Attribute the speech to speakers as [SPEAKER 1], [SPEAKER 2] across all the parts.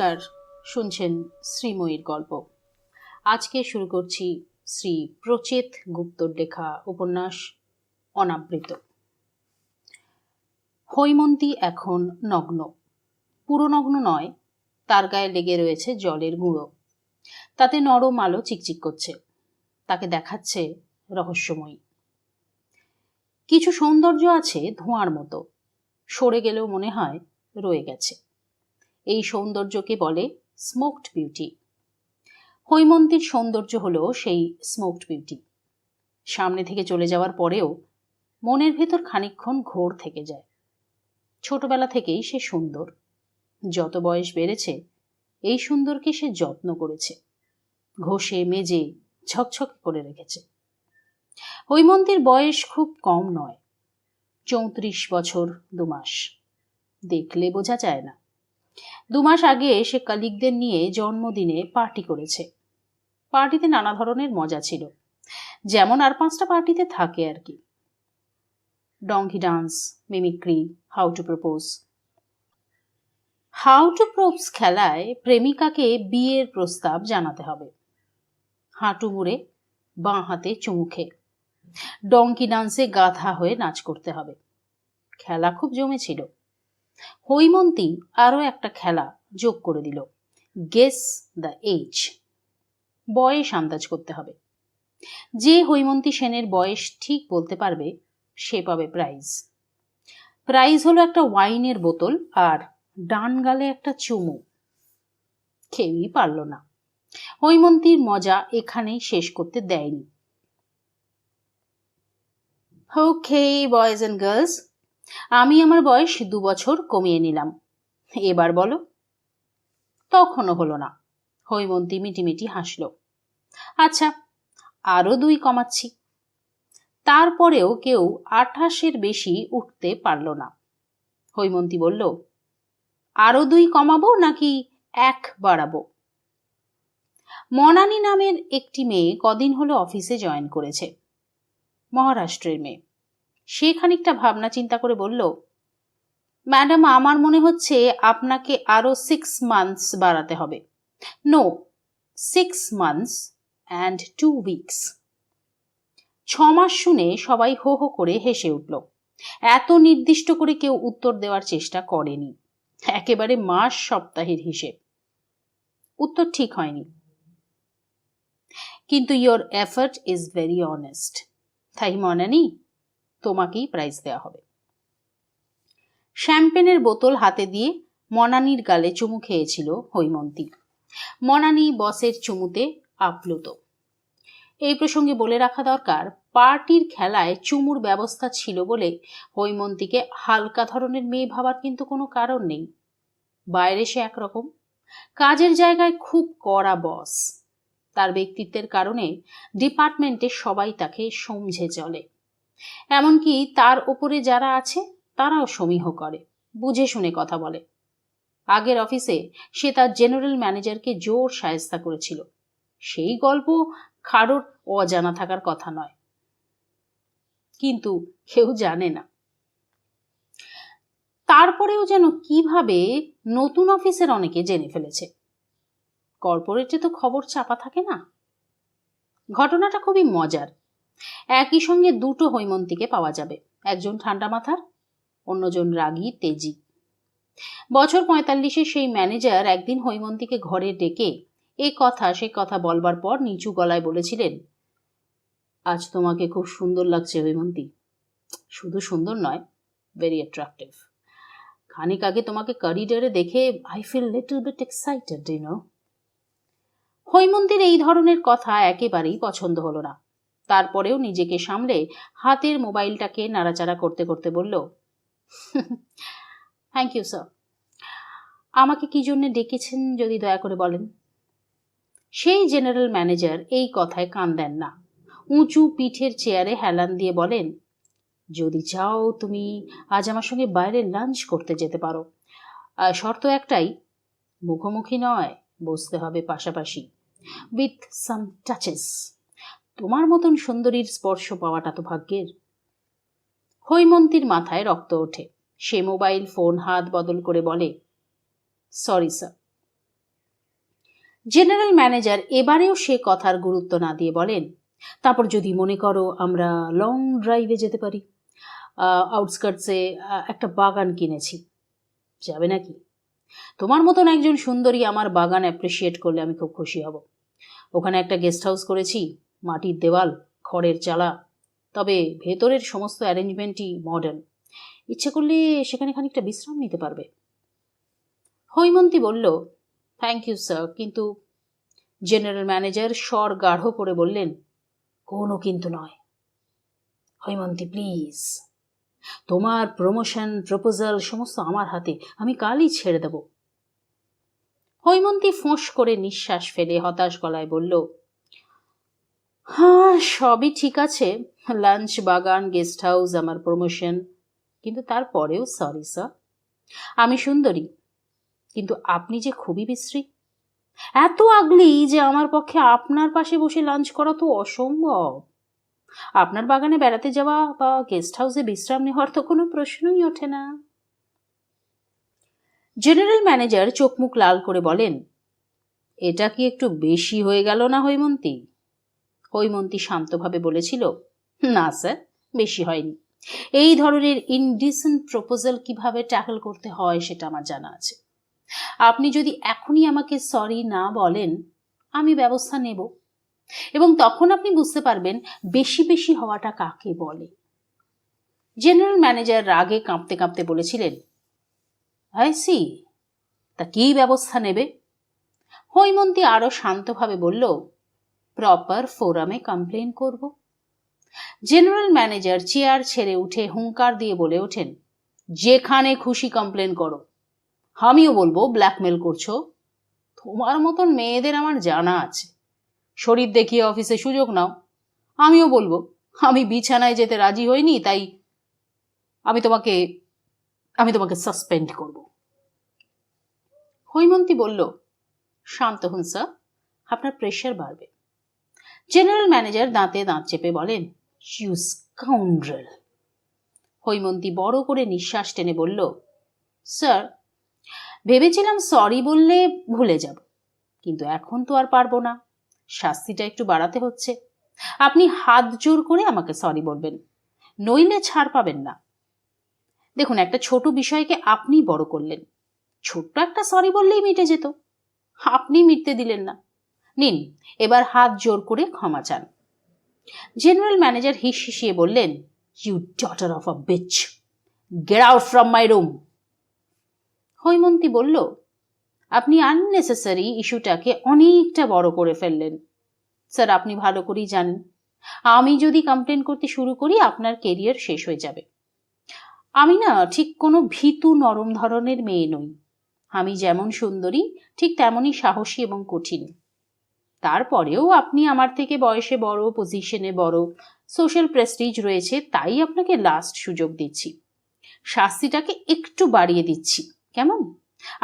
[SPEAKER 1] নমস্কার, শুনছেন শ্রীময়ীর গল্প। আজকে শুরু করছি শ্রী প্রচেত গুপ্তর লেখা উপন্যাস অনাবৃত। হৈমন্তী এখন নগ্ন, পুরো নগ্ন নয়, তার গায়ে লেগে রয়েছে জলের গুঁড়ো। তাতে নরম আলো চিকচিক করছে, তাকে দেখাচ্ছে রহস্যময়ী। কিছু সৌন্দর্য আছে ধোঁয়ার মতো, সরে গেলেও মনে হয় রয়ে গেছে। এই সৌন্দর্যকে বলে স্মোকড বিউটি। হৈমন্তীর সৌন্দর্য হলো সেই স্মোকড বিউটি। সামনে থেকে চলে যাওয়ার পরেও মনের ভেতর খানিকক্ষণ ঘোর থেকে যায়। ছোটবেলা থেকেই সে সুন্দর, যত বয়স বেড়েছে এই সুন্দরকে সে যত্ন করেছে, ঘষে মেজে ঝকঝকে করে রেখেছে। হৈমন্তীর বয়স খুব কম নয়, 34 বছর 2 মাস। দেখলে বোঝা যায় না। 2 মাস আগে সে কলিগদের নিয়ে জন্মদিনে পার্টি করেছে। পার্টিতে নানা ধরনের মজা ছিল, যেমন আর 5টা পার্টিতে থাকে আর কি। Donkey dance, mimicry, how to propose খেলায় প্রেমিকাকে বিয়ের প্রস্তাব জানাতে হবে। হাঁটু মুড়ে বাঁ হাতে চুমু খেয়ে ডঙ্কি ডান্সে গাধা হয়ে নাচ করতে হবে। খেলা খুব জমেছিল। হৈমন্তী আরো একটা খেলা যোগ করে দিল, গেস দ্য এজ। বয়স আন্দাজ করতে হবে। যে হৈমন্তী সেনের বয়স ঠিক বলতে পারবে সে পাবে প্রাইজ। প্রাইজ হলো একটা ওয়াইনের বোতল আর ডান গালে একটা চুমু। কেউই পারল না। হৈমন্তীর মজা এখানেই শেষ করতে দেয়নি। ওকে বয়েজ এন্ড গার্লস, আমি আমার বয়স 2 বছর কমিয়ে নিলাম, এবার বলো। তখনও হলো না। হৈমন্তী মিটিমিটি হাসল। আচ্ছা, আরো 2 কমাচ্ছি। তারপরেও কেউ 28-এর বেশি উঠতে পারল না। হৈমন্তী বলল, আরো 2 কমাবো নাকি 1 বাড়াবো? মনানী নামের একটি মেয়ে কদিন হলো অফিসে জয়েন করেছে। মহারাষ্ট্রের মেয়ে। সে খানিকটা ভাবনা চিন্তা করে বলল, ম্যাডাম, আমার মনে হচ্ছে আপনাকে আরো 6 মান্থস বাড়াতে হবে। No, 6 months and 2 weeks. 6 মাস শুনে সবাই হো হো করে হেসে উঠল। এত নির্দিষ্ট করে কেউ উত্তর দেওয়ার চেষ্টা করেনি। একেবারে মাস সপ্তাহের হিসেব। উত্তর ঠিক হয়নি, কিন্তু your effort is very honest. তাই মনানী, তোমাকেই প্রাইজ দেওয়া হবে। শ্যাম্পেনের বোতল হাতে দিয়ে মনানীর গালে চুমু খেয়েছিল হৈমন্তী। মনানী বসের চুমুতে আপ্লুত। এই প্রসঙ্গে বলে রাখা দরকার, পার্টির খেলায় চুমুর ব্যবস্থা ছিল বলে হৈমন্তীকে হালকা ধরনের মেয়ে ভাবার কিন্তু কোনো কারণ নেই। বাইরে সে একরকম, কাজের জায়গায় খুব কড়া বস। তার ব্যক্তিত্বের কারণে ডিপার্টমেন্টে সবাই তাকে সমঝে চলে। এমনকি তার ওপরে যারা আছে তারাও সমীহ করে, বুঝে শুনে কথা বলে। আগের অফিসে সে তার জেনারেল ম্যানেজারকে জোর শায়েস্তা করেছিল। সেই গল্প কারোর অজানা থাকার কথা নয়, কিন্তু কেউ জানে না। তারপরেও যেন কিভাবে নতুন অফিসের অনেকে জেনে ফেলেছে। কর্পোরেটে তো খবর চাপা থাকে না। ঘটনাটা খুবই মজার। একই সঙ্গে 2টো হৈমন্তীকে পাওয়া যাবে, একজন ঠান্ডা মাথার, অন্যজন রাগী তেজি। বছর 45-এ সেই ম্যানেজার একদিন হৈমন্তীকে ঘরে ডেকে এ কথা সে কথা বলবার পর নিচু গলায় বলেছিলেন, আজ তোমাকে খুব সুন্দর লাগছে হৈমন্তী। শুধু সুন্দর নয়, ভেরি অ্যাট্রাক্টিভ। খানিক আগে তোমাকে করিডোরে দেখে I feel little bit excited, you know. হৈমন্তীর এই ধরনের কথা একেবারেই পছন্দ হলো না। তারপরেও নিজেকে সামলে হাতের মোবাইলটাকে নাড়াচাড়া করতে করতে বলল, থ্যাংক ইউ স্যার। আমাকে কি জন্য ডেকেছেন যদি দয়া করে বলেন। সেই জেনারেল ম্যানেজার এই কথায় কান দেন না। উঁচু পিঠের চেয়ারে হেলান দিয়ে বলেন, যদি চাও তুমি আজ আমার সঙ্গে বাইরে লাঞ্চ করতে যেতে পারো। শর্ত একটাই, মুখোমুখি নয়, বসতে হবে পাশাপাশি, উইথ সাম টাচেস। তোমার মতন সুন্দরীর স্পর্শ পাওয়াটা তো ভাগ্যের। হৈমন্তীর মাথায় রক্ত ওঠে। সে মোবাইল ফোন হাত বদল করে বলে, সরি স্যার, জেনারেল ম্যানেজার এবারেও সে কথার গুরুত্ব না দিয়ে বলেন, তারপর যদি মনে করো আমরা লং ড্রাইভে যেতে পারি, আউটস্কার্টসে একটা বাগান কিনেছি, যাবে নাকি? তোমার মতন একজন সুন্দরী আমার বাগান অ্যাপ্রিসিয়েট করলে আমি খুব খুশি হব। ওখানে একটা গেস্ট হাউস করেছি, মাটির দেওয়াল, খড়ের চালা, তবে ভেতরের সমস্ত অ্যারেঞ্জমেন্টই মডার্ন। ইচ্ছে করলে সেখানে খানিকটা বিশ্রাম নিতে পারবে। হৈমন্তী বলল, থ্যাংক ইউ স্যার, কিন্তু। জেনারেল ম্যানেজার স্বর গাঢ় করে বললেন, কোনো কিন্তু নয়। হৈমন্তী প্লিজ, তোমার প্রমোশন প্রপোজাল সমস্ত আমার হাতে, আমি কালই ছেড়ে দেব। হৈমন্তী ফোঁস করে নিঃশ্বাস ফেলে হতাশ গলায় বলল, হ্যাঁ সবই ঠিক আছে, লাঞ্চ, বাগান, গেস্ট হাউস, আমার প্রমোশন, কিন্তু তারপরেও সরি স্যার। আমি সুন্দরী, কিন্তু আপনি যে খুবই বিশ্রী, এত আগলি যে আমার পক্ষে আপনার পাশে বসে লাঞ্চ করা তো অসম্ভব। আপনার বাগানে বেড়াতে যাওয়া বা গেস্ট হাউসে বিশ্রাম নেওয়ার তো কোনো প্রশ্নই ওঠে না। জেনারেল ম্যানেজার চোখ মুখ লাল করে বলেন, এটা কি একটু বেশি হয়ে গেল না হৈমন্তী? হৈমন্তী শান্তভাবে বলেছিল, না স্যার, বেশি হয়নি। এই ধরনের ইনডিসেন্ট প্রপোজাল কিভাবে ট্যাকল করতে হয় সেটা আমার জানা আছে। আপনি যদি এখনই আমাকে সরি না বলেন, আমি ব্যবস্থা নেব, এবং তখন আপনি বুঝতে পারবেন বেশি বেশি হওয়াটা কাকে বলে। জেনারেল ম্যানেজার রাগে কাঁপতে কাঁপতে বলেছিলেন, আই সি, তা কী ব্যবস্থা নেবে? হৈমন্তী আরো শান্তভাবে বলল, প্রপার ফোরামে কমপ্লেন করব। জেনারেল ম্যানেজার চেয়ার ছেড়ে উঠে হুঙ্কার দিয়ে বলে ওঠেন, যেখানে খুশি কমপ্লেন করো, আমিও বলবো ব্ল্যাকমেল করছো। তোমার মতন মেয়েদের আমার জানা আছে, শরীর দেখিয়ে অফিসে সুযোগ নাও। আমিও বলবো আমি বিছানায় যেতে রাজি হইনি, তাই আমি তোমাকে সাসপেন্ড করব। হৈমন্তী বলল, শান্ত হন স্যার, আপনার প্রেশার বাড়বে। জেনারেল ম্যানেজার দাঁতে দাঁত চেপে বলেন, ইউ স্কাউন্ড্রেল। হৈমন্তী বড় করে নিঃশ্বাস টেনে বলল, স্যার, ভেবেছিলাম সরি বললে ভুলে যাব, কিন্তু এখন তো আর পারবো না, শাস্তিটা একটু বাড়াতে হচ্ছে। আপনি হাত জোর করে আমাকে সরি বলবেন, নইলে ছাড় পাবেন না। দেখুন, একটা ছোট বিষয়কে আপনি বড় করলেন, ছোট্ট একটা সরি বললেই মিটে যেত, আপনি মিটতে দিলেন না। নিন, এবার হাত জোর করে ক্ষমা চান। জেনারেল ম্যানেজার হিস হিসিয়ে বললেন, you daughter of a bitch, get out from my room. Haimanti বলল, আপনি আননেসেসারি ইস্যুটাকে অনেকটা বড় করে ফেললেন। স্যার, আপনি ভালো করেই জানেন, আমি যদি কমপ্লেন করতে শুরু করি আপনার কেরিয়ার শেষ হয়ে যাবে। আমি না ঠিক কোনো ভীতু নরম ধরনের মেয়ে নই। আমি যেমন সুন্দরী ঠিক তেমনই সাহসী এবং কঠিন। তারপরেও আপনি আমার থেকে বয়সে বড়, পজিশনে বড়, সোশ্যাল প্রেস্টিজ রয়েছে, তাই আপনাকে লাস্ট সুযোগ দিচ্ছি। শাস্তিটাকে একটু বাড়িয়ে দিচ্ছি, কেমন?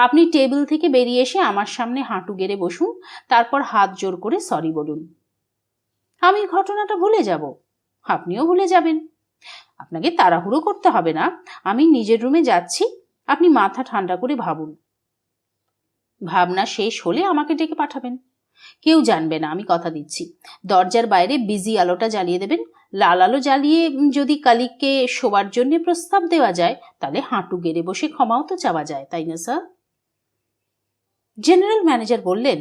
[SPEAKER 1] আপনি টেবিল থেকে বেরিয়ে এসে আমার সামনে হাঁটু গেড়ে বসুন, তারপর হাত জোর করে সরি বলুন। আমি ঘটনাটা ভুলে যাব, আপনিও ভুলে যাবেন। আপনাকে তাড়াহুড়ো করতে হবে না, আমি নিজের রুমে যাচ্ছি, আপনি মাথা ঠান্ডা করে ভাবুন। ভাবনা শেষ হলে আমাকে ডেকে পাঠাবেন, কেউ জানবে না, আমি কথা দিচ্ছি। দরজার বাইরে বিজি আলোটা জ্বালিয়ে দেবেন। লাল আলো জ্বালিয়ে যদি কালিককে শোবার জন্য প্রস্তাব দেওয়া যায়, তাহলে হাঁটু গেড়ে বসে ক্ষমাও তো চাওয়া যায়, তাই না স্যার? জেনারেল ম্যানেজার বললেন,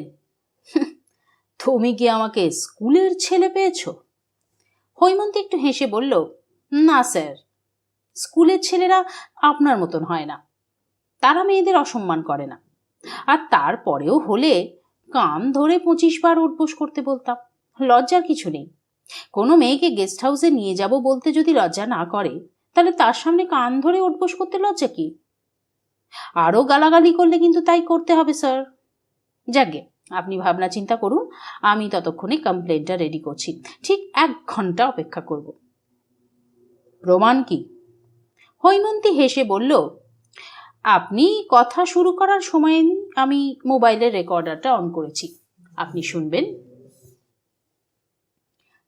[SPEAKER 1] তুমি কি আমাকে স্কুলের ছেলে পেয়েছ? হৈমন্তী একটু হেসে বলল, না স্যার, স্কুলের ছেলেরা আপনার মতন হয় না, তারা মেয়েদের অসম্মান করে না। আর তারপরেও হলে কান ধরে 25 বার উঠবোস করতে বলতাম, লজ্জার কিছু নেই। কোনো মেয়েকে গেস্ট হাউসে নিয়ে যাব বলতে যদি লজ্জা না করে, তাহলে তার সামনে কান ধরে উঠবোস করতে লজ্জা কি? আরও গালাগালি করলে কিন্তু তাই করতে হবে স্যার। যাকে, আপনি ভাবনা চিন্তা করুন, আমি ততক্ষণে কমপ্লেনটা রেডি করছি, ঠিক 1 ঘন্টা অপেক্ষা করব। প্রমাণ কি? হৈমন্তী হেসে বলল, আপনি কথা শুরু করার সময় আমি মোবাইলের রেকর্ডারটা অন করেছি, আপনি শুনবেন।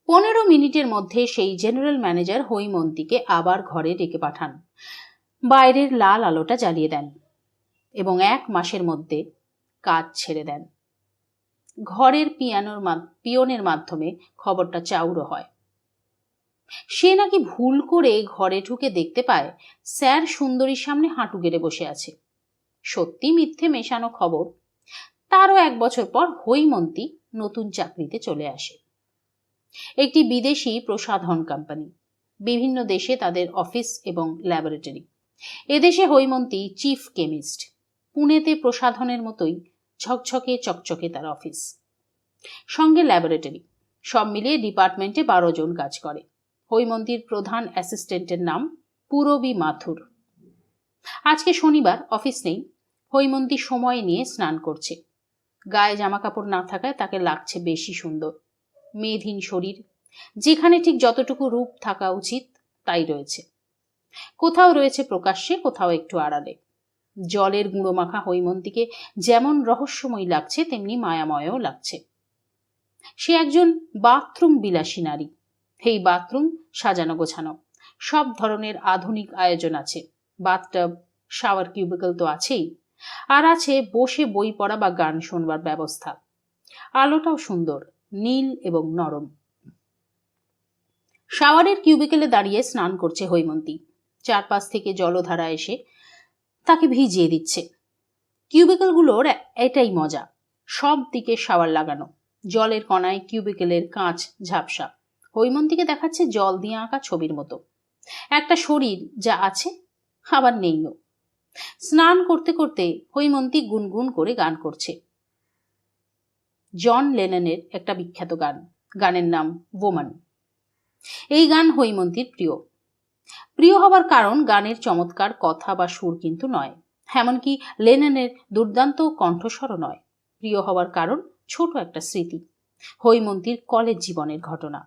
[SPEAKER 1] 15 মিনিটের মধ্যে সেই জেনারেল ম্যানেজার হৈমন্তীকে আবার ঘরে ডেকে পাঠান, বাইরের লাল আলোটা জ্বালিয়ে দেন এবং 1 মাসের মধ্যে কাজ ছেড়ে দেন। ঘরের পিয়নের মাধ্যমে খবরটা চাউরো হয়। সে নাকি ভুল করে ঘরে ঢুকে দেখতে পায় স্যার সুন্দরীর সামনে হাঁটু গেড়ে বসে আছে। সত্যি মিথ্যে মেশানো খবর। তারও 1 বছর পর হৈমন্তী নতুন চাকরিতে চলে আসে। একটি বিদেশি প্রসাধন কোম্পানি, বিভিন্ন দেশে তাদের অফিস এবং ল্যাবরেটরি। এদেশে হৈমন্তী চিফ কেমিস্ট। পুনেতে প্রসাধনের মতোই ঝকঝকে চকচকে তার অফিস, সঙ্গে ল্যাবরেটরি। সব মিলিয়ে ডিপার্টমেন্টে 12 জন কাজ করে। হৈমন্তীর প্রধান অ্যাসিস্ট্যান্টের নাম পুরবী মাথুর। আজকে শনিবার, অফিস নেই। হৈমন্তী সময় নিয়ে স্নান করছে। গায়ে জামা কাপড় না থাকায় তাকে লাগছে বেশি সুন্দর। মেদহীন শরীর, যেখানে ঠিক যতটুকু রূপ থাকা উচিত তাই রয়েছে। কোথাও রয়েছে প্রকাশ্যে, কোথাও একটু আড়ালে। জলের গুঁড়ো মাখা হৈমন্তীকে যেমন রহস্যময়ী লাগছে, তেমনি মায়াময়ও লাগছে। সে একজন বাথরুম বিলাসী নারী। এই বাথরুম সাজানো গোছানো, সব ধরনের আধুনিক আয়োজন আছে। বাথটব, শাওয়ার কিউবিকল তো আছেই, আর আছে বসে বই পড়া বা গান শোনবার ব্যবস্থা। আলোটাও সুন্দর, নীল এবং নরম। শাওয়ারের কিউবিকলে দাঁড়িয়ে স্নান করছে হৈমন্তী। চারপাশ থেকে জলধারা এসে তাকে ভিজিয়ে দিচ্ছে। কিউবিকলগুলোর এটাই মজা, সব দিকে শাওয়ার লাগানো। জলের কণায় কিউবিকলের কাঁচ ঝাপসা। হৈমন্তীকে দেখাচ্ছে জল দিয়ে আঁকা ছবির মতো। একটা শরীর যা আছে, আবার নেইও। স্নান করতে করতে হৈমন্তী গুনগুন করে গান করছে। জন লেননের একটা বিখ্যাত গান, গানের নাম ওম্যান। এই গান হৈমন্তীর প্রিয়। প্রিয় হবার কারণ গানের চমৎকার কথা বা সুর কিন্তু নয়, এমনকি লেননের দুর্দান্ত কণ্ঠস্বরও নয়। প্রিয় হবার কারণ ছোট একটা স্মৃতি, হৈমন্তীর কলেজ জীবনের ঘটনা।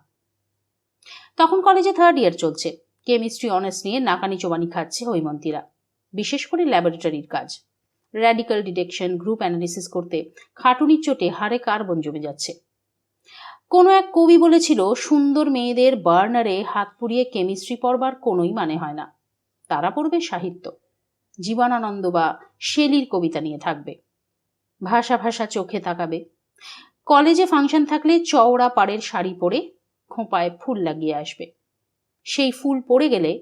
[SPEAKER 1] তখন কলেজে 3rd ইয়ার চলছে। কেমিস্ট্রি অনার্স নিয়ে নাকানি চোবানি খাচ্ছে হৈমন্তীরা, বিশেষ করে ল্যাবরেটরির কাজ। র্যাডিক্যাল ডিটেকশন, গ্রুপ অ্যানালিসিস করতে খাটুনির চোটে হাড়ে কার্বন জমে যাচ্ছে। কোনো এক কবি বলেছিল, সুন্দর মেয়েদের বার্নারে হাত পুড়িয়ে কেমিস্ট্রি পড়বার কোনোই মানে হয় না। তারা পড়বে সাহিত্য, জীবনানন্দ বা শেলির কবিতা নিয়ে থাকবে, ভাষা ভাষা চোখে তাকাবে। কলেজে ফাংশন থাকলে চওড়া পাড়ের শাড়ি পরে খোঁপায় ফুল লাগিয়ে আসবে। সেই ফুল পড়ে গেলে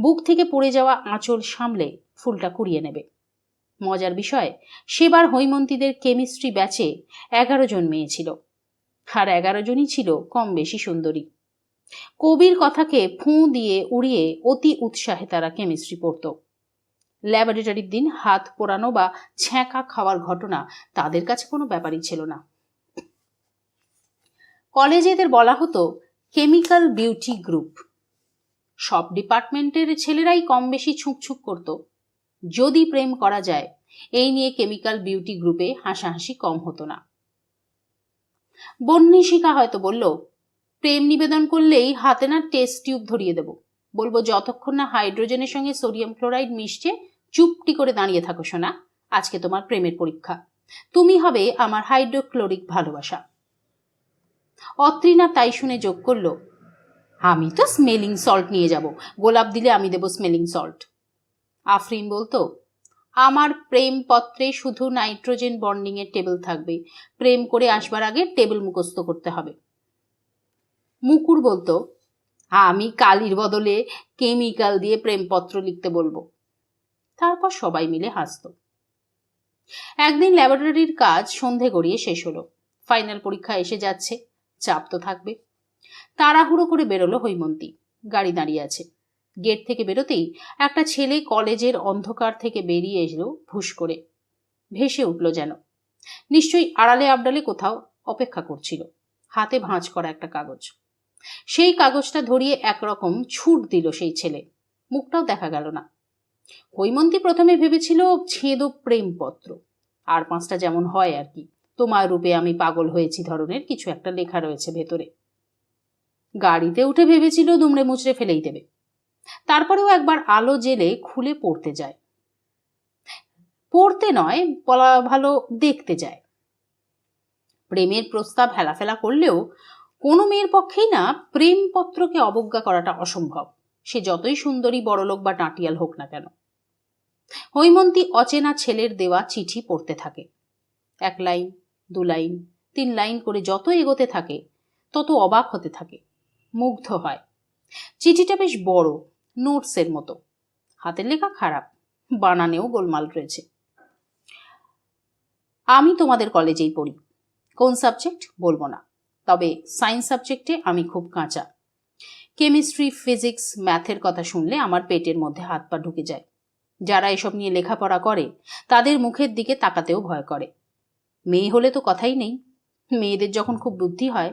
[SPEAKER 1] বুক থেকে পড়ে যাওয়া আঁচল সামলে ফুলটা কুড়িয়ে নেবে। মজার বিষয়, সেবার হৈমন্তীদের কেমিস্ট্রি ব্যাচে 11 জন মেয়ে ছিল, আর 11 জনই ছিল কম বেশি সুন্দরী। কবির কথাকে ফুঁ দিয়ে উড়িয়ে অতি উৎসাহে তারা কেমিস্ট্রি পড়ত। ল্যাবরেটরির দিন হাত পোড়ানো বা ছ্যাঁকা খাওয়ার ঘটনা তাদের কাছে কোনো ব্যাপারই ছিল না। কলেজে এদের বলা হতো কেমিক্যাল বিউটি গ্রুপ। সব ডিপার্টমেন্টের ছেলেরাই কম বেশি ছুঁকছুক করত। যদি প্রেম করা যায়, এই নিয়ে কেমিক্যাল বিউটি গ্রুপে হাসাহাসি কম হতো না। বন্নিশিকা হয়তো বলল, প্রেম নিবেদন করলেই হাতে না টেস্ট টিউব ধরিয়ে দেব, বলবো যতক্ষণ না হাইড্রোজেনের সঙ্গে সোডিয়াম ক্লোরাইড মিশছে চুপটি করে দাঁড়িয়ে থাকো সোনা, আজকে তোমার প্রেমের পরীক্ষা, তুমি হবে আমার হাইড্রোক্লোরিক ভালোবাসা। অত্রিনা তাই শুনে যোগ করল, আমি তো স্মেলিং সল্ট নিয়ে যাব, গোলাপ দিলে আমি দেব স্মেলিং সল্ট। আফরিন বলতো, আমার প্রেম পত্রে শুধু নাইট্রোজেন বন্ডিং এর টেবিল থাকবে, প্রেম করে আসবার আগে টেবিল মুখস্থ করতে হবে। মুকুর বলতো, আমি কালির বদলে কেমিক্যাল দিয়ে প্রেমপত্র লিখতে বলবো। তারপর সবাই মিলে হাসত। একদিন ল্যাবরেটরির কাজ সন্ধে গড়িয়ে শেষ হলো। ফাইনাল পরীক্ষা এসে যাচ্ছে, চাপ তো থাকবে। তাড়াহুড়ো করে বেরোলো হৈমন্তী। গাড়ি দাঁড়িয়ে আছে। গেট থেকে বেরোতেই একটা ছেলে কলেজের অন্ধকার থেকে বেরিয়ে এলো ভুস করে, ভেসে উঠল যেন। নিশ্চয়ই আড়ালে আবডালে কোথাও অপেক্ষা করছিল। হাতে ভাঁজ করা একটা কাগজ। সেই কাগজটা ধরিয়ে একরকম ছুট দিল সেই ছেলে, মুখটাও দেখা গেল না। হৈমন্তী প্রথমে ভেবেছিল ছেদো প্রেমপত্র, আর 5টা যেমন হয় আর কি, তোমার রূপে আমি পাগল হয়েছি ধরনের কিছু একটা লেখা রয়েছে ভেতরে। গাড়িতে উঠে ভেবেছিল দুমড়ে মুচড়ে ফেলেই দেবে। তারপরেও একবার আলো জেলে খুলে পড়তে যায়। পড়তে নয়, বলা ভালো, দেখতে যায়। প্রেমের প্রস্তাব হেলাফেলা করলেও কোনো মেয়ের পক্ষেই না প্রেমপত্রকে অবজ্ঞা করাটা অসম্ভব, সে যতই সুন্দরী, বড়লোক বা টাঁটিয়াল হোক না কেন। হৈমন্তী অচেনা ছেলের দেওয়া চিঠি পড়তে থাকে। 1 লাইন, 2 লাইন, 3 লাইন করে যত এগোতে থাকে তত অবাক হতে থাকে, মুগ্ধ হয়। চিঠিটা বেশ বড়, নোটসের মতো। হাতের লেখা খারাপ, বানানেও গোলমাল রয়েছে। আমি তোমাদের কলেজেই পড়ি। কোন সাবজেক্ট বলবো না, তবে সায়েন্স সাবজেক্টে আমি খুব কাঁচা। কেমিস্ট্রি, ফিজিক্স, ম্যাথের কথা শুনলে আমার পেটের মধ্যে হাত পা ঢুকে যায়। যারা এসব নিয়ে লেখাপড়া করে তাদের মুখের দিকে তাকাতেও ভয় করে। মেয়ে হলে তো কথাই নেই। মেয়েদের যখন খুব বুদ্ধি হয়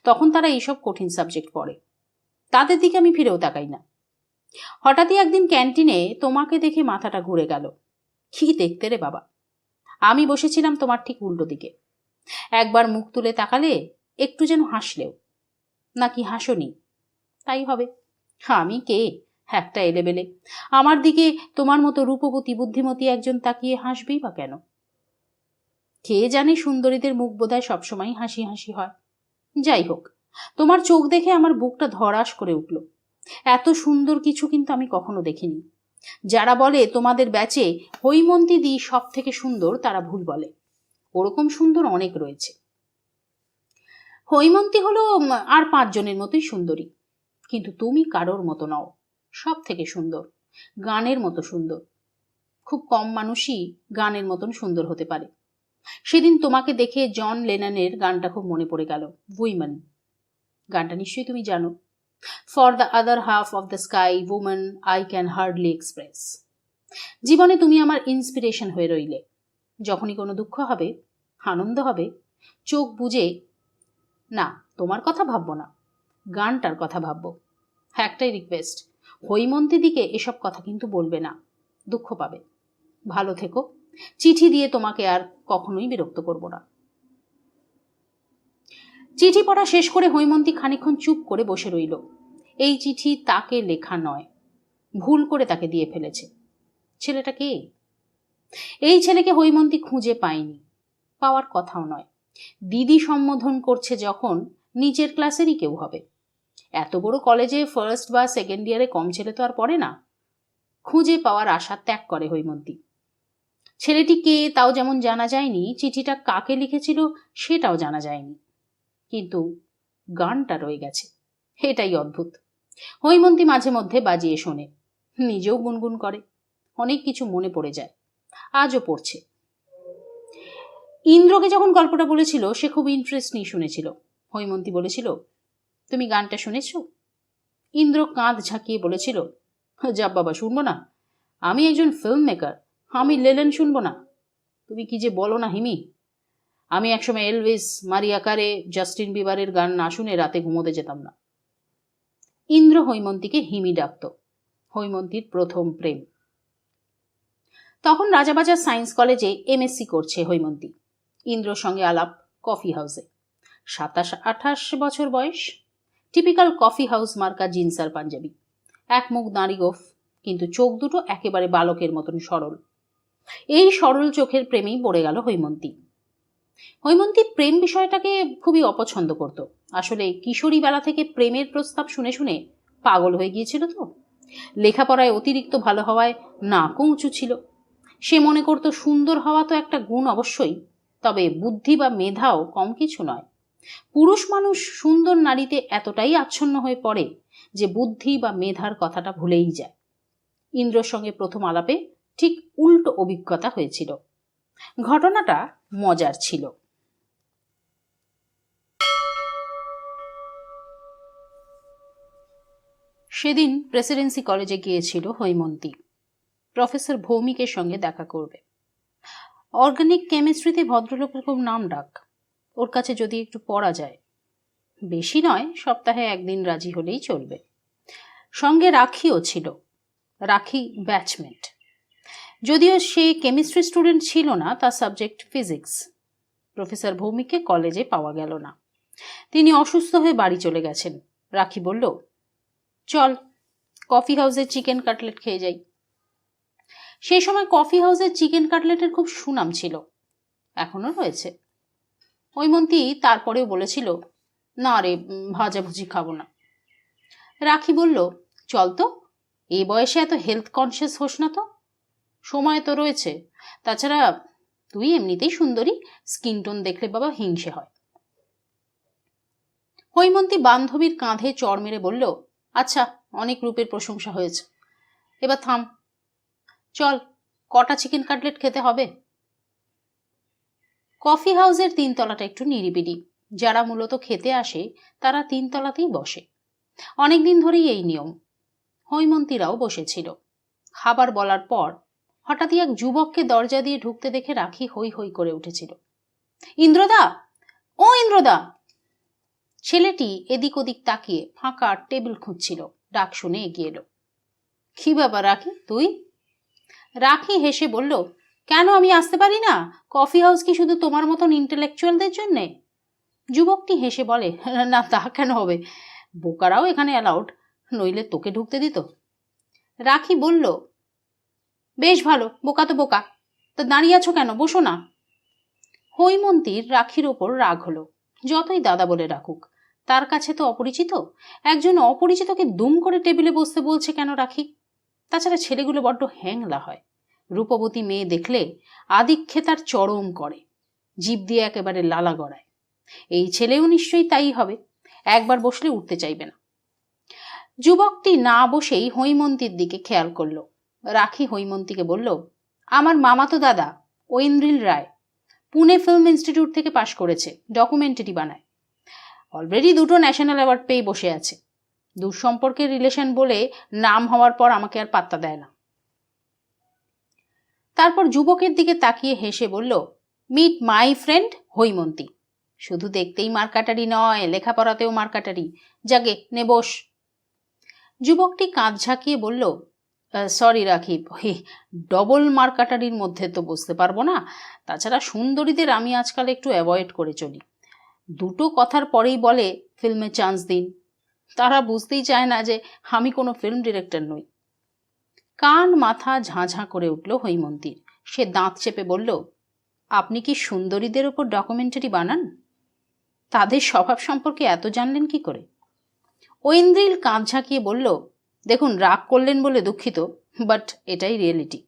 [SPEAKER 1] তখন তারা এইসব কঠিন সাবজেক্ট পড়ে। তাদের দিকে আমি ফিরেও তাকাই না। হঠাৎই একদিন ক্যান্টিনে তোমাকে দেখে মাথাটা ঘুরে গেল। কি দেখতে রে বাবা! আমি বসেছিলাম তোমার ঠিক উল্টো দিকে। একবার মুখ তুলে তাকালে একটু যেন হাসলেও। নাকি হাসনি? তাই হবে। আমি কে? একটা এলেবেলে। আমার দিকে তোমার মতো রূপবতী বুদ্ধিমতী একজন তাকিয়ে হাসবেই বা কেন? কে জানে, সুন্দরীদের মুখ বোধহয় সবসময় হাসি হাসি হয়। যাই হোক, তোমার চোখ দেখে আমার বুকটা ধড়াস করে উঠল। এত সুন্দর কিছু কিন্তু আমি কখনো দেখিনি। যারা বলে তোমাদের ব্যাচে হৈমন্তী দি সব থেকে সুন্দর, তারা ভুল বলে। ওরকম সুন্দর অনেক রয়েছে। হৈমন্তী হলো আর 5 জনের মতোই সুন্দরী, কিন্তু তুমি কারোর মতো নও। সব থেকে সুন্দর, গানের মতো সুন্দর। খুব কম মানুষই গানের মতন সুন্দর হতে পারে। সেদিন তোমাকে দেখে জন লেননের গানটা খুব মনে পড়ে গেল, উইমেন। গানটা নিশ্চয়ই তুমি জানো। For the other half of the sky women I can hardly express. জীবনে তুমি আমার ইন্সপিরেশন হয়ে রইলে। যখনই কোনো দুঃখ হবে, আনন্দ হবে, চোখ বুজে না তোমার কথা ভাববো না, গানটার কথা ভাববো। একটাই রিকোয়েস্ট, হৈমন্তী দিকে এসব কথা কিন্তু বলবে না, দুঃখ পাবে। ভালো থেকো। চিঠি দিয়ে তোমাকে আর কখনোই বিরক্ত করব না। চিঠি পড়া শেষ করে হৈমন্তী খানিকক্ষণ চুপ করে বসে রইল। এই চিঠি তাকে লেখা নয়, ভুল করে তাকে দিয়ে ফেলেছে। ছেলেটা কে? এই ছেলেকে হৈমন্তী খুঁজে পায়নি, পাওয়ার কথাও নয়। দিদি সম্বোধন করছে যখন, নিচের ক্লাসেরই কেউ হবে। এত বড় কলেজে ফার্স্ট বা সেকেন্ড ইয়ারে কম ছেলে তো আর পড়ে না। খুঁজে পাওয়ার আশা ত্যাগ করে হৈমন্তী। ছেলেটি কে তাও যেমন জানা যায়নি, চিঠিটা কাকে লিখেছিল সেটাও জানা যায়নি, কিন্তু গানটা রয়ে গেছে। এটাই অদ্ভুত। হৈমন্তী মাঝে মধ্যে বাজিয়ে শোনে, নিজেও গুনগুন করে। অনেক কিছু মনে পড়ে যায়, আজও পড়ছে। ইন্দ্রকে যখন গল্পটা বলেছিল সে খুব ইন্টারেস্ট নিয়ে শুনেছিল। হৈমন্তী বলেছিল, তুমি গানটা শুনেছ? ইন্দ্র কাঁধ ঝাঁকিয়ে বলেছিল, যা বাবা, শুনবো না? আমি একজন ফিল্ম মেকার, আমি লেলেন শুনবো না? তুমি কি যে বলো না হিমি। আমি একসময় এলভিস, মারিয়া কারে, জাস্টিন বিবারের গান না শুনে রাতে ঘুমোতে যেতাম না। ইন্দ্র হৈমন্তীকে হিমি ডাকত। হৈমন্তীর প্রথম প্রেম। তখন রাজাবাজার সায়েন্স কলেজে এমএসসি করছে হৈমন্তী। ইন্দ্রর সঙ্গে আলাপ কফি হাউসে। 27-28 বছর বয়স। টিপিক্যাল কফি হাউস মার্কা জিন্স আর পাঞ্জাবি। এক মুখ দাঁড়ি গোফ, কিন্তু চোখ দুটো একেবারে বালকের মতন সরল। এই সরল চোখের প্রেমেই পড়ে গেল হৈমন্তী। হৈমন্তী প্রেম বিষয়টাকে খুবই অপছন্দ করত। আসলে কিশোরী বেলা থেকে প্রেমের প্রস্তাব শুনে শুনে পাগল হয়ে গিয়েছিল তো। লেখাপড়ায় অতিরিক্ত ভালো হওয়ায় নাকও উঁচু ছিল। সে মনে করত সুন্দর হওয়া তো একটা গুণ অবশ্যই, তবে বুদ্ধি বা মেধাও কম কিছু নয়। পুরুষ মানুষ সুন্দর নারীতে এতটাই আচ্ছন্ন হয়ে পড়ে যে বুদ্ধি বা মেধার কথাটা ভুলেই যায়। ইন্দ্রর সঙ্গে প্রথম আলাপে ঠিক উল্টো অভিজ্ঞতা হয়েছিল। ঘটনাটা মজার ছিল। সেদিন প্রেসিডেন্সি কলেজে গিয়েছিল হৈমন্তী। প্রফেসর ভৌমিকের সঙ্গে দেখা করবে। অর্গানিক কেমিস্ট্রিতে ভদ্রলোকের খুব নাম ডাক। ওর কাছে যদি একটু পড়া যায়, বেশি নয়, সপ্তাহে 1 দিন রাজি হলেই চলবে। সঙ্গে রাখিও ছিল। রাখি ব্যাচমেট, যদিও সে কেমিস্ট্রি স্টুডেন্ট ছিল না, তার সাবজেক্ট ফিজিক্স। প্রফেসর ভৌমিককে কলেজে পাওয়া গেল না। তিনি অসুস্থ হয়ে বাড়ি চলে গেছেন। রাখি বলল, চল কফি হাউসের চিকেন কাটলেট খেয়ে যাই। সেই সময় কফি হাউসের চিকেন কাটলেটের খুব সুনাম ছিল, এখনো রয়েছে। হৈমন্তী তারপরেও বলেছিল, না রে, ভাজাভুজি খাবো না। রাখি বলল, চল তো, এই বয়সে এত হেলথ কনসিয়াস হোস না তো, সময় তো রয়েছে। তাছাড়া তুই এমনিতেই সুন্দরী, স্কিন টোন দেখলে বাবা হিংসে হয়। হৈমন্তী বান্ধবীর কাঁধে চড় মেরে বলল, আচ্ছা, অনেক রূপের প্রশংসা হয়েছে, এবার থাম, চল, কটা চিকেন কাটলেট খেতে হবে। কফি হাউসের 3 তলাটা একটু নিরিবিলি। যারা মূলত খেতে আসে তারা 3 তলাতেই বসে। অনেকদিন ধরেই এই নিয়ম। হৈমন্তীরাও বসেছিল। খাবার বলার পর হঠাৎই এক যুবককে দরজা দিয়ে ঢুকতে দেখে রাখি হৈ হৈ করে উঠেছিল। ইন্দ্রদা, ও ইন্দ্রদা! ছেলেটি এদিক ওদিক তাকিয়ে ফাঁকা টেবিল খুঁজছিল। ডাক শুনে এগিয়ে এলো। কি ব্যাপার রাখি, তুই? রাখি হেসে বলল, কেন আমি আসতে পারি না? কফি হাউস কি শুধু তোমার মতন ইন্টেলেকচুয়ালদের জন্যে? যুবকটি হেসে বলে, না তা কেন হবে, বোকারাও এখানে অ্যালাউড, নইলে তোকে ঢুকতে দিত? রাখি বলল, বেশ ভালো, বোকা তো বোকা, তা দাঁড়িয়ে আছো কেন, বসো না। হৈমন্তীর রাখির ওপর রাগ হলো। যতই দাদা বলে রাখুক, তার কাছে তো অপরিচিত। একজন অপরিচিতকে দুম করে টেবিলে বসতে বলছে কেন রাখি? তাছাড়া ছেলেগুলো বড্ড হ্যাংলা হয়। রূপবতী মেয়ে দেখলে আদিক্ষে তার চরম করে, জিভ দিয়ে একেবারে লালা গড়ায়। এই ছেলেও নিশ্চয়ই তাই হবে, একবার বসলে উঠতে চাইবে না। যুবকটি না বসেই হৈমন্তীর দিকে খেয়াল করল। রাখি হৈমন্তীকে বলল, আমার মামাতো দাদা ঐন্দ্রিল রায় পুনে ফিল্ম ইনস্টিটিউট থেকে পাশ করেছে, ডকুমেন্টারি বানায়। অলরেডি 2টো ন্যাশনাল অ্যাওয়ার্ড পেয়ে বসে আছে। দূর সম্পর্কের রিলেশন বলে নাম হওয়ার পর আমাকে আর পাত্তা দেয় না। তারপর যুবকের দিকে তাকিয়ে হেসে বলল, মিট মাই ফ্রেন্ড হৈমন্তী। শুধু দেখতেই মারকাটারি নয়, লেখাপড়াতেও মারকাটারি। জাগে, নে বস। যুবকটি কাঁধ ঝাঁকিয়ে বলল, সরি রাখি, ওই ডবল মারকাটারির মধ্যে তো বসতে পারবো না। তাছাড়া সুন্দরীদের আমি আজকাল একটু অ্যাভয়েড করে চলি। 2টো কথার পরেই বলে ফিল্মে চান্স দিন। তারা বুঝতেই চায় না যে আমি কোনো ফিল্ম ডিরেক্টর নই। কান মাথা ঝাঁঝাঁ করে উঠল হৈমন্তীর। সে দাঁত চেপে বলল, আপনি কি সুন্দরীদের ওপর ডকুমেন্টারি বানান? তাদের স্বভাব সম্পর্কে এত জানলেন কি করে? ঐন্দ্রিল কাঁধ ঝাঁকিয়ে বলল, দেখুন, রাগ করলেন বলে দুঃখিত, বাট এটাই রিয়েলিটি।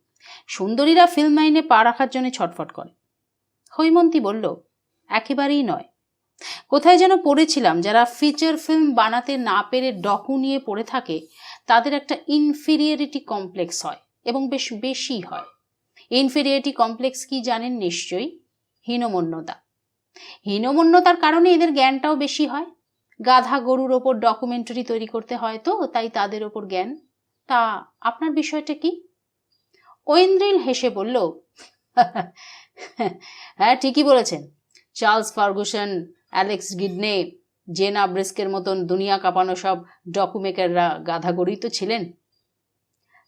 [SPEAKER 1] সুন্দরীরা ফিল্ম লাইনে পা রাখার জন্য ছটফট করে। হৈমন্তী বলল, একেবারেই নয়। কোথায় যেন পড়েছিলাম, যারা ফিচার ফিল্ম বানাতে না পেরে ডকু নিয়ে পড়ে থাকে তাদের একটা ইনফেরিয়রিটি কমপ্লেক্স হয়, এবং বেশ বেশি হয়। ইনফেরিয়রিটি কমপ্লেক্স কি জানেন নিশ্চয়ই? হীনমন্যতা। হীনমন্যতার কারণে এদের জ্ঞানটাও বেশি হয়। গাধা গরুর ওপর ডকুমেন্টারি তৈরি করতে হয় তো, তাই তাদের ওপর জ্ঞান। তা আপনার বিষয়টা কি? ঐন্দ্রিল হেসে বলল, হ্যাঁ, ঠিকই বলেছেন। চার্লস ফার্গুসন, অ্যালেক্স গিডনে, জেনা ব্রিস্কের মতন দুনিয়া কাঁপানো সব ডকুমেকাররা গাধা গরুই তো ছিলেন।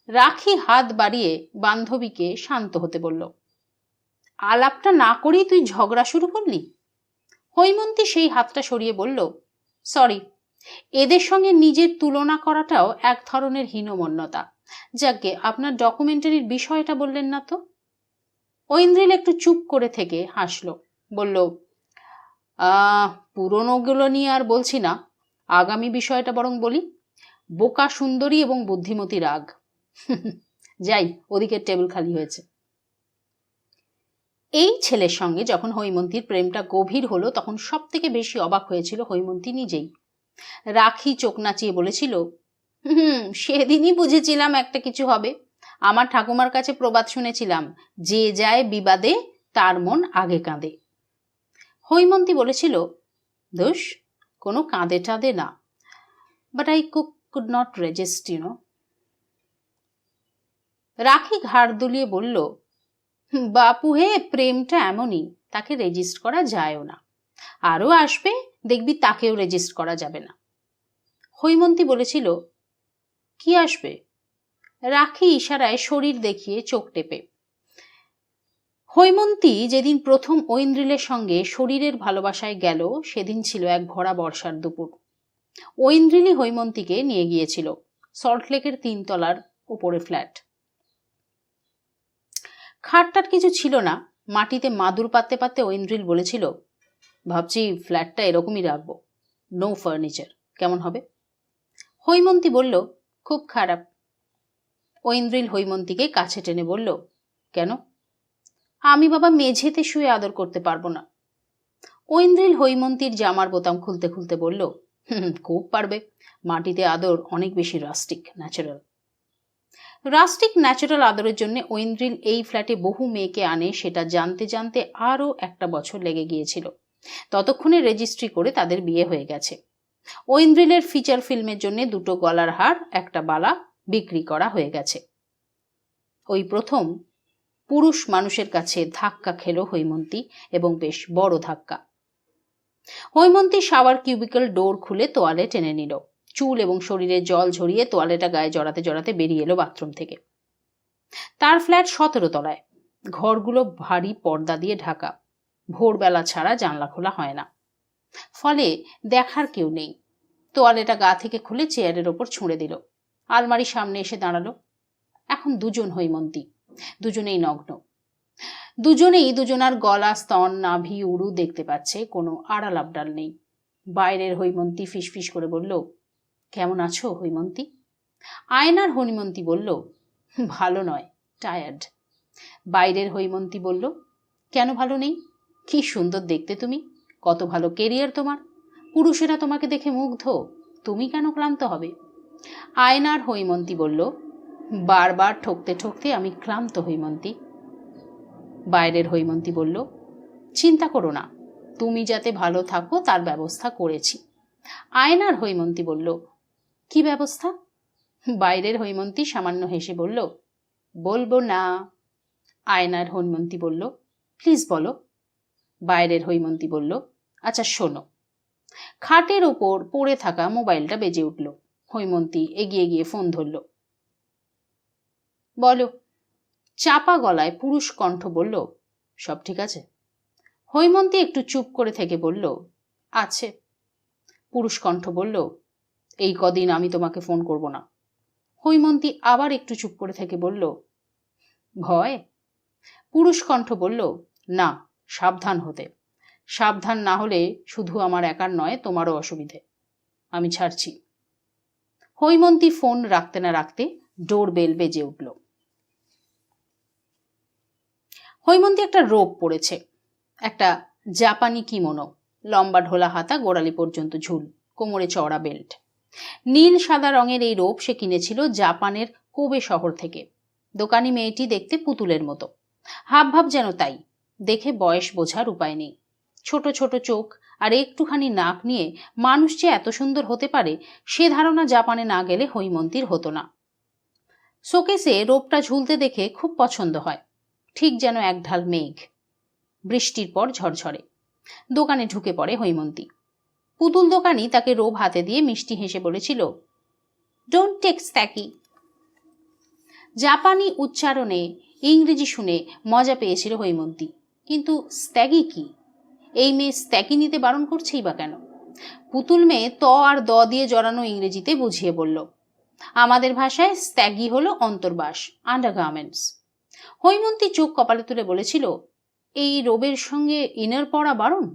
[SPEAKER 1] রাখি হাত বাড়িয়ে বান্ধবীকে শান্ত হতে বলল। আলাপটা না করেই তুই ঝগড়া শুরু করলি? হৈমন্তী সেই হাতটা সরিয়ে বলল, সরি, এদের সঙ্গে নিজের তুলনা করাটাও এক ধরনের হীনমন্যতা। যাকে আপনার ডকুমেন্টারির বিষয়টা বললেন না তো? ঐন্দ্রিল একটু চুপ করে থেকে হাসল, বলল, পুরনোগুলো নিয়ে আর বলছি না, আগামী বিষয়টা বরং বলি। বোকা সুন্দরী এবং বুদ্ধিমতী রাগ। যাই, ওদিকের টেবিল খালি হয়েছে। এই ছেলের সঙ্গে যখন হৈমন্তীর প্রেমটা গভীর হলো তখন সব থেকে বেশি অবাক হয়েছিল হৈমন্তী নিজেই। রাখি চোখ নাচিয়ে বলেছিল, সেদিনই বুঝেছিলাম একটা কিছু হবে। আমার ঠাকুমার কাছে প্রবাদ শুনেছিলাম, যে যায় বিবাদে তার মন আগে কাঁদে। হৈমন্তী বলেছিল, দোষ, কোনো কাঁদে টাঁদে না, but I could not resist, you know. Rakhi ঘাড় দুলিয়ে বলল, বাপু হে, প্রেমটা এমনই, তাকে রেজিস্ট করা যায়ও না। আরও আসবে, দেখবি তাকেও রেজিস্ট করা যাবে না। হৈমন্তী বলেছিল, কি আসবে? রাখি ইশারায় শরীর দেখিয়ে চোখ টেপে। হৈমন্তী যেদিন প্রথম ঐন্দ্রিলের সঙ্গে শরীরের ভালোবাসায় গেল সেদিন ছিল এক ভরা বর্ষার দুপুর। ঐন্দ্রিলই হৈমন্তীকে নিয়ে গিয়েছিল সল্টলেকের 3 তলার উপরে ফ্ল্যাট। খাটটাট কিছু ছিল না, মাটিতে মাদুর পাততে পাততে ঐন্দ্রিল বলেছিল, ভাবছি ফ্ল্যাটটা এরকমই রাখবো, নো ফার্নিচার, কেমন হবে? হৈমন্তী বলল, খুব খারাপ। ঐন্দ্রিল হৈমন্তীকে কাছে টেনে বলল, কেন? আমি বাবা মেঝেতে শুয়ে আদর করতে পারবো না। ঐন্দ্রিল হৈমন্তীর জামার বোতাম খুলতে খুলতে বলল, খুব পারবে। মাটিতে আদর অনেক বেশি ন্যাচারাল আদরের জন্য ঐন্দ্রিল এই ফ্ল্যাটে বহু মেয়েকে আনে, সেটা জানতে জানতে আরও একটা বছর লেগে গিয়েছিল। ততক্ষণে রেজিস্ট্রি করে তাদের বিয়ে হয়ে গেছে। ঐন্দ্রিলের ফিচার ফিল্মের জন্য 2টো গলার হার, একটা বালা বিক্রি করা হয়ে গেছে। ওই প্রথম পুরুষ মানুষের কাছে ধাক্কা খেল হৈমন্তী, এবং বেশ বড় ধাক্কা। হৈমন্তী শাওয়ার কিউবিকল ডোর খুলে তোয়ালে টেনে নিল। চুল এবং শরীরে জল ঝরিয়ে তোয়ালেটা গায়ে জড়াতে জড়াতে বেরিয়ে এলো বাথরুম থেকে। তার ফ্ল্যাট 17 তলায়। ঘরগুলো ভারী পর্দা দিয়ে ঢাকা। ভোরবেলা ছাড়া জানলা খোলা হয় না, ফলে দেখার কেউ নেই। তোয়ালেটা গা থেকে খুলে চেয়ারের ওপর ছুঁড়ে দিল। আলমারির সামনে এসে দাঁড়ালো। এখন দুজন হৈমন্তী, দুজনেই নগ্ন। দুজনেই দুজনার গলা, স্তন, নাভি, উরু দেখতে পাচ্ছে, কোনো আড়াল আবডাল নেই। বাইরের হৈমন্তী ফিসফিস করে বলল, কেমন আছো হৈমন্তী? আয়নার হৈমন্তী বলল, ভালো নয়, টায়ার্ড। বাইরের হৈমন্তী বলল, কেন ভালো নেই? কি সুন্দর দেখতে তুমি, কত ভালো কেরিয়ার তোমার, পুরুষেরা তোমাকে দেখে মুগ্ধ, তুমি কেন ক্লান্ত হবে? আয়নার হৈমন্তী বলল, বারবার ঠকতে ঠকতে আমি ক্লান্ত হৈমন্তী। বাইরের হৈমন্তী বলল, চিন্তা করো না, তুমি যাতে ভালো থাকো তার ব্যবস্থা করেছি। আয়নার হৈমন্তী বলল, কি ব্যবস্থা? বাইরের হৈমন্তী সামান্য হেসে বলল, বলবো না। আয়নার হৈমন্তী বলল, প্লিজ বলো। বাইরের হৈমন্তী বলল, আচ্ছা শোনো। খাটের ওপর পড়ে থাকা মোবাইলটা বেজে উঠল। হৈমন্তী এগিয়ে গিয়ে ফোন ধরল। বলো। চাপা গলায় পুরুষ কণ্ঠ বলল, সব ঠিক আছে? হৈমন্তী একটু চুপ করে থেকে বলল, আছে। পুরুষ কণ্ঠ বলল, এই কদিন আমি তোমাকে ফোন করব না। হৈমন্তী আবার একটু চুপ করে থেকে বলল, ভয়? পুরুষ কণ্ঠ বলল, না, সাবধান হতে। সাবধান না হলে শুধু আমার একার নয়, তোমারও অসুবিধে। আমি ছাড়ছি। হৈমন্তী ফোন রাখতে না রাখতে ডোর বেল বেজে উঠল। হৈমন্তী একটা রোব পরেছে, একটা জাপানি কিমোনো, লম্বা ঢোলা হাতা, গোড়ালি পর্যন্ত ঝুল, কোমরে চওড়া বেল্ট। নীল সাদা রঙের এই রোব সে কিনেছিল জাপানের কোবে শহর থেকে। দোকানি মেয়েটি দেখতে পুতুলের মতো, হাবভাব যেন তাই। দেখে বয়স বোঝার উপায় নেই। ছোট ছোট চোখ আর একটুখানি নাক নিয়ে মানুষ যে এত সুন্দর হতে পারে, সে ধারণা জাপানে না গেলে হৈমন্তীর হতো না। শোকেসে রোবটা ঝুলতে দেখে খুব পছন্দ হয়, ঠিক যেন এক ঢাল মেঘ, বৃষ্টির পর ঝরঝরে। দোকানে ঢুকে পড়ে হৈমন্তী। পুতুল দোকানি তাকে রোব হাতে দিয়ে মিষ্টি হেসে বলেছিল, ডোন্ট টেক স্ট্যাকি। জাপানি উচ্চারণে ইংরেজি শুনে মজা পেয়েছিল হৈমন্তী, কিন্তু স্ত্যাগি কি? এই মেয়ে স্ত্যাগি নিতে বারণ করছেই বা কেন? পুতুল মেয়ে ত আর দ দিয়ে জড়ানো ইংরেজিতে বুঝিয়ে বলল, আমাদের ভাষায় স্ত্যাগি হলো অন্তর্বাস, আন্ডারগার্মেন্টস। হৈমন্তী চোখ কপালে তুলে বলেছিল, এই রোবের সঙ্গে ইনার পরা বারণ?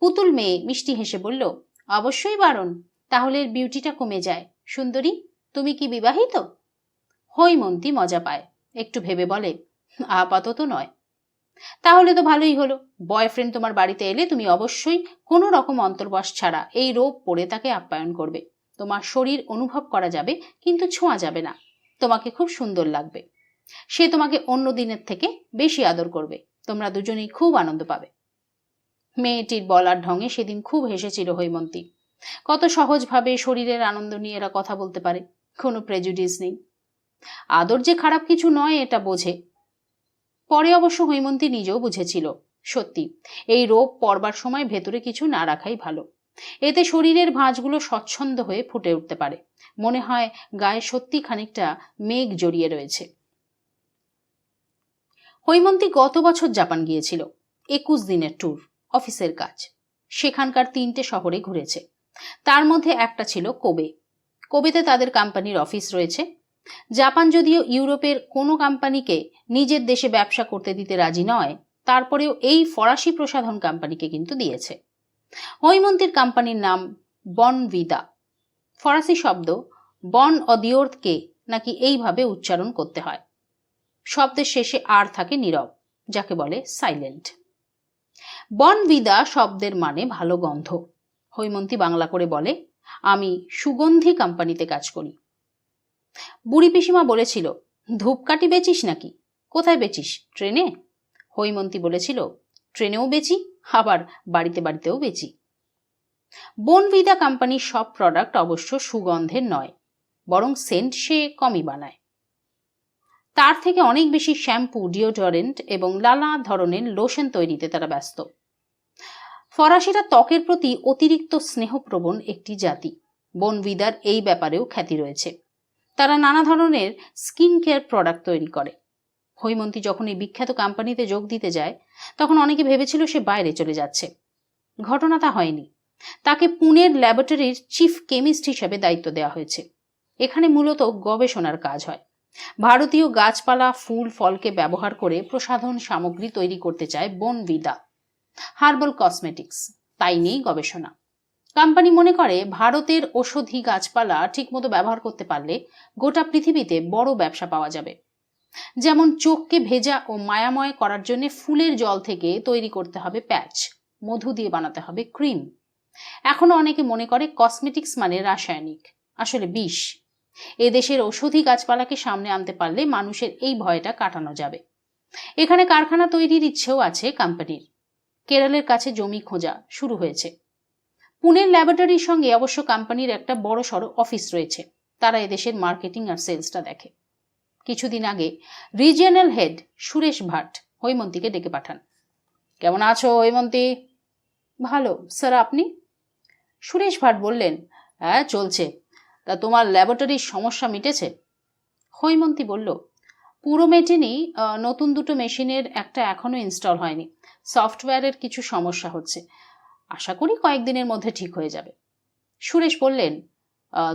[SPEAKER 1] পুতুল মেয়ে মিষ্টি হেসে বলল, অবশ্যই বারণ, তাহলে বিউটিটা কমে যায়। সুন্দরী, তুমি কি বিবাহিত? হৈমন্তী মজা পায়, একটু ভেবে বলে, আপাতত নয়। তাহলে তো ভালোই হলো, বয়ফ্রেন্ড তোমার বাড়িতে এলে তুমি অবশ্যই কোনো রকম অন্তর্বাস ছাড়া এই রোব পরে তাকে আপ্যায়ন করবে। তোমার শরীর অনুভব করা যাবে, কিন্তু ছোঁয়া যাবে না। তোমাকে খুব সুন্দর লাগবে। সে তোমাকে অন্য দিনের থেকে বেশি আদর করবে। তোমরা দুজনেই খুব আনন্দ পাবে। মেয়েটির বলার ঢঙে সেদিন খুব হেসেছিল হৈমন্তী। কত সহজভাবে শরীরের আনন্দ নিয়ে এরা কথা বলতে পারে, কোনো প্রেজুডিস নেই। আদর যে খারাপ কিছু নয় এটা বোঝে। পরে অবশ্য হৈমন্তী নিজেও বুঝেছিল, সত্যি এই রোব পরবার সময় ভেতরে কিছু না রাখাই ভালো। এতে শরীরের ভাঁজগুলো স্বচ্ছন্দ হয়ে ফুটে উঠতে পারে। মনে হয় গায়ে সত্যি খানিকটা মেঘ জড়িয়ে রয়েছে। হৈমন্তী গত বছর জাপান গিয়েছিল, 21 দিনের ট্যুর, অফিসের কাজ। সেখানকার 3টে শহরে ঘুরেছে, তার মধ্যে একটা ছিল কোবে। কোবেতে তাদের কোম্পানির অফিস রয়েছে। জাপান যদিও ইউরোপের কোনো কোম্পানিকে নিজের দেশে ব্যবসা করতে দিতে রাজি নয়, তারপরেও এই ফরাসি প্রসাধন কোম্পানিকে কিন্তু দিয়েছে। হৈমন্তীর কোম্পানির নাম বনভিদা। ফরাসি শব্দ বন অদিওর্থকে নাকি এইভাবে উচ্চারণ করতে হয়। শব্দের শেষে আর থাকে নীরব, যাকে বলে সাইলেন্ট। বনভিদা শব্দের মানে ভালো গন্ধ। হৈমন্তী বাংলা করে বলে, আমি সুগন্ধি কোম্পানিতে কাজ করি। বুড়ি পিসিমা বলেছিল, ধূপকাঠি বেচিস নাকি? কোথায় বেচিস? ট্রেনে? হৈমন্তী বলেছিল, ট্রেনেও বেচি, আবার বাড়িতে বাড়িতেও বেচি। বনভিদা কোম্পানির সব প্রোডাক্ট অবশ্য সুগন্ধের নয়, বরং সেন্ট সে কমই বানায়। তার থেকে অনেক বেশি শ্যাম্পু, ডিওডোরেন্ট এবং নানা ধরনের লোশন তৈরিতে তারা ব্যস্ত। ফরাসিরা ত্বকের প্রতি অতিরিক্ত স্নেহপ্রবণ একটি জাতি। বনভিদার এই ব্যাপারেও খ্যাতি রয়েছে। তারা নানা ধরনের স্কিন কেয়ার প্রোডাক্ট তৈরি করে। হৈমন্তী যখন এই বিখ্যাত কোম্পানিতে যোগ দিতে যায়, তখন অনেকে ভেবেছিল সে বাইরে চলে যাচ্ছে। ঘটনা তা হয়নি। তাকে পুনের ল্যাবরেটরির চিফ কেমিস্ট হিসেবে দায়িত্ব দেওয়া হয়েছে। এখানে মূলত গবেষণার কাজ হয়। ভারতীয় গাছপালা, ফুল, ফলকে ব্যবহার করে প্রসাধন সামগ্রী তৈরি করতে চায় বনভিদা, হার্বাল কসমেটিক্স। তাই নেই গবেষণা। কোম্পানি মনে করে ভারতের ঔষধি গাছপালা ঠিকমতো ব্যবহার করতে পারলে গোটা পৃথিবীতে বড় ব্যবসা পাওয়া যাবে। যেমন চোখকে ভেজা ও মায়াময় করার জন্য ফুলের জল থেকে তৈরি করতে হবে প্যাচ, মধু দিয়ে বানাতে হবে ক্রিম। এখনো অনেকে মনে করে কসমেটিক্স মানে রাসায়নিক, আসলে বিষ। এদেশের ঔষধি গাছপালাকে সামনে আনতে পারলে মানুষের এই ভয়টা কাটানো যাবে। এখানে কারখানা তৈরির ইচ্ছেও আছে কোম্পানির। কেরলের কাছে জমি খোঁজা শুরু হয়েছে। পুনের ল্যাবরেটরির সঙ্গে অবশ্য কোম্পানির একটা বড় সড়ো অফিস রয়েছে। তারা এদেশের মার্কেটিং আর সেলসটা দেখে। কিছুদিন আগে রিজিয়নাল হেড সুরেশ ভাট হৈমন্তীকে ডেকে পাঠান। কেমন আছো হৈমন্তী? ভালো স্যার, আপনি? সুরেশ ভাট বললেন, হ্যাঁ চলছে। তা তোমার ল্যাবরেটরির সমস্যা মিটেছে? হৈমন্তী বলল, পুরো মেটেনি, নতুন দুটো মেশিনের একটা এখনো ইনস্টল হয়নি। সফটওয়্যারের কিছু সমস্যা হচ্ছে। আশা করি কয়েকদিনের মধ্যে ঠিক হয়ে যাবে। সুরেশ বললেন,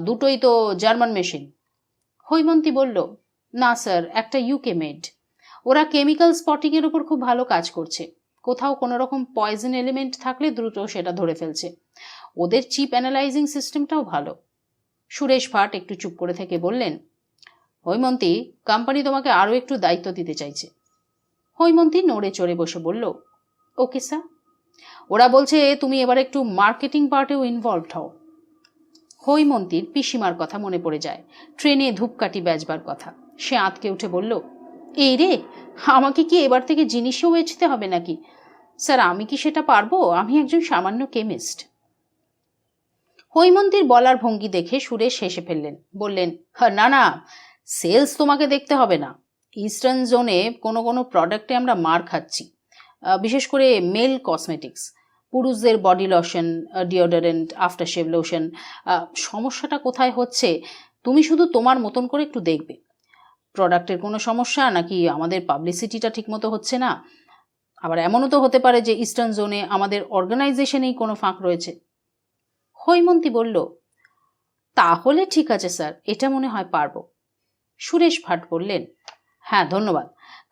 [SPEAKER 1] দুটোই তো জার্মান মেশিন। হৈমন্তী বলল, না স্যার, একটা ইউকে মেড। ওরা কেমিক্যাল স্পটিং এর উপর খুব ভালো কাজ করছে। কোথাও কোনো রকম পয়জন এলিমেন্ট থাকলে দ্রুত সেটা ধরে ফেলছে। ওদের চিপ অ্যানালাইজিং সিস্টেমটাও ভালো। সুরেশ ভাট একটু চুপ করে থেকে বললেন, হৈমন্তী, কোম্পানি তোমাকে আরও একটু দায়িত্ব দিতে চাইছে। হৈমন্তী নড়ে চড়ে বসে বলল, ওকে স্যার। ওরা বলছে তুমি এবার একটু মার্কেটিং পার্টেও ইনভলভড হও। হৈমন্তীর পিসিমার কথা মনে পড়ে যায়, ট্রেনে ধূপকাঠি বেচবার কথা। সে আঁতকে উঠে বলল, এই রে, আমাকে কি এবার থেকে জিনিসও বেচতে হবে নাকি? স্যার, আমি কি সেটা পারবো? আমি একজন সামান্য কেমিস্ট। হৈমন্তীর বলার ভঙ্গি দেখে সুরেশ হেসে ফেললেন, বললেন, না না, সেলস তোমাকে দেখতে হবে না। ইস্টার্ন জোনে কোনো কোনো প্রোডাক্টে আমরা মার খাচ্ছি, বিশেষ করে মেল কসমেটিক্স, পুরুষদের body lotion, deodorant, aftershave lotion. সমস্যাটা কোথায় হচ্ছে তুমি শুধু তোমার মতন করে একটু দেখবে। প্রোডাক্টের কোনো সমস্যা, নাকি আমাদের পাবলিসিটিটা ঠিকমতো হচ্ছে না। আবার এমনও তো হতে পারে যে ইস্টার্ন জোনে আমাদের অর্গানাইজেশনেই কোনো ফাঁক রয়েছে। হৈমন্তী বলল, তাহলে ঠিক আছে স্যার, এটা মনে হয় পারবো। সুরেশ ভাট বললেন, হ্যাঁ ধন্যবাদ,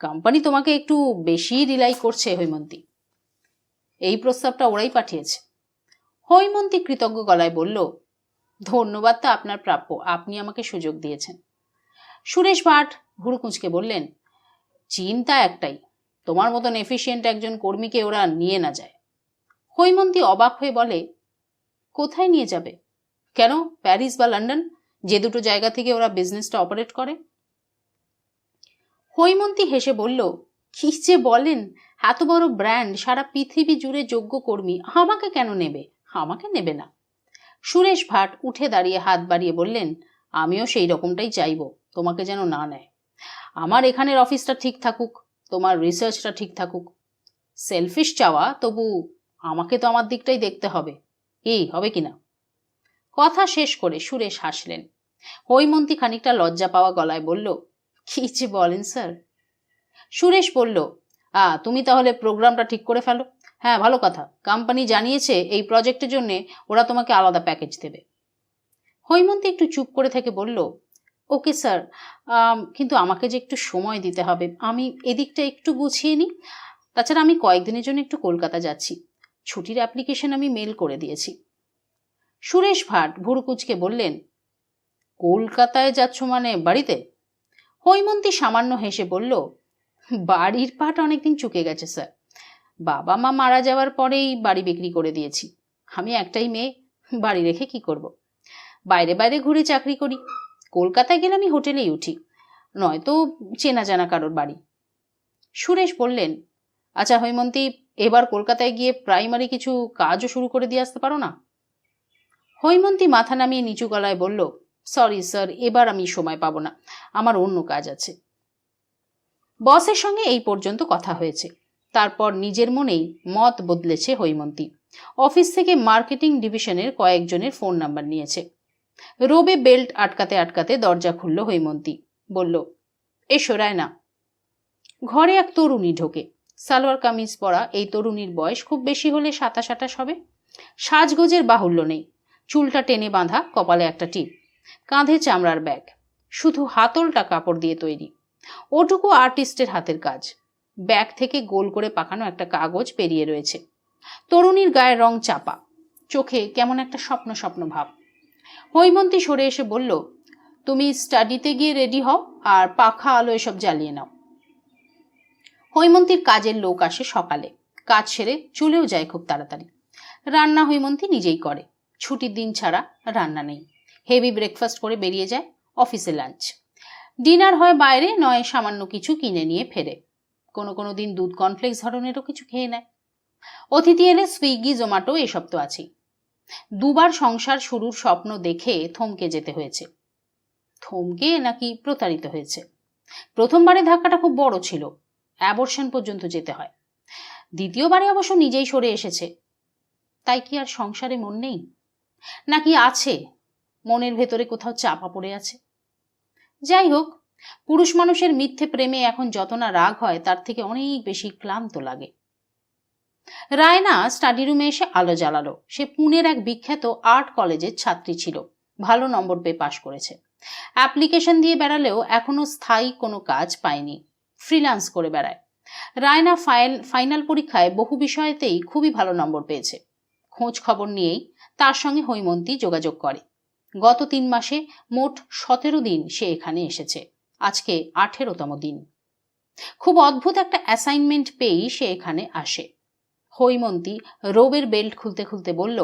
[SPEAKER 1] কোম্পানি তোমাকে একটু বেশি রিলাই করছে হৈমন্তী। এই প্রস্তাবটা ওরাই পাঠিয়েছে। হৈমন্তী কৃতজ্ঞ গলায় বলল, ধন্যবাদ তো আপনার প্রাপ্য, আপনি আমাকে সুযোগ দিয়েছেন। সুরেশ ভাট ভুরু কুঁচকে বললেন, চিন্তা একটাই, তোমার মতন এফিশিয়েন্ট একজন কর্মীকে ওরা নিয়ে না যায়। হৈমন্তী অবাক হয়ে বলে, কোথায় নিয়ে যাবে? কেন, প্যারিস বা লন্ডন, যে দুটো জায়গা থেকে ওরা বিজনেসটা অপারেট করে? হৈমন্তী হেসে বলল, কি যে বলেন, এত বড় ব্র্যান্ড, সারা পৃথিবী জুড়ে যোগ্য কর্মী, আমাকে কেন নেবে? আমাকে নেবে না। সুরেশ ভাট উঠে দাঁড়িয়ে হাত বাড়িয়ে বললেন, আমিও সেই রকমটাই চাইব, তোমাকে যেন না নেয়। আমার এখানের অফিসটা ঠিক থাকুক, তোমার রিসার্চটা ঠিক থাকুক। সেলফিশ চাওয়া, তবু আমাকে তো আমার দিকটাই দেখতে হবে। এই হবে কিনা? কথা শেষ করে সুরেশ হাসলেন। হৈমন্তী খানিকটা লজ্জা পাওয়া গলায় বলল, কি যে বলেন স্যার। সুরেশ বলল, তুমি তাহলে প্রোগ্রামটা ঠিক করে ফেলো। হ্যাঁ, ভালো কথা, কোম্পানি জানিয়েছে এই প্রজেক্টের জন্য ওরা তোমাকে আলাদা প্যাকেজ দেবে। হৈমন্তী একটু চুপ করে থেকে বলল, ওকে স্যার, কিন্তু আমাকে যে একটু সময় দিতে হবে, আমি এদিকটা একটু গুছিয়ে নিই। তাছাড়া আমি কয়েকদিনের জন্য একটু কলকাতা যাচ্ছি, ছুটির অ্যাপ্লিকেশন আমি মেল করে দিয়েছি। সুরেশ ভাট ভুরু কুঁচকে বললেন, কলকাতায় যাচ্ছ মানে বাড়িতে? হৈমন্তী সামান্য হেসে বলল, বাড়ির পাট অনেকদিন চুকে গেছে স্যার। বাবা মা মারা যাওয়ার পরেই বাড়ি বিক্রি করে দিয়েছি। আমি একটাই মেয়ে, বাড়ি রেখে কি করব? বাইরে বাইরে ঘুরে চাকরি করি। কলকাতায় গেলে আমি হোটেলেই উঠি, নয়তো চেনা জানা কারোর বাড়ি। সুরেশ বললেন, আচ্ছা হৈমন্তী, এবার কলকাতায় গিয়ে প্রাইমারি কিছু কাজও শুরু করে দিয়ে আসতে পারো না? হৈমন্তী মাথা নামিয়ে নিচু গলায় বলল, সরি স্যার, এবার আমি সময় পাবো না, আমার অন্য কাজ আছে। বসের সঙ্গে এই পর্যন্ত কথা হয়েছে। তারপর নিজের মনেই মত বদলেছে হৈমন্তী। অফিস থেকে মার্কেটিং ডিভিশনের কয়েকজনের ফোন নাম্বার নিয়েছে। রোবে বেল্ট আটকাতে আটকাতে দরজা খুলল হৈমন্তী। বলল, এসো রায়না। ঘরে এক তরুণী ঢোকে। সালোয়ার কামিজ পরা এই তরুণীর বয়স খুব বেশি হলে 27-28 হবে। সাজগোজের বাহুল্য নেই। চুলটা টেনে বাঁধা, কপালে একটা টিপ, কাঁধে চামড়ার ব্যাগ, শুধু হাতলটা কাপড় দিয়ে তৈরি। ওটুকু আর্টিস্টের হাতের কাজ। ব্যাগ থেকে গোল করে পাকানো একটা কাগজ পেরিয়ে রয়েছে। তরুণীর গায়ের রং চাপা, চোখে কেমন একটা স্বপ্ন স্বপ্ন ভাব। হৈমন্তী সরে এসে বলল, তুমি স্টাডিতে গিয়ে রেডি হও, আর পাখা আলো এসব জ্বালিয়ে নাও। হৈমন্তীর কাজের লোক আসে সকালে, কাজ সেরে চলেও যায় খুব তাড়াতাড়ি। রান্না হৈমন্তী নিজেই করে, ছুটির দিন ছাড়া রান্না নেই। হেভি ব্রেকফাস্ট করে বেরিয়ে যায় অফিসে লাঞ্চ। ডিনার হয় বাইরে, নয় সামান্য কিছু কিনে নিয়ে ফেরে। কোনো কোনো দিন দুধ কর্নফ্লেক্স ধরনেরও কিছু খেয়ে নেয়। অতিথি এলে সুইগি, জোম্যাটো এসব তো আছেই। দুবার সংসার শুরুর স্বপ্ন দেখে থমকে যেতে হয়েছে। থমকে নাকি প্রতারিত হয়েছে। প্রথমবারে ধাক্কাটা খুব বড় ছিল, অ্যাবর্শন পর্যন্ত যেতে হয়। দ্বিতীয়বারে অবশ্য নিজেই সরে এসেছে। তাই কি আর সংসারে মন নেই? নাকি আছে, মনের ভেতরে কোথাও চাপা পড়ে আছে? যাই হোক, পুরুষ মানুষের মিথ্যে প্রেমে এখন যত না রাগ হয়, তার থেকে অনেক বেশি ক্লান্ত লাগে। রায়না স্টাডি রুমে এসে আলো জ্বালালো। সে পুনের এক বিখ্যাত আর্ট কলেজের ছাত্রী ছিল, ভালো নম্বর পেয়ে পাশ করেছে। অ্যাপ্লিকেশন দিয়ে বেড়ালেও এখনো স্থায়ী কোনো কাজ পায়নি, ফ্রিল্যান্স করে বেড়ায়। রায়না ফাইনাল পরীক্ষায় বহু বিষয়তেই খুবই ভালো নম্বর পেয়েছে। খোঁজ খবর নিয়েই তার সঙ্গে হৈমন্তী যোগাযোগ করে। গত 3 মাসে মোট 17 দিন সে এখানে এসেছে, আজকে 18তম দিন। খুব অদ্ভুত একটা অ্যাসাইনমেন্ট পেয়েই সে এখানে আসে। হৈমন্তী রোবের বেল্ট খুলতে খুলতে বলল,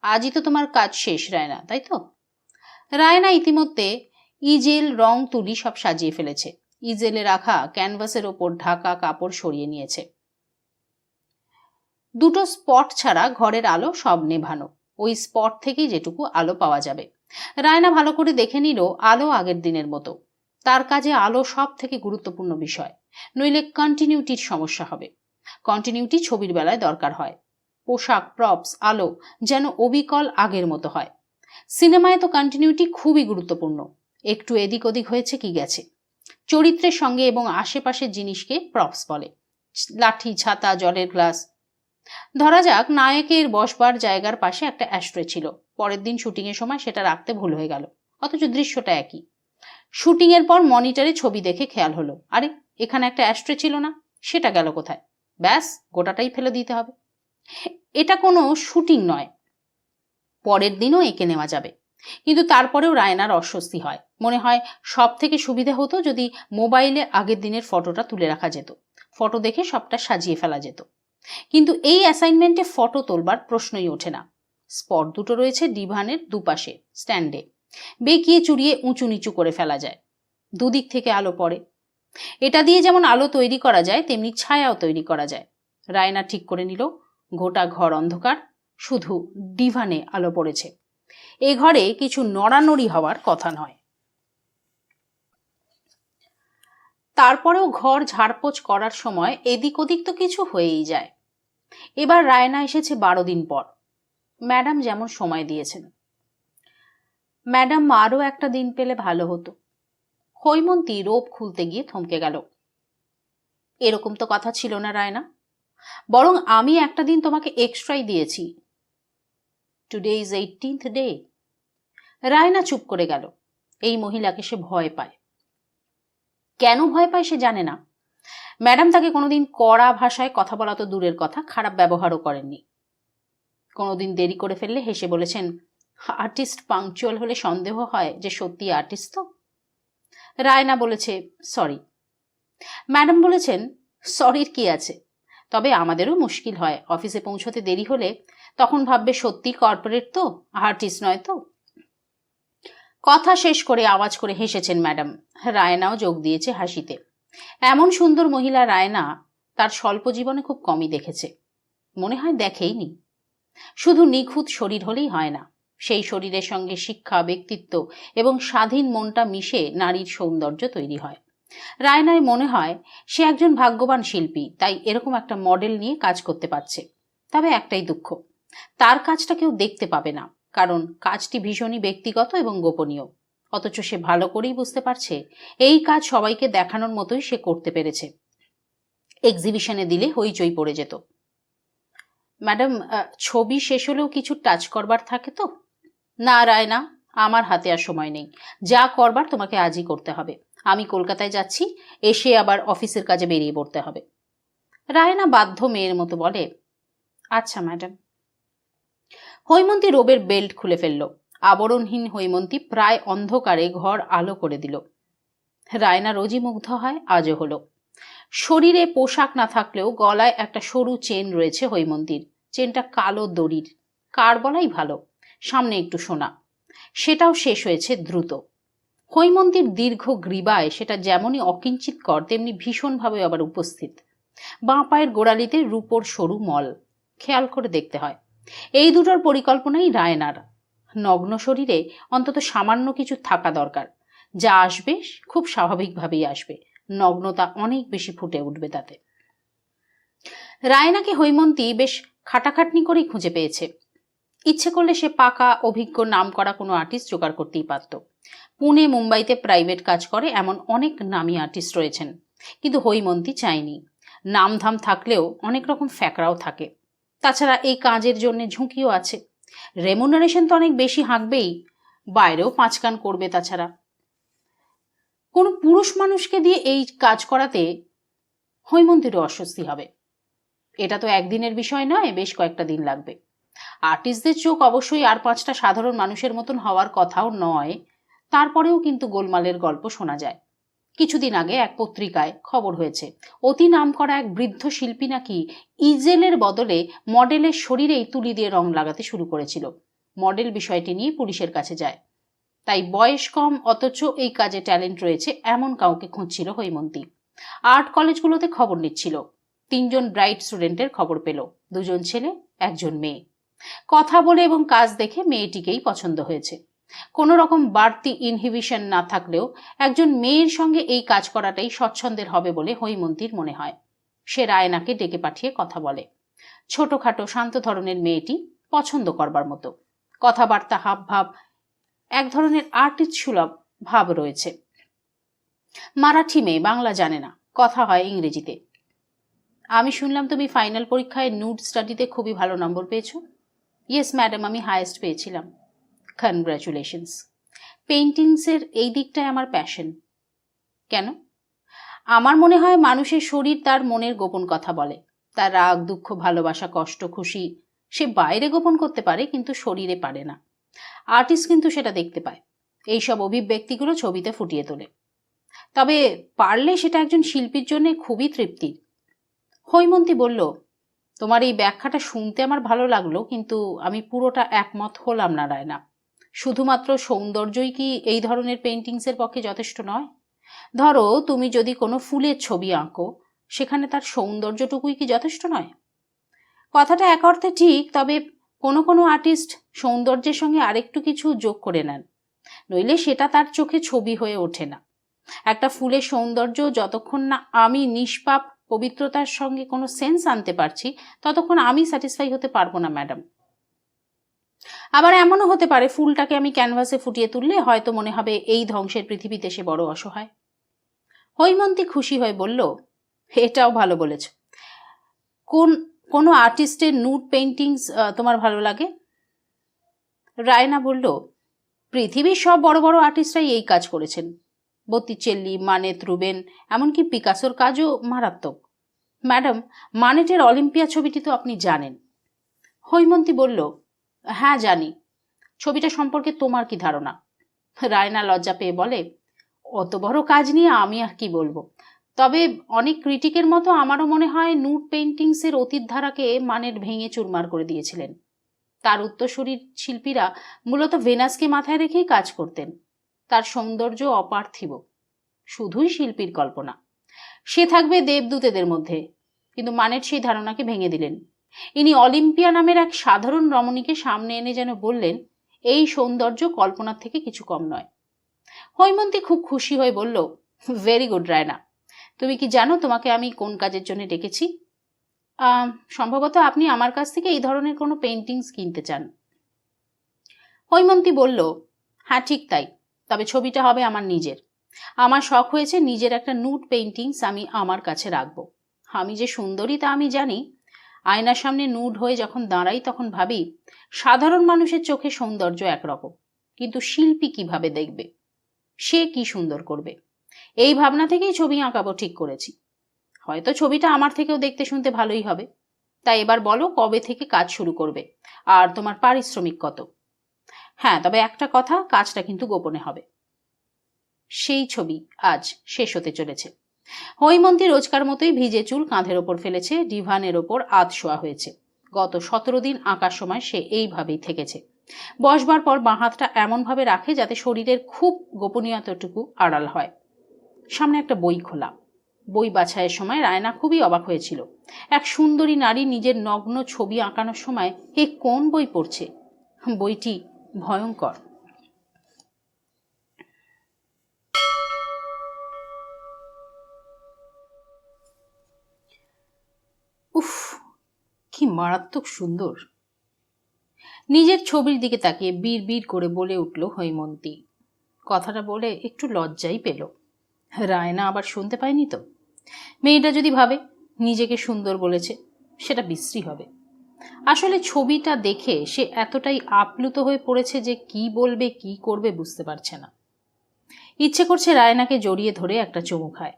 [SPEAKER 1] আজই তো তোমার কাজ শেষ রায়না, তাই তো? রায়না ইতিমধ্যে ইজেল, রং তুলি সব সাজিয়ে ফেলেছে। ইজেলে রাখা ক্যানভাসের ওপর ঢাকা কাপড় সরিয়ে নিয়েছে। দুটো স্পট ছাড়া ঘরের আলো সব নেভানো। ওই স্পট থেকেই যেটুকু আলো পাওয়া যাবে। রায়না ভালো করে দেখে নিল, আলো আগের দিনের মতো। তার কাজে আলো সব থেকে গুরুত্বপূর্ণ বিষয়, নইলে কন্টিনিউটির সমস্যা হবে। কন্টিনিউটি ছবির বেলায় দরকার হয়। পোশাক, প্রপস, আলো যেন অবিকল আগের মতো হয়। সিনেমায় তো কন্টিনিউটি খুবই গুরুত্বপূর্ণ। একটু এদিক ওদিক হয়েছে কি গেছে। চরিত্রের সঙ্গে এবং আশেপাশের জিনিসকে প্রপস বলে। লাঠি, ছাতা, জলের গ্লাস। ধরা যাক নায়কের বসবার জায়গার পাশে একটা অ্যাস্ট্রে ছিল। পরের দিন শুটিং এর সময় সেটা রাখতে ভুল হয়ে গেল, অথচ দৃশ্যটা একই। শুটিং এর পর মনিটরে ছবি দেখে খেয়াল হলো, আরে এখানে একটা অ্যাস্ট্রে ছিল না, সেটা গেল কোথায়? ব্যাস, গোটাটাই ফেলে দিতে হবে। এটা কোনো শুটিং নয়, পরের দিনও এঁকে নেওয়া যাবে। কিন্তু তারপরেও রায়নার অস্বস্তি হয়। মনে হয় সব থেকে সুবিধা হতো যদি মোবাইলে আগের দিনের ফটোটা তুলে রাখা যেত, ফটো দেখে সবটা সাজিয়ে ফেলা যেত। কিন্তু এই অ্যাসাইনমেন্টে ফটো তোলবার প্রশ্নই ওঠে না। স্পট দুটো রয়েছে ডিভানের দুপাশে স্ট্যান্ডে, বেঁকিয়ে চুরিয়ে উঁচু নিচু করে ফেলা যায়। দুদিক থেকে আলো পড়ে। এটা দিয়ে যেমন আলো তৈরি করা যায়, তেমনি ছায়াও তৈরি করা যায়। রায়না ঠিক করে নিল, গোটা ঘর অন্ধকার, শুধু ডিভানে আলো পড়েছে। এ ঘরে কিছু নড়ানড়ি হওয়ার কথা নয়। তারপরেও ঘর ঝাড়পোছ করার সময় এদিক ওদিক তো কিছু হয়েই যায়। এবার রায়না এসেছে 12 দিন পর। ম্যাডাম যেমন সময় দিয়েছেন। ম্যাডাম আরও একটা দিন পেলে ভালো হতো। হৈমন্তী রোপ খুলতে গিয়ে থমকে গেল। এরকম তো কথা ছিল না রায়না, বরং আমি একটা দিন তোমাকে এক্সট্রাই দিয়েছি। Today is 18th day. Raina চুপ করে গেল। এই মহিলাকে সে ভয় পায়। কেন ভয় পায় সে জানে না। ম্যাডাম তাকে কোনোদিন কড়া ভাষায় কথা বলা তো দূরের কথা, খারাপ ব্যবহারও করেননি। কোনোদিন দেরি করে ফেললে হেসে বলেছেন, আর্টিস্ট পাংচুয়াল হলে সন্দেহ হয় যে সত্যি আর্টিস্ট তো। রায়না বলেছে, সরি। ম্যাডাম বলেছেন, সরির কি আছে, তবে আমাদেরও মুশকিল হয়, অফিসে পৌঁছতে দেরি হলে তখন ভাববে সত্যি কর্পোরেট তো, আর্টিস্ট নয় তো। কথা শেষ করে আওয়াজ করে হেসেছেন ম্যাডাম। রায়নাও যোগ দিয়েছে হাসিতে। এমন সুন্দর মহিলা রায়না তার স্বল্প জীবনে খুব কমই দেখেছে, মনে হয় দেখেইনি। শুধু নিখুঁত শরীর হলেই হয় না, সেই শরীরের সঙ্গে শিক্ষা, ব্যক্তিত্ব এবং স্বাধীন মনটা মিশে নারীর সৌন্দর্য তৈরি হয়। রায়নায় মনে হয় সে একজন ভাগ্যবান শিল্পী, তাই এরকম একটা মডেল নিয়ে কাজ করতে পারছে। তবে একটাই দুঃখ, তার কাজটা কেউ দেখতে পাবে না, কারণ কাজটি ভীষণই ব্যক্তিগত এবং গোপনীয়। অথচ সে ভালো করেই বুঝতে পারছে এই কাজ সবাইকে দেখানোর মতোই সে করতে পেরেছে। এক্সিবিশনে দিলে হইচই পড়ে যেত। ম্যাডাম, ছবি শেষ হলেও কিছু টাচ করবার থাকে তো? না রায়না, আমার হাতে আর সময় নেই। যা করবার তোমাকে আজই করতে হবে। আমি কলকাতায় যাচ্ছি, এসে আবার অফিসের কাজে বেরিয়ে পড়তে হবে। রায়না বাধ্য মেয়ের মতো বলে, আচ্ছা ম্যাডাম। হৈমন্তী রোবের বেল্ট খুলে ফেলল। আবরণহীন হৈমন্তী প্রায় অন্ধকারে ঘর আলো করে দিল। রায়না রোজই মুগ্ধ হয়, আজও হলো। শরীরে পোশাক না থাকলেও গলায় একটা সরু চেন রয়েছে হৈমন্তীর। চেনটা কালো দড়ির, কার বলাই ভালো, সামনে একটু সোনা। সেটাও শেষ হয়েছে দ্রুত। হৈমন্তীর দীর্ঘ গ্রীবায় সেটা যেমনই অকিঞ্চিতকর, তেমনি ভীষণভাবে আবার উপস্থিত। বাঁ পায়ের গোড়ালিতে রূপোর সরু মল, খেয়াল করে দেখতে হয়। এই দুটোর পরিকল্পনাই রায়নার। নগ্ন শরীরে অন্তত সামান্য কিছু থাকা দরকার। যা আসবে খুব স্বাভাবিকভাবেই আসবে, নগ্নতা অনেক বেশি ফুটে উঠবে তাতে। রায়নাকে হৈমন্তী বেশ খাটাখাটনি করেই খুঁজে পেয়েছে। ইচ্ছে করলে সে পাকা, অভিজ্ঞ, নাম করা কোনো আর্টিস্ট জোগাড় করতেই পারত। পুনে, মুম্বাইতে প্রাইভেট কাজ করে এমন অনেক নামী আর্টিস্ট রয়েছেন, কিন্তু হৈমন্তী চায়নি। নামধাম থাকলেও অনেক রকম ফ্যাকরাও থাকে। তাছাড়া এই কাজের জন্য ঝুঁকিও আছে। রেমুনারেশন তো অনেক বেশি হাঁকবেই, বাইরেও পাঁচকান করবে। তাছাড়া কোনো পুরুষ মানুষকে দিয়ে এই কাজ করাতে হৈমন্তীরও অস্বস্তি হবে। এটা তো একদিনের বিষয় নয়, বেশ কয়েকটা দিন লাগবে। আর্টিস্টদের চোখ অবশ্যই আর 5টা সাধারণ মানুষের মতন হওয়ার কথাও নয়, তারপরেও কিন্তু গোলমালের গল্প শোনা যায়। কিছুদিন আগে এক পত্রিকায় খবর হয়েছে, অতি নামকরা এক বৃদ্ধ শিল্পী নাকি ইজেলের বদলে মডেলের শরীরেই তুলি দিয়ে রং লাগাতে শুরু করেছিল। মডেল বিষয়টি নিয়ে পুলিশের কাছে যায়। তাই বয়স কম অথচ এই কাজে ট্যালেন্ট রয়েছে এমন কাউকে খুঁজছিল হৈমন্তী। আর্ট কলেজগুলোতে খবর নিচ্ছিল। 3 জন ব্রাইট স্টুডেন্টের খবর পেল, 2 জন ছেলে, 1 জন মেয়ে। কথা বলে এবং কাজ দেখে মেয়েটিকেই পছন্দ হয়েছে। কোনো রকম বাড়তি ইনহিবিশন না থাকলেও একজন মেয়ের সঙ্গে এই কাজ করাটাই স্বচ্ছন্দের হবে বলে হৈমন্তীর মনে হয়। সে রায়নাকে ডেকে পাঠিয়ে কথা বলে। ছোটখাটো শান্ত ধরনের মেয়েটি, পছন্দ করবার মতো। কথাবার্তা, হাবভাব এক ধরনের আর্টিস্ট সুলভ ভাব রয়েছে। মারাঠি মেয়ে, বাংলা জানে না, কথা হয় ইংরেজিতে। আমি শুনলাম তুমি ফাইনাল পরীক্ষায় নুড স্টাডিতে খুবই ভালো নম্বর পেয়েছো। ইয়েস ম্যাডাম, আমি হাইয়েস্ট পেয়েছিলাম। কনগ্র্যাচুলেশনস। পেইন্টিংসের এই দিকটাই আমার প্যাশন। কেন? আমার মনে হয় মানুষের শরীর তার মনের গোপন কথা বলে। তার রাগ, দুঃখ, ভালোবাসা, কষ্ট, খুশি সে বাইরে গোপন করতে পারে, কিন্তু শরীরে পারে না। আর্টিস্ট কিন্তু সেটা দেখতে পায়, এইসব অভিব্যক্তিগুলো ছবিতে ফুটিয়ে তোলে। তবে পারলে সেটা একজন শিল্পীর জন্য খুবই তৃপ্তির। হৈমন্তী বলল, তোমার এই ব্যাখ্যাটা শুনতে আমার ভালো লাগলো, কিন্তু আমি পুরোটা একমত হলাম না রায়না। শুধুমাত্র সৌন্দর্যই কি এই ধরনের পেইন্টিংসের পক্ষে যথেষ্ট নয়? ধরো তুমি যদি কোনো ফুলের ছবি আঁকো, সেখানে তার সৌন্দর্যটুকুই কি যথেষ্ট নয়? কথাটা এক অর্থে ঠিক, তবে কোনো কোনো আর্টিস্ট সৌন্দর্যের সঙ্গে আরেকটু কিছু যোগ করে নেন, নইলে সেটা তার চোখে ছবি হয়ে ওঠে না। একটা ফুলের সৌন্দর্য যতক্ষণ না আমি নিষ্পাপ পবিত্রতার সঙ্গে কোনো সেন্স আনতে পারছি, ততক্ষণ আমি স্যাটিসফাই হতে পারবো না ম্যাডাম। আবার এমনও হতে পারে ফুলটাকে আমি ক্যানভাসে ফুটিয়ে তুললে হয়তো মনে হবে এই ধ্বংসের পৃথিবীতে সে বড় অসহায়। হৈমন্তী খুশি হয়ে বলল, এটাও ভালো বলেছ। কোনো আর্টিস্টের নুড পেইন্টিংস তোমার ভালো লাগে? রায়না বলল, পৃথিবীর সব বড় বড় আর্টিস্টরাই এই কাজ করেছেন। বত্তিচেল্লি, মানেত, রুবেন, এমনকি পিকাসোর কাজও মারাত্মক। ম্যাডাম, মানেটের অলিম্পিয়া ছবিটি তো আপনি জানেন। হৈমন্তী বলল, হ্যাঁ জানি। ছবিটা সম্পর্কে তোমার কি ধারণা? রায়না লজ্জা পেয়ে বলে, অত বড় কাজ নিয়ে আমি আর কি বলবো। তবে অনেক ক্রিটিকের মতো আমারও মনে হয় নুড পেইন্টিংসের অতীত ধারাকে মানেট ভেঙে চুরমার করে দিয়েছিলেন। তার উত্তরসূরির শিল্পীরা মূলত ভেনাসকে মাথায় রেখেই কাজ করতেন। তার সৌন্দর্য অপার্থিব, শুধুই শিল্পীর কল্পনা। সে থাকবে দেবদূতেদের মধ্যে। কিন্তু মানেট সেই ধারণাকে ভেঙে দিলেন। ইনি অলিম্পিয়া নামের এক সাধারণ রমণীকে সামনে এনে যেন বললেন, এই সৌন্দর্য কল্পনার থেকে কিছু কম নয়। হৈমন্তী খুব খুশি হয়ে বলল, ভেরি গুড রায়না, তুমি কি জানো তোমাকে আমি কোন কাজের জন্য ডেকেছি? সম্ভবত আপনি আমার কাছ থেকে এই ধরনের কোনো পেইন্টিংস কিনতে চান। হৈমন্তী বলল, হ্যাঁ ঠিক তাই, তবে ছবিটা হবে আমার নিজের। আমার শখ হয়েছে নিজের একটা নুড পেইন্টিংস আমি আমার কাছে রাখবো। আমি যে সুন্দরী তা আমি জানি। আয়নার সামনে নুড হয়ে যখন দাঁড়াই তখন ভাবি, সাধারণ মানুষের চোখে সৌন্দর্য একরকম, কিন্তু শিল্পী কিভাবে দেখবে, সে কি সুন্দর করবে, এই ভাবনা থেকেই ছবি আঁকাবো ঠিক করেছি। হয়তো ছবিটা আমার থেকেও দেখতে শুনতে ভালোই হবে। তাই এবার বলো, কবে থেকে কাজ শুরু করবে, আর তোমার পারিশ্রমিক কত? হ্যাঁ, তবে একটা কথা, কাজটা কিন্তু গোপনে হবে। সেই ছবি আজ শেষ হতে চলেছে। হৈমন্তী রোজকার মতোই ভিজে চুল কাঁধের ওপর ফেলেছে, ডিভানের ওপর আধ শোয়া হয়েছে। গত 17 দিন আঁকার সময় সে এইভাবেই থেকেছে। বসবার পর বাঁ হাতটা এমনভাবে রাখে যাতে শরীরের খুব গোপনীয়তাটুকু আড়াল হয়। সামনে একটা বই খোলা। বই বাছাইয়ের সময় রায়না খুবই অবাক হয়েছিল। এক সুন্দরী নারী নিজের নগ্ন ছবি আঁকানোর সময় এ কোন বই পড়ছে? বইটি ভয়ঙ্কর। উফ, কি মারাত্মক সুন্দর। নিজের ছবির দিকে তাকিয়ে বিড় করে বলে উঠল হৈমন্তী। কথাটা বলে একটু লজ্জাই পেল। রায়না আবার শুনতে পায়নি তো? মেয়েটা যদি ভাবে নিজেকে সুন্দর বলেছে, সেটা বিশ্রী হবে। আসলে ছবিটা দেখে সে এতটাই আপ্লুত হয়ে পড়েছে যে কি বলবে কি করবে বুঝতে পারছে না। ইচ্ছে করছে রায়নাকে জড়িয়ে ধরে একটা চুমু খায়।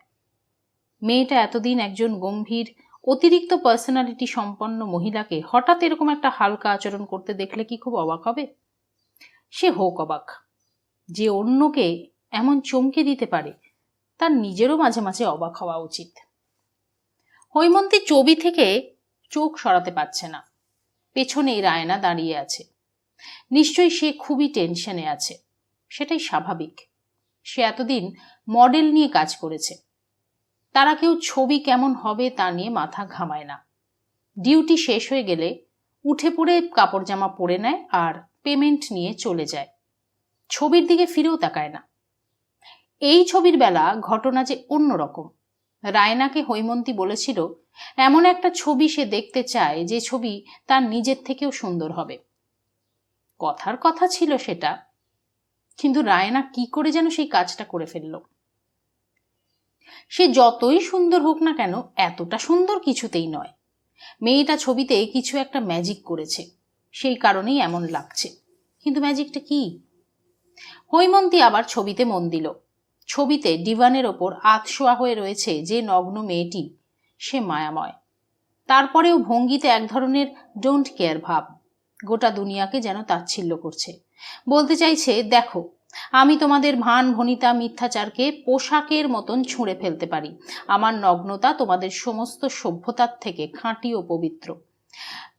[SPEAKER 1] মেয়েটা এতদিন একজন গম্ভীর অতিরিক্ত পার্সোনালিটি সম্পন্ন মহিলাকে হঠাৎ এরকম একটা হালকা আচরণ করতে দেখলে কি খুব অবাক হবে? সে হোক অবাক। যে অন্যকে এমন চমকে দিতে পারে, তার নিজেরও মাঝে মাঝে অবাক হওয়া উচিত। হৈমন্তী ছবি থেকে চোখ সরাতে পারছে না। পেছনেই রায়না দাঁড়িয়ে আছে। নিশ্চয়ই সে খুবই টেনশনে আছে। সেটাই স্বাভাবিক। সে এতদিন মডেল নিয়ে কাজ করেছে। তারা কেউ ছবি কেমন হবে তা নিয়ে মাথা ঘামায় না। ডিউটি শেষ হয়ে গেলে উঠে পড়ে কাপড় জামা পরে নেয় আর পেমেন্ট নিয়ে চলে যায়। ছবির দিকে ফিরেও তাকায় না। এই ছবির বেলা ঘটনা যে অন্যরকম। রায়নাকে হৈমন্তী বলেছিল এমন একটা ছবি সে দেখতে চায় যে ছবি তার নিজের থেকেও সুন্দর হবে। কথার কথা ছিল সেটা, কিন্তু রায়না কি করে যেন সেই কাজটা করে ফেলল। সে যতই সুন্দর হোক না কেন, এতটা সুন্দর কিছুতেই নয়। মেয়েটা ছবিতে কিছু একটা ম্যাজিক করেছে, সেই কারণেই এমন লাগছে। কিন্তু ম্যাজিকটা কি? হৈমন্তী আবার ছবিতে মন দিল। ছবিতে ডিভানের ওপর আধশোয়া হয়ে রয়েছে যে নগ্ন মেয়েটি, সে মায়াময়। তারপরেও ভঙ্গিতে এক ধরনের ডোন্ট কেয়ার ভাব। গোটা দুনিয়াকে যেন তাচ্ছিল্য করছে। বলতে চাইছে, দেখো, আমি তোমাদের ভান ভনিতা মিথ্যাচারকে পোশাকের মতন ছুঁড়ে ফেলতে পারি। আমার নগ্নতা তোমাদের সমস্ত সভ্যতার থেকে খাঁটি ও পবিত্র।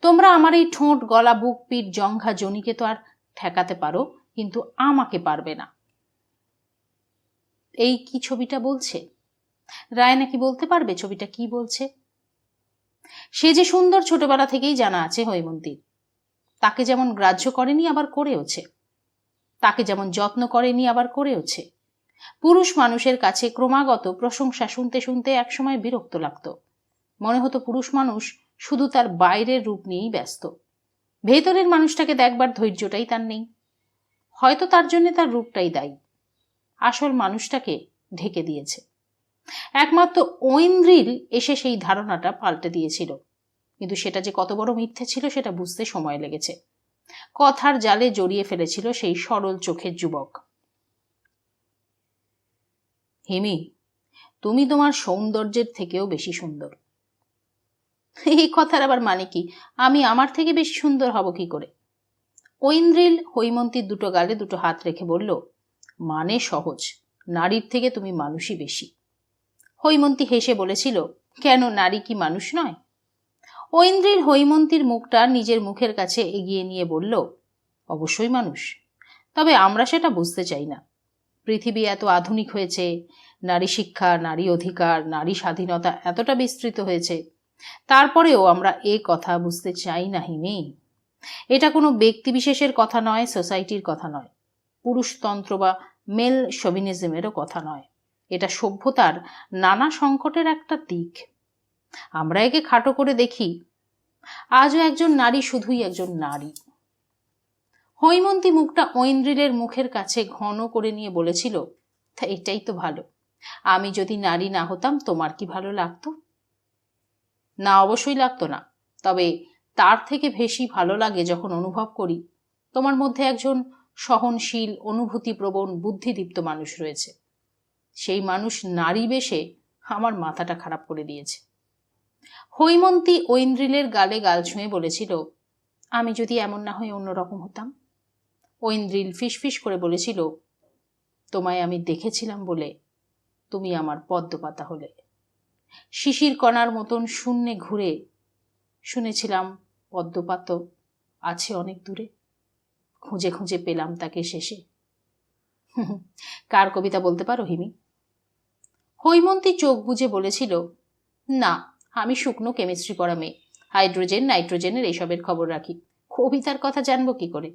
[SPEAKER 1] তোমরা আমার এই ঠোঁট, গলা, বুক, পিঠ, জঙ্ঘা, জনিকে তো আর ঠেকাতে পারো, কিন্তু আমাকে পারবে না। এই কি ছবিটা বলছে? রায়না কি বলতে পারবে ছবিটা কি বলছে? সে যে সুন্দর ছোটবেলা থেকেই জানা আছে হৈমন্তীর। তাকে যেমন গ্রাহ্য করেনি আবার করেওছে। তাকে যেমন যত্ন করেনি আবার করেওছে। পুরুষ মানুষের কাছে ক্রমাগত প্রশংসা শুনতে শুনতে একসময় বিরক্ত লাগত। মনে হতো পুরুষ মানুষ শুধু তার বাইরের রূপ নিয়েই ব্যস্ত। ভেতরের মানুষটাকে দেখবার ধৈর্যটাই তার নেই। হয়তো তার জন্য তার রূপটাই দায়ী। আসল মানুষটাকে ঢেকে দিয়েছে। একমাত্র ঐন্দ্রিল এসে সেই ধারণাটা পাল্টে দিয়েছিল। কিন্তু সেটা যে কত বড় মিথ্যে ছিল সেটা বুঝতে সময় লেগেছে। কথার জালে জড়িয়ে ফেলেছিল সেই সরল চোখের যুবক। হিমি, তুমি তোমার সৌন্দর্যের থেকেও বেশি সুন্দর। এই কথার আবার মানে কি? আমি আমার থেকে বেশি সুন্দর হব কি করে? ঐন্দ্রিল হৈমন্তীর দুটো গালে দুটো হাত রেখে বলল, মানে সহজ, নারীর থেকে তুমি মানুষই বেশি। হৈমন্তী হেসে বলেছিল, কেন নারী কি মানুষ নয়? ঐন্দ্রিল হৈমন্তীর মুখটা নিজের মুখের কাছে এগিয়ে নিয়ে বলল, অবশ্যই মানুষ, তবে আমরা সেটা বুঝতে চাই না। পৃথিবী এত আধুনিক হয়েছে, নারী শিক্ষা, নারী অধিকার, নারী স্বাধীনতা এতটা বিস্তৃত হয়েছে, তারপরেও আমরা এ কথা বুঝতে চাই না হিমি। এটা কোনো ব্যক্তিবিশেষের কথা নয়, সোসাইটির কথা নয়, পুরুষতন্ত্র বা মেল শোভিনিজমেরও কথা নয়। এটা সভ্যতার নানা সংকটের একটা দিক। আমরা একে খাটো করে দেখি। আজও একজন নারী শুধুই একজন নারী। হৈমন্তী মুখটা ঐন্দ্রিলের মুখের কাছে ঘন করে নিয়ে বলেছিল, তা এটাই তো ভালো। আমি যদি নারী না হতাম তোমার কি ভালো লাগতো? না, অবশ্যই লাগতো না। তবে তার থেকে বেশি ভালো লাগে যখন অনুভব করি তোমার মধ্যে একজন সহনশীল, অনুভূতিপ্রবণ, বুদ্ধিদীপ্ত মানুষ রয়েছে। সেই মানুষ নারী বেশে আমার মাথাটা খারাপ করে দিয়েছে। হৈমন্তী ঐন্দ্রিলের গালে গাল ছুঁয়ে বলেছিল, আমি যদি এমন না হয়ে অন্যরকম হতাম। ঐন্দ্রিল ফিসফিস করে বলেছিল, তোমায় আমি দেখেছিলাম বলে তুমি আমার পদ্মপাতা হলে। শিশির কণার মতন শূন্যে ঘুরে শুনেছিলাম পদ্মপাত আছে অনেক দূরে। খুঁজে খুঁজে পেলাম তাকে শেষে। কার কবিতা বলতে পারো হিমি? হৈমন্তী চোখ বুজে বলেছিল, না, আমি শুকনো কেমিস্ট্রি পড়া মেয়ে। হাইড্রোজেন, নাইট্রোজেনের এইসবের খবর রাখি। কবিতার কথা জানবো কি করে?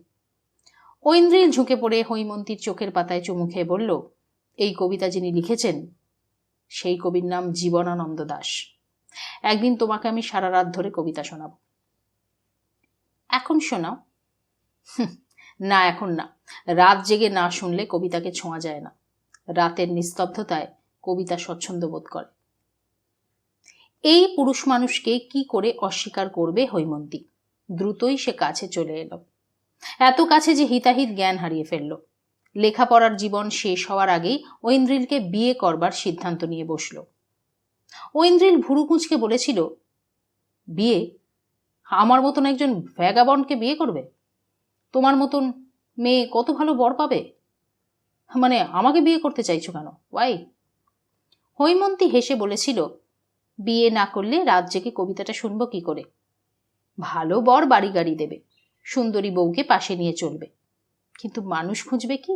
[SPEAKER 1] ঐন্দ্রিল ঝুঁকে পড়ে হৈমন্তীর চোখের পাতায় চুমু খেয়ে বলল, এই কবিতা যিনি লিখেছেন সেই কবির নাম জীবনানন্দ দাশ। একদিন তোমাকে আমি সারা রাত ধরে কবিতা শোনাব। এখন শোনাও। না, এখন না। রাত জেগে না শুনলে কবিতাকে ছোঁয়া যায় না। রাতের নিস্তব্ধতায় কবিতা স্বচ্ছন্দ বোধ করে। এই পুরুষ মানুষকে কি করে অস্বীকার করবে হৈমন্তী? দ্রুতই সে কাছে চলে এলো, এত কাছে যে হিতাহিত জ্ঞান হারিয়ে ফেলল। লেখাপড়ার জীবন শেষ হওয়ার আগেই ঐন্দ্রিলকে বিয়ে করবার সিদ্ধান্ত নিয়ে বসল। ঐন্দ্রিল ভুরু কুঁচকে বলেছিল, বিয়ে? আমার মতন একজন ভ্যাগাবন্ডকে বিয়ে করবে? তোমার মতন মেয়ে কত ভালো বর পাবে। মানে আমাকে বিয়ে করতে চাইছো কেন? ওয়াই? হৈমন্তী হেসে বলেছিল, বিয়ে না করলে রাত জেগে কবিতাটা শুনবো কি করে? ভালো বর বাড়ি গাড়ি দেবে, সুন্দরী বউকে পাশে নিয়ে চলবে, কিন্তু মানুষ খুঁজবে কি?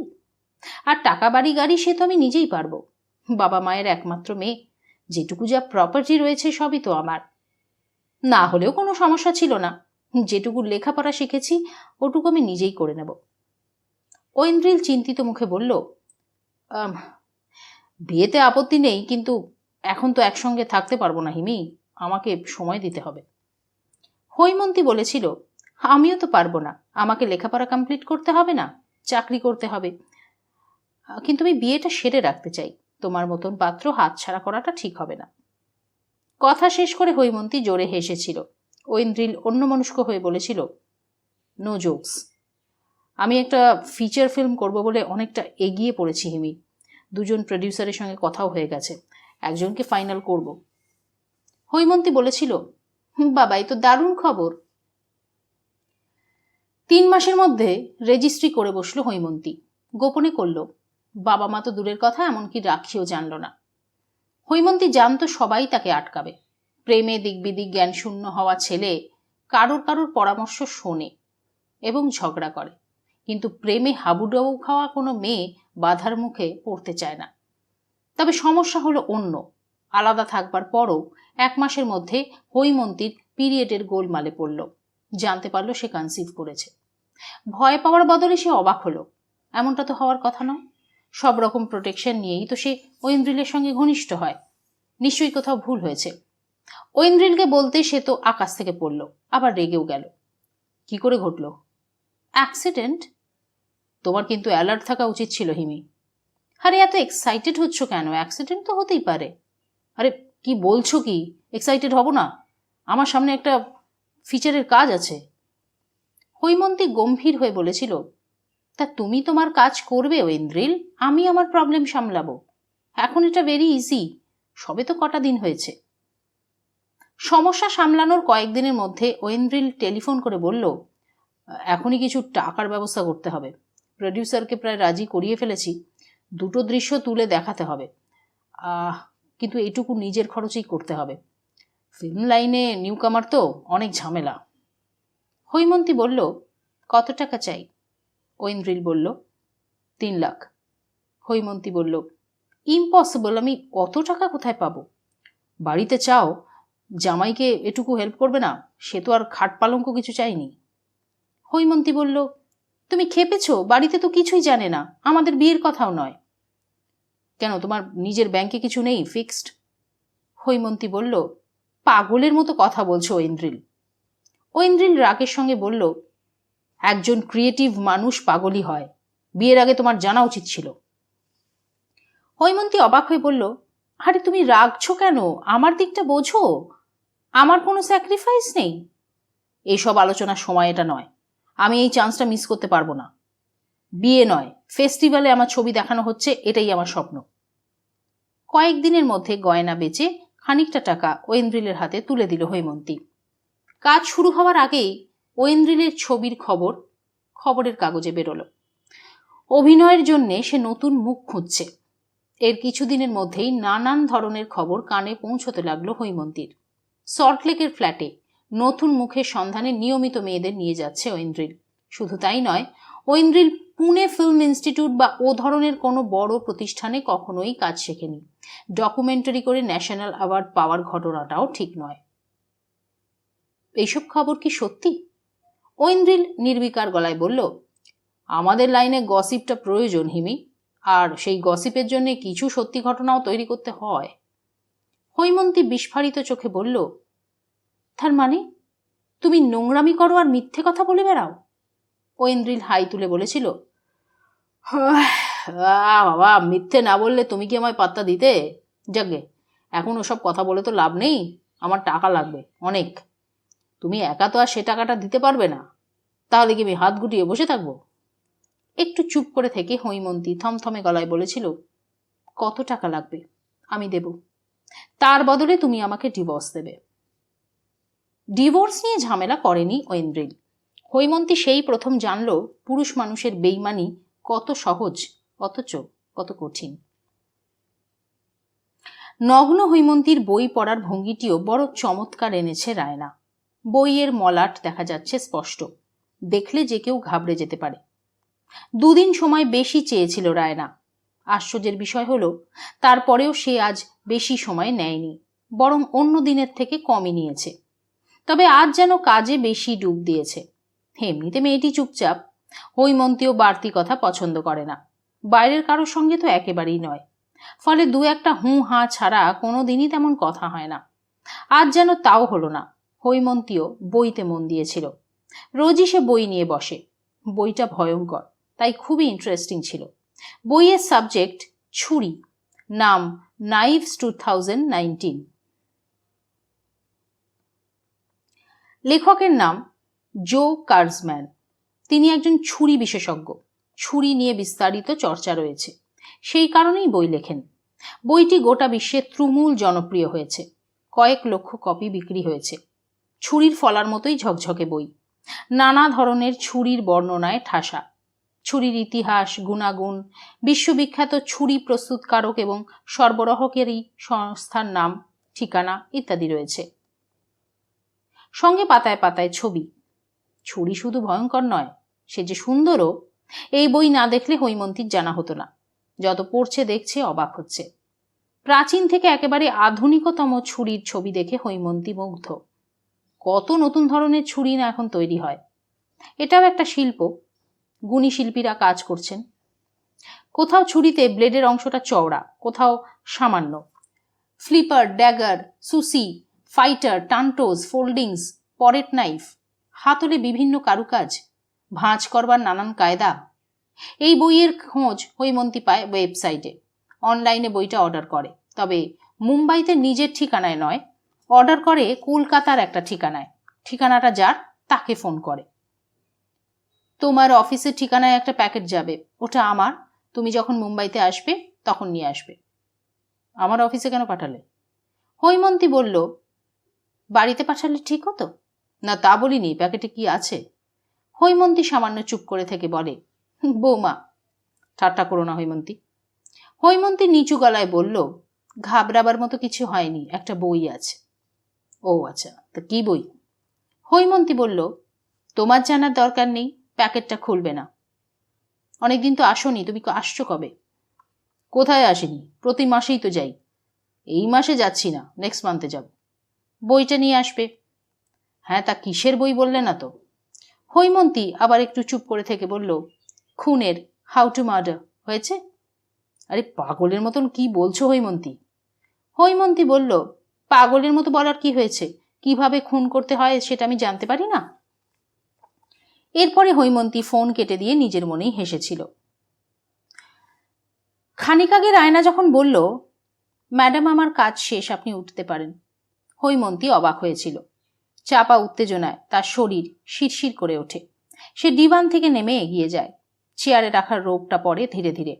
[SPEAKER 1] আর টাকা বাড়ি গাড়ি সে তো আমি নিজেই পারবো। বাবা মায়ের একমাত্র মেয়ে, যেটুকু যা প্রপার্টি রয়েছে সবই তো আমার। না হলেও কোনো সমস্যা ছিল না, যেটুকু লেখাপড়া শিখেছি ওটুকু আমি নিজেই করে নেব। ঐন্দ্রিল চিন্তিত মুখে বলল, বিয়েতে আপত্তি নেই, কিন্তু এখন তো একসঙ্গে থাকতে পারবো না হিমি, আমাকে সময় দিতে হবে। হৈমন্তী বলেছিল, আমিও তো পারবো না, আমাকে লেখাপড়া কমপ্লিট করতে হবে না, চাকরি করতে হবে, কিন্তু আমি বিয়েটা সেরে রাখতে চাই। তোমার মতন পাত্র হাতছাড়া করাটা ঠিক হবে না। কথা শেষ করে হৈমন্তী জোরে হেসেছিল। ঐন্দ্রিল অন্যমনস্ক হয়ে বলেছিল, নো জোকস। আমি একটা ফিচার ফিল্ম করব বলে অনেকটা এগিয়ে পড়েছি হিমি। দুজন প্রডিউসারের সঙ্গে কথাও হয়ে গেছে, একজনকে ফাইনাল করব। হৈমন্তী বলেছিল, বাবা, এই তো দারুণ খবর। 3 মাসের মধ্যে রেজিস্ট্রি করে বসলো হৈমন্তী। গোপনে করল, বাবা মা তো দূরের কথা, এমনকি রাখিও জানল না। হৈমন্তী জানতো সবাই তাকে আটকাবে। প্রেমে দিকবিদিক জ্ঞান শূন্য হওয়া ছেলে কারোর পরামর্শ শোনে এবং ঝগড়া করে, কিন্তু প্রেমে হাবুডুবু খাওয়া কোনো মেয়ে বাধার মুখে পড়তে চায় না। তবে সমস্যা হলো অন্য। আলাদা থাকবার পরও 1 মাসের মধ্যে হৈমন্তীর পিরিয়ডের গোলমালে পড়ল। জানতে পারলো সে কনসিভ করেছে। ভয় পাওয়ার বদলে সে অবাক হলো। এমনটা তো হওয়ার কথা নয়। সব রকম প্রোটেকশন নিয়েই তো সে ঐন্দ্রিলের সঙ্গে ঘনিষ্ঠ হয়। নিশ্চয়ই কোথাও ভুল হয়েছে। ঐন্দ্রিলকে বলতে সে তো আকাশ থেকে পড়ল, আবার রেগেও গেল। কি করে ঘটল? অ্যাক্সিডেন্ট? তোমার কিন্তু অ্যালার্ট থাকা উচিত ছিল হিমি। আরে এত এক্সাইটেড হচ্ছ কেন? অ্যাক্সিডেন্ট তো হতেই পারে। আরে কি বলছো কি? এক্সাইটেড হব না? আমার সামনে একটা ফিচারের কাজ আছে। হৈমন্তী গম্ভীর হয়ে বলেছিল, তা তুমি তোমার কাজ করবে ঐন্দ্রিল, আমি আমার প্রবলেম সামলাবো। এখন এটা ভেরি ইজি, সবে তো কটা দিন হয়েছে। সমস্যা সামলানোর কয়েকদিনের মধ্যে ঐন্দ্রিল টেলিফোন করে বলল, এখনই কিছু টাকার ব্যবস্থা করতে হবে। প্রডিউসারকে প্রায় রাজি করিয়ে ফেলেছি, 2টো দৃশ্য তুলে দেখাতে হবে, কিন্তু এইটুকু নিজের খরচেই করতে হবে। ফিল্ম লাইনে নিউকামার তো, অনেক ঝামেলা। হৈমন্তী বলল, কত টাকা চাই? ঐন্দ্রিল বলল, 3 লাখ। হৈমন্তী বলল, ইম্পসিবল, আমি অত টাকা কোথায় পাবো? বাড়িতে চাও, জামাইকে এটুকু হেল্প করবে না? সে তো আর খাট পালঙ্ক কিছু চাইনি। হৈমন্তী বলল, তুমি খেপেছো? বাড়িতে তো কিছুই জানে না, আমাদের বিয়ের কথাও নয়। কেন, তোমার নিজের ব্যাংকে কিছু নেই ফিক্সড? হৈমন্তী বলল, পাগলের মতো কথা বলছো ঐন্দ্রিল। ঐন্দ্রিল রাগের সঙ্গে বলল, একজন ক্রিয়েটিভ মানুষ পাগলই হয়, বিয়ের আগে তোমার জানা উচিত ছিল। হৈমন্তী অবাক হয়ে বলল, আরে তুমি রাগছো কেন? আমার দিকটা বোঝো, আমার কোনো স্যাক্রিফাইস নেই। এইসব আলোচনার সময় এটা নয়, আমি এই চান্সটা মিস করতে পারবো না। বিয়ে নয়, ফেস্টিভ্যালে আমার ছবি দেখানো হচ্ছে, এটাই আমার স্বপ্ন। কয়েকদিনের মধ্যে গয়না বেচে খানিকটা টাকা ঐন্দ্রিলের হাতে তুলে দিল হৈমন্তী। কাজ শুরু হওয়ার আগেই ঐন্দ্রিলের ছবির খবরের কাগজে বেরোলো। অভিনয়ের জন্যে সে নতুন মুখ খুঁজছে। এর কিছুদিনের মধ্যেই নানান ধরনের খবর কানে পৌঁছতে লাগলো হৈমন্তীর। সল্টলেকের ফ্ল্যাটে নতুন মুখের সন্ধানে নিয়মিত মেয়েদের নিয়ে যাচ্ছে ঐন্দ্রিল। শুধু তাই নয়, ঐন্দ্রিল পুনে ফিল্ম ইনস্টিটিউট বা ও ধরনের কোনো বড় প্রতিষ্ঠানে কখনোই কাজ শেখেনি। ডকুমেন্টারি করে ন্যাশনাল অ্যাওয়ার্ড পাওয়ার ঘটনাটাও ঠিক নয়। এইসব খবর কি সত্যি? ঐন্দ্রিল নির্বিকার গলায় বলল, আমাদের লাইনে গসিপটা প্রয়োজন হিমি, আর সেই গসিপের জন্য কিছু সত্যি ঘটনাও তৈরি করতে হয়। হৈমন্তী বিস্ফারিত চোখে বলল, তার মানে তুমি নোংরামি করো আর মিথ্যে কথা বলে বেড়াও? ঐন্দ্রিল হাই তুলে বলেছিল, বাবা, মিথ্যে না বললে তুমি কি আমায় পাত্তা দিতে? যাকে, এখন ওসব কথা বলে তো লাভ নেই, আমার টাকা লাগবে অনেক। তুমি একা তো আর সে টাকাটা দিতে পারবে না, তাহলে কি আমি হাত গুটিয়ে বসে থাকবো? একটু চুপ করে থেকে হৈমন্তী থমথমে গলায় বলেছিল, কত টাকা লাগবে আমি দেব, তার বদলে তুমি আমাকে ডিভোর্স দেবে। ডিভোর্স নিয়ে ঝামেলা করেনি ঐন্দ্রিল। হৈমন্তী সেই প্রথম জানল পুরুষ মানুষের বেইমানি কত সহজ অথচ কত কঠিন। নগ্ন হৈমন্তীর বই পড়ার ভঙ্গিটিও বড় চমৎকার এনেছে রায়না। বইয়ের মলাট দেখা যাচ্ছে স্পষ্ট, দেখলে যে কেউ ঘাবড়ে যেতে পারে। দুদিন সময় বেশি চেয়েছিল রায়না। আশ্চর্যের বিষয় হলো, তারপরেও সে আজ বেশি সময় নেয়নি, বরং অন্য দিনের থেকে কমই নিয়েছে। তবে আজ যেন কাজে বেশি ডুব দিয়েছে। এমনিতে মেয়েটি চুপচাপ, হৈমন্তীও বাড়তি কথা পছন্দ করে না, বাইরের কারোর সঙ্গে তো একেবারেই নয়। ফলে দু একটা হুঁ হাঁ ছাড়া কোনো দিনই তেমন কথা হয় না। আজ যেন তাও হলো না। হৈমন্তীও বইতে মন দিয়েছিল। রোজই সে বই নিয়ে বসে। বইটা ভয়ঙ্কর, তাই খুবই ইন্টারেস্টিং ছিল। বইয়ের সাবজেক্ট ছুরি, নাম নাইভস 2019। লেখকের নাম জো কার্জম্যান। তিনি একজন ছুরি বিশেষজ্ঞ। ছুরি নিয়ে বিস্তারিত চর্চা রয়েছে, সেই কারণেই বই লেখেন। বইটি গোটা বিশ্বে তুমুল জনপ্রিয় হয়েছে, কয়েক লক্ষ কপি বিক্রি হয়েছে। ছুরির ফলার মতোই ঝকঝকে বই, নানা ধরনের ছুরির বর্ণনায় ঠাসা। ছুরির ইতিহাস, গুণাগুণ, বিশ্ববিখ্যাত ছুরি প্রস্তুতকারক এবং সরবরাহকারী সংস্থার নাম, ঠিকানা ইত্যাদি রয়েছে। সঙ্গে পাতায় পাতায় ছবি। ছুরি শুধু ভয়ঙ্কর নয়, সে যে সুন্দরও, এই বই না দেখলে হৈমন্তীর জানা হতো না। যত পড়ছে দেখছে অবাক হচ্ছে। প্রাচীন থেকে একেবারে আধুনিকতম ছুরির ছবি দেখে হৈমন্তী মুগ্ধ। কত নতুন ধরনের ছুরি না এখন তৈরি হয়। এটাও একটা শিল্প, গুণী শিল্পীরা কাজ করছেন। কোথাও ছুরিতে ব্লেডের অংশটা চওড়া, কোথাও সামান্য। ফ্লিপার, ড্যাগার, সুসি, ফাইটার, টানটোজ, ফোল্ডিংস, পরেট নাইফ, হাতলে বিভিন্ন কারুকাজ, ভাঁজ করবার নানান কায়দা। এই বইয়ের খোঁজ হৈমন্তী পায় ওয়েবসাইটে। অনলাইনে বইটা অর্ডার করে, তবে মুম্বাইতে নিজের ঠিকানায় নয়, অর্ডার করে কলকাতার একটা ঠিকানায়। ঠিকানাটা যার, তাকে ফোন করে। তোমার অফিসের ঠিকানায় একটা প্যাকেট যাবে, ওটা আমার, তুমি যখন মুম্বাইতে আসবে তখন নিয়ে আসবে। আমার অফিসে কেন পাঠালে? হৈমন্তী বলল, বাড়িতে পাঠালে ঠিক হতো না? তা বলিনি, প্যাকেটে কি আছে? হৈমন্তী সামান্য চুপ করে থেকে বলে, বৌমা। ঠাট্টা করো না হৈমন্তী। হৈমন্তী নিচু গলায় বলল, ঘাবড়াবার মতো কিছু হয়নি, একটা বই আছে। ও আচ্ছা, তা কি বই? হৈমন্তী বলল, তোমার জানার দরকার নেই, প্যাকেটটা খুলবে না। অনেকদিন তো আসোনি, তুমি আসছো কবে? কোথায় আসেনি? প্রতি মাসেই তো যাই। এই মাসে যাচ্ছি না, নেক্সট মান্থে যাব। বইটা নিয়ে আসবে। হ্যাঁ, তা কিসের বই বললে না তো? হৈমন্তী আবার একটু চুপ করে থেকে বলল, খুনের, হাউ টু মার্ডার হয়েছে। আরে পাগলের মতন কি বলছো হৈমন্তী? হৈমন্তী বলল, পাগলের মতো বলার কি হয়েছে? কিভাবে খুন করতে হয় সেটা আমি জানতে পারি না? এরপরে হৈমন্তী ফোন কেটে দিয়ে নিজের মনেই হেসেছিল। খানিক আগে রায়না যখন বলল, ম্যাডাম আমার কাজ শেষ, আপনি উঠতে পারেন, হৈমন্তী অবাক হয়েছিল। চাপা উত্তেজনায় তার শরীর শিরশির করে ওঠে। সে ডিভান থেকে নেমে এগিয়ে যায়। চেয়ারে রাখার রোগটা পড়ে ধীরে ধীরে।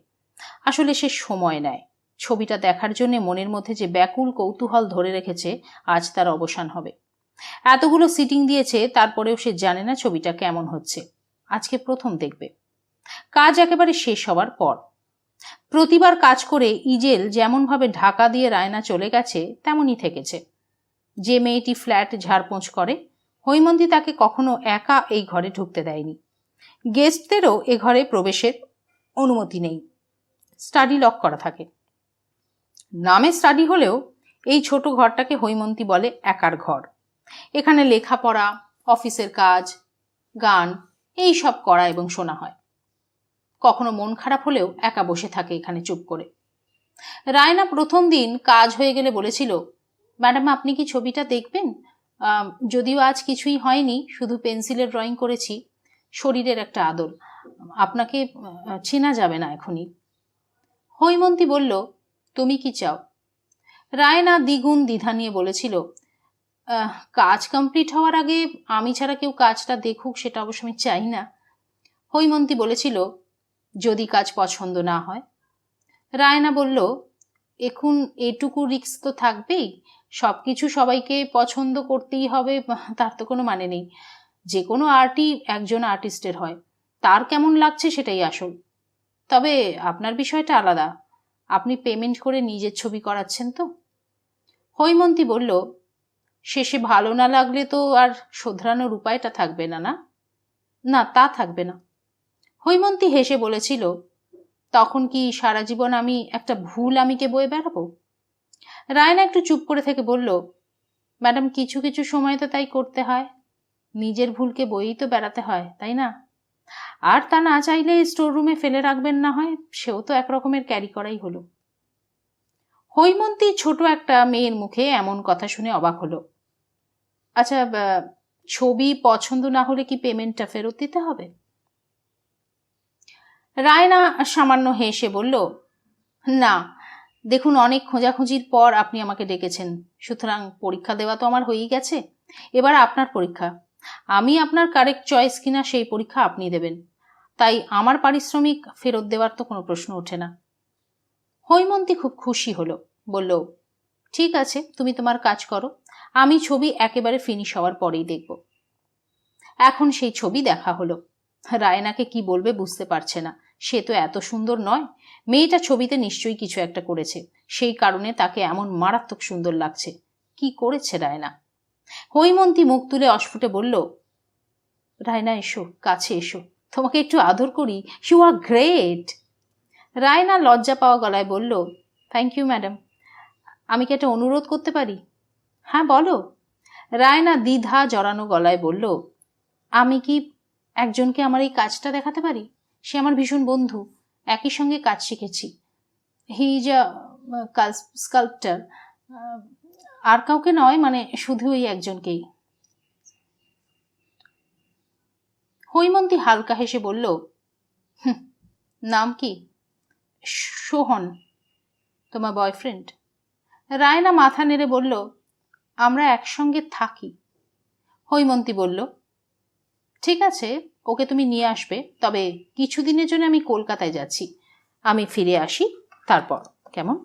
[SPEAKER 1] আসলে সে সময় নেয়। ছবিটা দেখার জন্য মনের মধ্যে যে ব্যাকুল কৌতূহল ধরে রেখেছে, আজ তার অবসান হবে। এতগুলো সিটিং দিয়েছে, তারপরেও সে জানে না ছবিটা কেমন হচ্ছে। আজকে প্রথম দেখবে। কাজ একেবারে শেষ হওয়ার পর। প্রতিবার কাজ করে ইজেল যেমনভাবে ঢাকা দিয়ে রায়না চলে গেছে তেমনই থেকেছে। যে মেয়েটি ফ্ল্যাট ঝাড়পোঁছ করে, হৈমন্তী তাকে কখনো একা এই ঘরে ঢুকতে দেয়নি। গেস্টদেরও এ ঘরে প্রবেশের অনুমতি নেই। স্টাডি লক করা থাকে। নামে স্টাডি হলেও এই ছোট ঘরটাকে হৈমন্তী বলে একার ঘর। এখানে লেখাপড়া, অফিসের কাজ, গান এই সব করা এবং শোনা হয়। কখনো মন খারাপ হলেও একা বসে থাকে এখানে চুপ করে। রায়না প্রথম দিন কাজ হয়ে গেলে বলেছিল, ম্যাডাম আপনি কি ছবিটা দেখবেন? যদিও আজ কিছুই হয়নি, শুধু পেন্সিলের ড্রয়িং করেছি। শরীরের একটা আদল, আপনাকে চেনা যাবে না এখনই। হৈমন্তী বলল, তুমি কি চাও? রায়না দ্বিগুণ দ্বিধা নিয়ে বলেছিল, কাজ কমপ্লিট হওয়ার আগে আমি ছাড়া কেউ কাজটা দেখুক সেটা অবশ্য আমি চাই না। হৈমন্তী বলেছিল, যদি কাজ পছন্দ না হয়। রায়না বলল, এখন এটুকু রিস্ক তো থাকবেই। সবকিছু সবাইকে পছন্দ করতেই হবে তার তো কোনো মানে নেই। যে কোনো আর্টই একজন আর্টিস্টের হয়, তার কেমন লাগছে সেটাই আসল। তবে আপনার বিষয়টা আলাদা, আপনি পেমেন্ট করে নিজের ছবি করাচ্ছেন তো। হৈমন্তী বলল, শেষে ভালো না লাগলে তো আর শোধরানোর উপায়টা থাকবে না। না না, তা থাকবে না। হৈমন্তী হেসে বলেছিল, তখন কি সারা জীবন আমি একটা ভুল আমিকে বয়ে বেড়াবো? রায়না একটু চুপ করে থেকে বলল, ম্যাডাম কিছু কিছু সময় তো তাই করতে হয়। নিজের ভুলকে বয়েই তো বেড়াতে হয়, তাই না? আর তা না চাইলে স্টোর রুমে ফেলে রাখবেন না হয়, সেও তো একরকমের ক্যারি করাই হলো। হৈমন্তী ছোট একটা মেয়ের মুখে এমন কথা শুনে অবাক হলো। আচ্ছা, ছবি পছন্দ না হলে কি পেমেন্টটা ফেরত দিতে হবে? রায়না সামান্য হেসে বলল, না, দেখুন অনেক খোঁজাখুঁজির পর আপনি আমাকে ডেকেছেন, সুতরাং পরীক্ষা দেওয়া তো আমার হয়েই গেছে। এবার আপনার পরীক্ষা। আমি আপনার কারেক্ট চয়েস কিনা সেই পরীক্ষা আপনি দেবেন, তাই আমার পারিশ্রমিক ফেরত দেওয়ার তো কোনো প্রশ্ন ওঠে না। হৈমন্তী খুব খুশি হলো, বলল, ঠিক আছে, তুমি তোমার কাজ করো, আমি ছবি একেবারে ফিনিশ হওয়ার পরেই দেখব। এখন সেই ছবি দেখা হলো। রায়নাকে কি বলবে বুঝতে পারছে না। সে তো এত সুন্দর নয়, মেয়েটা ছবিতে নিশ্চয়ই কিছু একটা করেছে, সেই কারণে তাকে এমন মারাত্মক সুন্দর লাগছে। কি করেছে রায়না? হৈমন্তী মুখ তুলে অস্ফুটে বলল, রায়না এসো, কাছে এসো, তোমাকে একটু আদর করি, ইউ আর গ্রেট। রায়না লজ্জা পাওয়া গলায় বলল, থ্যাংক ইউ ম্যাডাম। আমি কি একটা অনুরোধ করতে পারি? হ্যাঁ বলো। রায়না দ্বিধা জড়ানো গলায় বলল, আমি কি একজনকে আমার এই কাজটা দেখাতে পারি? সে আমার ভীষণ বন্ধু, একই সঙ্গে কাজ শিখেছি। He is a sculptor. আর কাউকে নয়, মানে শুধু এই একজনকেই। হৈমন্তী হালকা হেসে বলল, নাম কি? সোহন। তোমার বয়ফ্রেন্ড? রায়না মাথা নেড়ে বলল, আমরা একসঙ্গে থাকি। হৈমন্তী বলল, ঠিক আছে, ওকে তুমি নিয়ে আসবে, তবে কিছুদিনের জন্য আমি কলকাতায় যাচ্ছি, আমি ফিরে আসি তারপর, কেমন?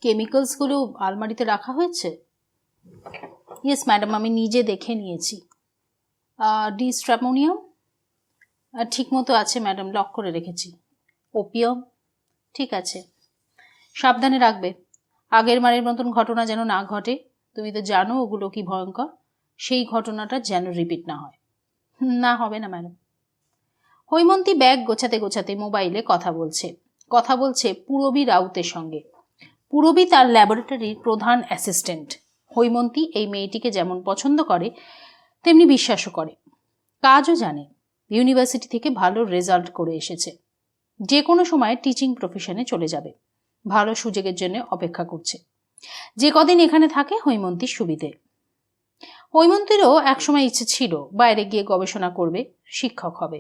[SPEAKER 1] কেমিক্যালসগুলো আলমারিতে রাখা হয়েছে? ইয়েস ম্যাডাম, আমি নিজে দেখে নিয়েছি। ডিস্ট্রামোনিয়াম ঠিক মতো আছে ম্যাডাম, লক করে রেখেছি। ওপিয়াম? ঠিক আছে, সাবধানে রাখবে, আগের বারের মতন ঘটনা যেন না ঘটে। তুমি তো জানো ওগুলো কি ভয়ঙ্কর, সেই ঘটনাটা যেন রিপিট না হয়। না, হবে না ম্যাডাম। হৈমন্তী ব্যাগ গোছাতে গোছাতে মোবাইলে কথা বলছে পূরবী রাউতের সঙ্গে। পূরবী তার ল্যাবরেটরির প্রধান অ্যাসিস্ট্যান্ট। হৈমন্তী এই মেয়েটিকে যেমন পছন্দ করে তেমনি বিশ্বাসও করে, কাজও জানে। ইউনিভার্সিটি থেকে ভালো রেজাল্ট করে এসেছে, যে কোনো সময় টিচিং প্রফেশনে চলে যাবে। ভালো সুযোগের জন্য অপেক্ষা করছে। যে কদিন এখানে থাকে হৈমন্তীর সুবিধে। হৈমন্তীরও একসময় ইচ্ছে ছিল বাইরে গিয়ে গবেষণা করবে, শিক্ষক হবে।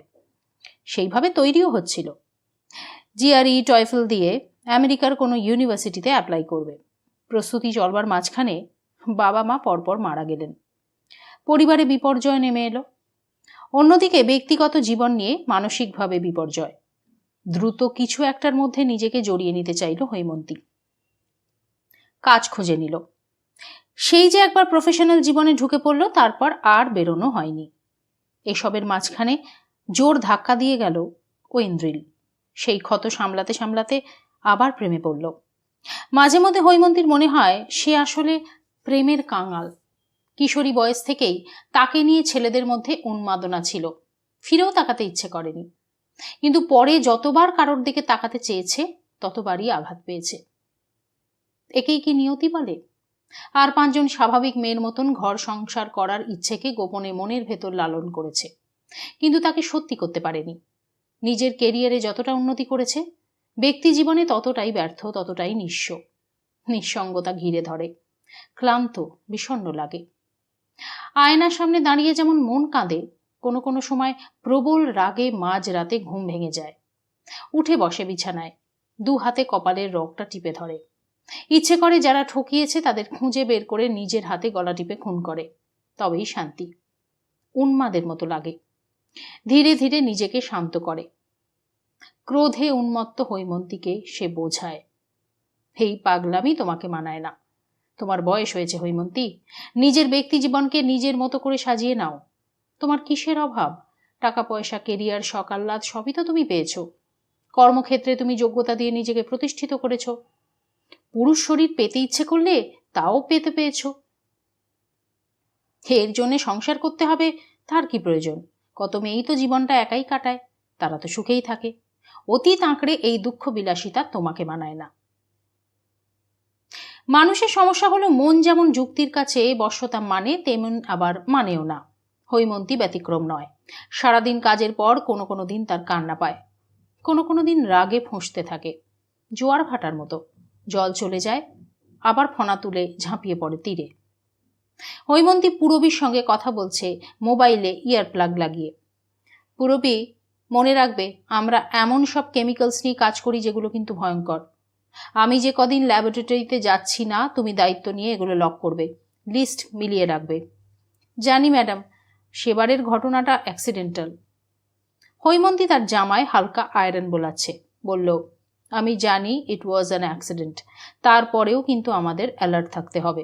[SPEAKER 1] সেইভাবে তৈরিও হচ্ছিল। জিআরই টয়ফেল দিয়ে আমেরিকার কোনো ইউনিভার্সিটিতে অ্যাপ্লাই করবে। প্রস্তুতি চলবার মাঝখানে বাবা মা পরপর মারা গেলেন। পরিবারে বিপর্যয় নেমে এলো। অন্যদিকে ব্যক্তিগত জীবন নিয়ে মানসিকভাবে বিপর্যয়। দ্রুত কিছু একটার মধ্যে নিজেকে জড়িয়ে নিতে চাইল হৈমন্তী। কাজ খুঁজে নিল। সেই যে একবার প্রফেশনাল জীবনে ঢুকে পড়ল, তারপর আর বেরোনো হয়নি। এসবের মাঝখানে জোর ধাক্কা দিয়ে গেল ঐন্দ্রিল। সেই ক্ষত সামলাতে সামলাতে আবার প্রেমে পড়ল। মাঝে মধ্যে হৈমন্তীর মনে হয় সে আসলে প্রেমের কাঙাল। কিশোরী বয়স থেকেই তাকে নিয়ে ছেলেদের মধ্যে উন্মাদনা ছিল। ফিরেও তাকাতে ইচ্ছে করেনি, কিন্তু পরে যতবার কারোর দিকে তাকাতে চেয়েছে ততবারই আঘাত পেয়েছে। একেই কি নিয়তি বলে? আর 5 জন স্বাভাবিক মেয়ের মতন ঘর সংসার করার ইচ্ছেকে গোপনে মনের ভেতর লালন করেছে, কিন্তু তাকে সত্যি করতে পারেনি। নিজের কেরিয়ারে যতটা উন্নতি করেছে, ব্যক্তি জীবনে ততটাই ব্যর্থ, ততটাই নিঃস্ব। নিঃসঙ্গতা ঘিরে ধরে, ক্লান্ত, বিষণ্ণ লাগে। আয়নার সামনে দাঁড়িয়ে যেমন মন কাঁদে, কোনো কোনো সময় প্রবল রাগে মাঝ রাতে ঘুম ভেঙে যায়। উঠে বসে বিছানায়, 2 হাতে কপালের রগটা টিপে ধরে। ইচ্ছে করে যারা ঠকিয়েছে তাদের খুঁজে বের করে নিজের হাতে গলা টিপে খুন করে, তবেই শান্তি। উন্মাদের মতো লাগে। ধীরে ধীরে নিজেকে শান্ত করে। ক্রোধে উন্মত্ত হৈমন্তীকে সে বোঝায়, এই পাগলামি তোমাকে মানায় না। তোমার বয়স হয়েছে হৈমন্তী, নিজের ব্যক্তি জীবনকে নিজের মতো করে সাজিয়ে নাও। তোমার কিসের অভাব? টাকা পয়সা, কেরিয়ার, সকাল্লাদ সবই তো তুমি পেয়েছো। কর্মক্ষেত্রে তুমি যোগ্যতা দিয়ে নিজেকে প্রতিষ্ঠিত করেছো। পুরুষ শরীর পেতে ইচ্ছে করলে তাও পেতে পেয়েছো। এর জন্য সংসার করতে হবে তার কি প্রয়োজন? কত মেয়েই তো জীবনটা একাই কাটায়, তারা তো সুখেই থাকে। অতীত আঁকড়ে এই দুঃখ বিলাসিতা তোমাকে মানায় না। মানুষের সমস্যা হলো মন যেমন যুক্তির কাছে বশ্যতা মানে, তেমন আবার মানেও না। হৈমন্তী ব্যতিক্রম নয়। সারাদিন কাজের পর কোনো কোনো দিন তার কান্না পায়, কোনো কোনো দিন রাগে ফুঁসতে থাকে, জোয়ার ভাটার মতো। জল চলে যায়, আবার ফনা তুলে ঝাঁপিয়ে পড়ে তীরে। হৈমন্তী পূরবীর সঙ্গে কথা বলছে মোবাইলে ইয়ার প্লাগ লাগিয়ে। পূরবী, মনে রাখবে আমরা এমন সব কেমিক্যালস নিয়ে কাজ করি যেগুলো কিন্তু ভয়ঙ্কর। আমি যে কদিন ল্যাবরেটরিতে যাচ্ছি না, তুমি দায়িত্ব নিয়ে এগুলো লক করবে, লিস্ট মিলিয়ে রাখবে। জানি ম্যাডাম, সেবারের ঘটনাটা অ্যাক্সিডেন্টাল। হৈমন্তী তার জামায় হালকা আয়রন বোলাচ্ছে, বলল, আমি জানি ইট ওয়াজ অ্যান অ্যাক্সিডেন্ট, তারপরেও কিন্তু আমাদের অ্যালার্ট থাকতে হবে।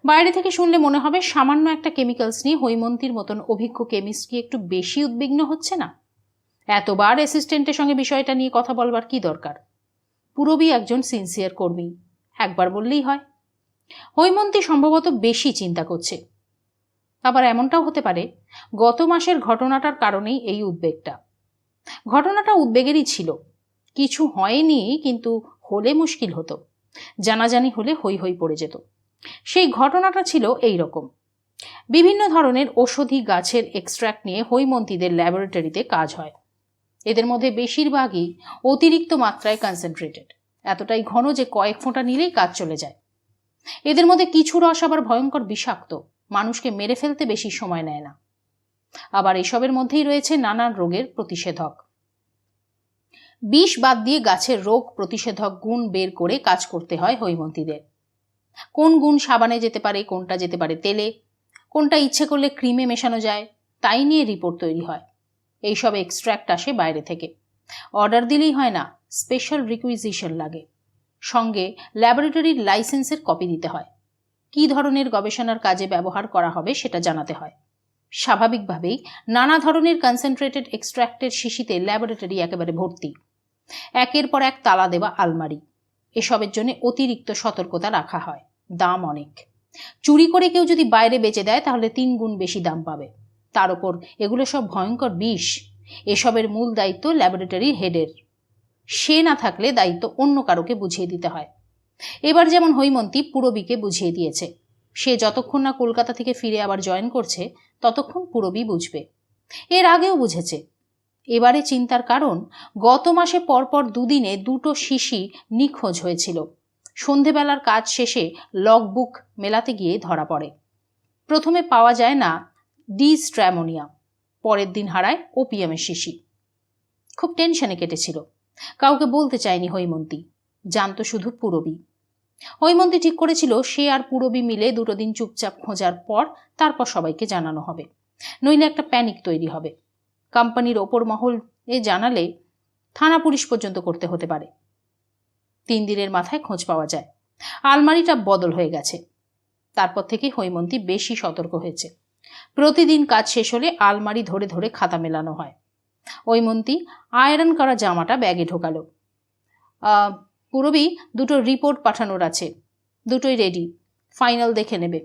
[SPEAKER 1] বাইরে থেকে শুনলে মনে হবে সামান্য একটা কেমিক্যালস নিয়ে হৈমন্তীর মতন অভিজ্ঞ কেমিস্ট কি একটু বেশি উদ্বিগ্ন হচ্ছে না? এতবার অ্যাসিস্ট্যান্টের সঙ্গে বিষয়টা নিয়ে কথা বলবার কি দরকার? পূরবী একজন সিনসিয়ার কর্মী, একবার বললেই হয়। হৈমন্তী সম্ভবত বেশি চিন্তা করছে। আবার এমনটাও হতে পারে গত মাসের ঘটনাটার কারণেই এই উদ্বেগটা। ঘটনাটা উদ্বেগেরই ছিল। কিছু হয়নি, কিন্তু হলে মুশকিল হতো। জানাজানি হলে হৈ হৈ পড়ে যেত। সেই ঘটনাটা ছিল এই রকম। বিভিন্ন ধরনের ঔষধি গাছের এক্সট্র্যাক্ট নিয়ে হৈমন্তীদের ল্যাবরেটরিতে কাজ হয়। এদের মধ্যে বেশিরভাগই অতিরিক্ত মাত্রায় কনসেন্ট্রেটেড, এতটাই ঘন যে কয়েক ফোঁটা নিলেই কাজ চলে যায়। এদের মধ্যে কিছু রস আবার ভয়ঙ্কর বিষাক্ত, মানুষকে মেরে ফেলতে বেশি সময় নেয় না। আবার এসবের মধ্যেই রয়েছে নানান রোগের প্রতিষেধক। বিষ বাদ দিয়ে গাছের রোগ প্রতিষেধক গুণ বের করে কাজ করতে হয় হৈমন্তীদের। কোন গুণ সাবানে যেতে পারে, কোনটা যেতে পারে তেলে, কোনটা ইচ্ছে করলে ক্রিমে মেশানো যায়, তাই নিয়ে রিপোর্ট তৈরি হয়। এইসব এক্সট্র্যাক্ট আসে বাইরে থেকে। অর্ডার দিলেই হয় না, স্পেশাল রিকুইজিশন লাগে। সঙ্গে ল্যাবরেটরির লাইসেন্সের কপি দিতে হয়। কী ধরনের গবেষণার কাজে ব্যবহার করা হবে সেটা জানাতে হয়। স্বাভাবিকভাবেই নানা ধরনের কনসেন্ট্রেটেড এক্সট্র্যাক্টের শিশিতে ল্যাবরেটরি একেবারে ভর্তি। একের পর এক তালা দেওয়া আলমারি। এসবের জন্য অতিরিক্ত সতর্কতা রাখা হয়। দাম অনেক। চুরি করে কেউ যদি বাইরে বেচে দেয় তাহলে 3 গুণ বেশি দাম পাবে। তার ওপর এগুলো সব ভয়ঙ্কর বিষ। এসবের মূল দায়িত্ব ল্যাবরেটরি হেডের। সে না থাকলে দায়িত্ব অন্য কারোকে বুঝিয়ে দিতে হয়। এবার যেমন হৈমন্তী পূরবীকে বুঝিয়ে দিয়েছে। সে যতক্ষণ না কলকাতা থেকে ফিরে আবার জয়েন করছে ততক্ষণ পূরবী বুঝবে। এর আগেও বুঝেছে। এবারে চিন্তার কারণ, গত মাসে পরপর দুদিনে 2টো শিশি নিখোঁজ হয়েছিল। সন্ধেবেলার কাজ শেষে লগবুক মেলাতে গিয়ে ধরা পড়ে। প্রথমে পাওয়া যায় না ডিস্ট্র্যামোনিয়া, পরের দিন হারায় ওপিয়ামের শিশি। খুব টেনশনে কেটেছিল। কাউকে বলতে চায়নি হৈমন্তী, জানতো শুধু পূরবী। হৈমন্তী ঠিক করেছিল সে আর পূরবী মিলে 2 দিন চুপচাপ খোঁজার পর তারপর সবাইকে জানানো হবে, নইলে একটা প্যানিক তৈরি হবে। কোম্পানির ওপর মহলে জানালে থানা পুলিশ পর্যন্ত করতে হতে পারে। 3 দিনের মাথায় খোঁজ পাওয়া যায় আলমারিটা বদল হয়ে গেছে। তারপর থেকে হৈমন্তী বেশি সতর্ক হয়েছে। প্রতিদিন কাজ শেষ হলে আলমারি ধরে ধরে খাতা মেলানো হয়। হৈমন্তী আয়রন করা জামাটা ব্যাগে ঢোকালো। পূরবী, 2টো রিপোর্ট পাঠানোর আছে, 2টোই রেডি, ফাইনাল দেখে নেবে।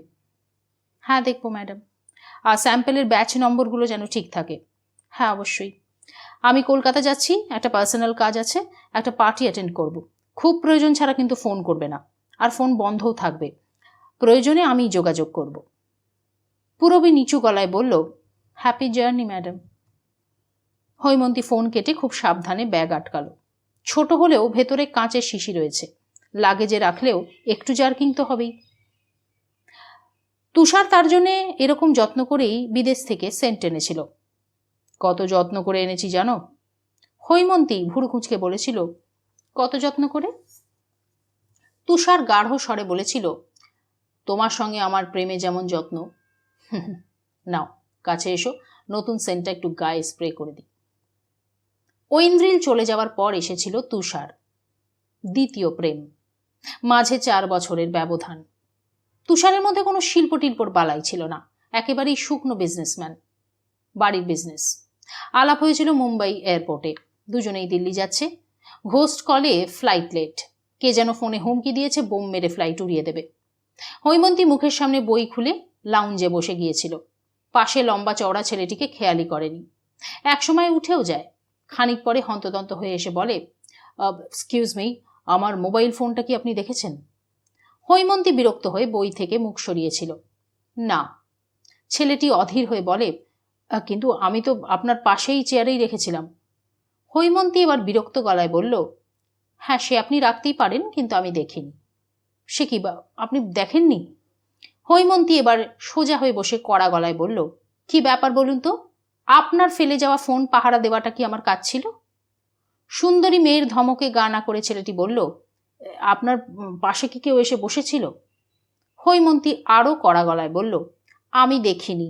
[SPEAKER 1] হ্যাঁ দেখবো ম্যাডাম। আর স্যাম্পেলের ব্যাচ নম্বরগুলো যেন ঠিক থাকে। হ্যাঁ অবশ্যই। আমি কলকাতা যাচ্ছি, একটা পার্সোনাল কাজ আছে, একটা পার্টি অ্যাটেন্ড করব। খুব প্রয়োজন ছাড়া কিন্তু ফোন করবে না, আর ফোন বন্ধও থাকবে। প্রয়োজনে আমি যোগাযোগ করব। পূরবী নিচু গলায় বলল, happy journey madam. Haimanti phone কেটে খুব সাবধানে ব্যাগ আটকালো। ছোট হলেও ভেতরে কাঁচের শিশি রয়েছে, লাগেজে রাখলেও একটু জার্কিং তো হবেই। তুষার তার জন্য এরকম যত্ন করেই বিদেশ থেকে সেন্ট এনেছিল। কত যত্ন করে এনেছি জানো? হৈমন্তী ভুরু কুঁচকে বলেছিল, কত যত্ন করে? তুষার গাঢ় স্বরে বলেছিল, তোমার সঙ্গে আমার প্রেমে যেমন যত্ন। নাও কাছে এসো, নতুন সেন্টটা একটু গায়ে স্প্রে করে দিই। ঐন্দ্রিল চলে যাওয়ার পর এসেছিল তুষার, দ্বিতীয় প্রেম। মাঝে 4 বছরের ব্যবধান। তুষারের মধ্যে কোনো শিল্প টিল্পর বালাই ছিল না, একেবারেই শুকনো বিজনেসম্যান, বাড়ির বিজনেস। আলাপ হয়েছিল মুম্বাই এয়ারপোর্টে। দুজনেই দিল্লি যাচ্ছে। ঘোস্ট কলে ফ্লাইট লেট। কে যেন ফোনে হুমকি দিয়েছে বোম মেরে ফ্লাইট উড়িয়ে দেবে। হৈমন্তী মুখের সামনে বই খুলে লাউঞ্জে বসে গিয়েছিল। পাশে লম্বা চওড়া ছেলেটিকে খেয়ালই করেনি। একসময় উঠেও যায়। খানিক পরে হন্তদন্ত হয়ে এসে বলে, এক্সকিউজ মি, আমার মোবাইল ফোনটা কি আপনি দেখেছেন? হৈমন্তী বিরক্ত হয়ে বই থেকে মুখ সরিয়েছিল। না। ছেলেটি অধীর হয়ে বলে, কিন্তু আমি তো আপনার পাশেই চেয়ারেই রেখেছিলাম। হৈমন্তী এবার বিরক্ত গলায় বলল, হ্যাঁ সে আপনি রাখতেই পারেন, কিন্তু আমি দেখিনি। সে কি, আপনি দেখেননি? হৈমন্তী এবার সোজা হয়ে বসে কড়া গলায় বলল, কি ব্যাপার বলুন তো? আপনার ফেলে যাওয়া ফোন পাহারা দেওয়াটা কি আমার কাজ ছিল? সুন্দরী মেয়ের ধমকে গা না করে ছেলেটি বলল, আপনার পাশে কি কেউ এসে বসেছিল? হৈমন্তী আরও কড়া গলায় বলল, আমি দেখিনি।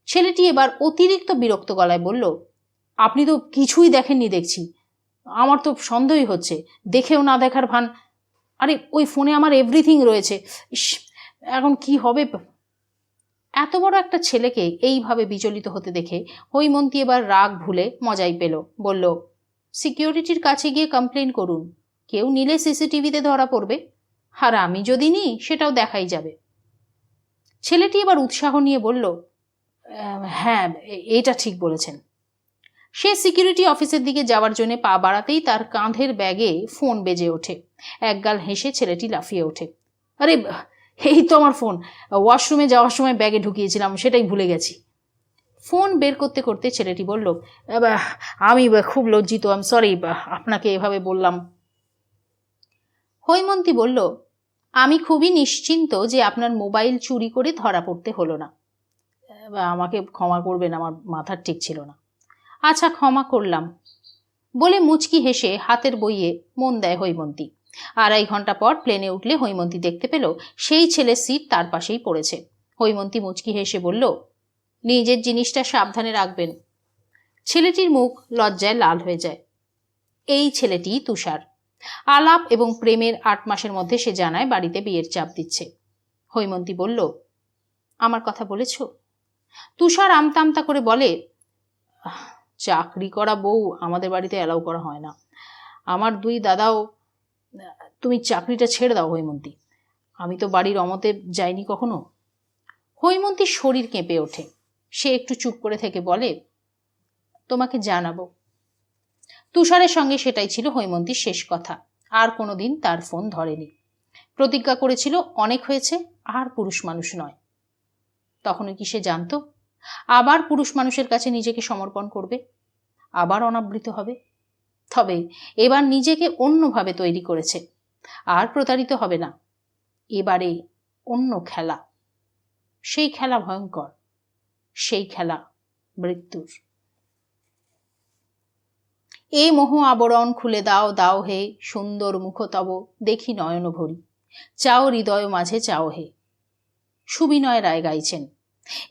[SPEAKER 1] ছেলেটি এবার অতিরিক্ত বিরক্ত গলায় বলল, আপনি তো কিছুই দেখেননি দেখছি। আমার তো সন্দেহই হচ্ছে, দেখেও না দেখার ভান। আরে ওই ফোনে আমার এভরিথিং রয়েছে। এখন কি হবে? এত বড় একটা ছেলেকে এইভাবে বিচলিত হতে দেখে হৈমন্তী এবার রাগ ভুলে মজাই পেল। বলল, সিকিউরিটির কাছে গিয়ে কমপ্লেন করুন। কেউ নিলে সিসিটিভিতে ধরা পড়বে, আর আমি যদি নিই সেটাও দেখাই যাবে। ছেলেটি এবার উৎসাহ নিয়ে বলল, হ্যাঁ এটা ঠিক বলেছেন। সে সিকিউরিটি অফিসের দিকে যাওয়ার জন্য পা বাড়াতেই তার কাঁধের ব্যাগে ফোন বেজে ওঠে। একগাল হেসে ছেলেটি লাফিয়ে ওঠে, আরে এই তো আমার ফোন, ওয়াশরুমে যাওয়ার সময় ব্যাগে ঢুকিয়েছিলাম, সেটাই ভুলে গেছি। ফোন বের করতে করতে ছেলেটি বলল, আমি খুব লজ্জিত, আই এম সরি, আপনাকে এভাবে বললাম। হৈমন্তী বলল, আমি খুবই নিশ্চিন্ত যে আপনার মোবাইল চুরি করে ধরা পড়তে হলো না। আমাকে ক্ষমা করবেন, আমার মাথার ঠিক ছিল না। আচ্ছা ক্ষমা করলাম বলে মুচকি হেসে হাতের বইয়ে মন দেয় হৈমন্তী। 2.5 ঘন্টা পর প্লেনে উঠলে হৈমন্তী দেখতে পেল সেই ছেলের সিট তার পাশেই পড়েছে। হৈমন্তী মুচকি হেসে বলল, নিজের জিনিসটা সাবধানে রাখবেন। ছেলেটির মুখ লজ্জায় লাল হয়ে যায়। এই ছেলেটি তুষার। আলাপ এবং প্রেমের 8 মাসের মধ্যে সে জানায় বাড়িতে বিয়ের চাপ দিচ্ছে। হৈমন্তী বলল, আমার কথা বলেছ? তুষার আমতা আমতা করে বলে, চাকরি করা বউ আমাদের বাড়িতে অ্যালাউ করা হয় না। আমার 2 দাদাও। তুমি চাকরিটা ছেড়ে দাও হৈমন্তী, আমি তো বাড়ির অমতে যাইনি কখনো। হৈমন্তীর শরীর কেঁপে ওঠে। সে একটু চুপ করে থেকে বলে, তোমাকে জানাবো। তুষারের সঙ্গে সেটাই ছিল হৈমন্তীর শেষ কথা। আর কোনোদিন তার ফোন ধরেনি। প্রতিজ্ঞা করেছিল অনেক হয়েছে, আর পুরুষ মানুষ নয়। তখনও কি সে জানত আবার পুরুষ মানুষের কাছে নিজেকে সমর্পণ করবে, আবার অনাবৃত হবে? তবে এবার নিজেকে অন্যভাবে তৈরি করেছে, আর প্রতারিত হবে না। এবারে অন্য খেলা। সেই খেলা ভয়ঙ্কর, সেই খেলা মৃত্যুর। এ মোহ আবরণ খুলে দাও দাও হে, সুন্দর মুখ তব দেখি নয়ন ভরি, চাও হৃদয় মাঝে চাও হে। সুবিনয় রায় গাইছেন।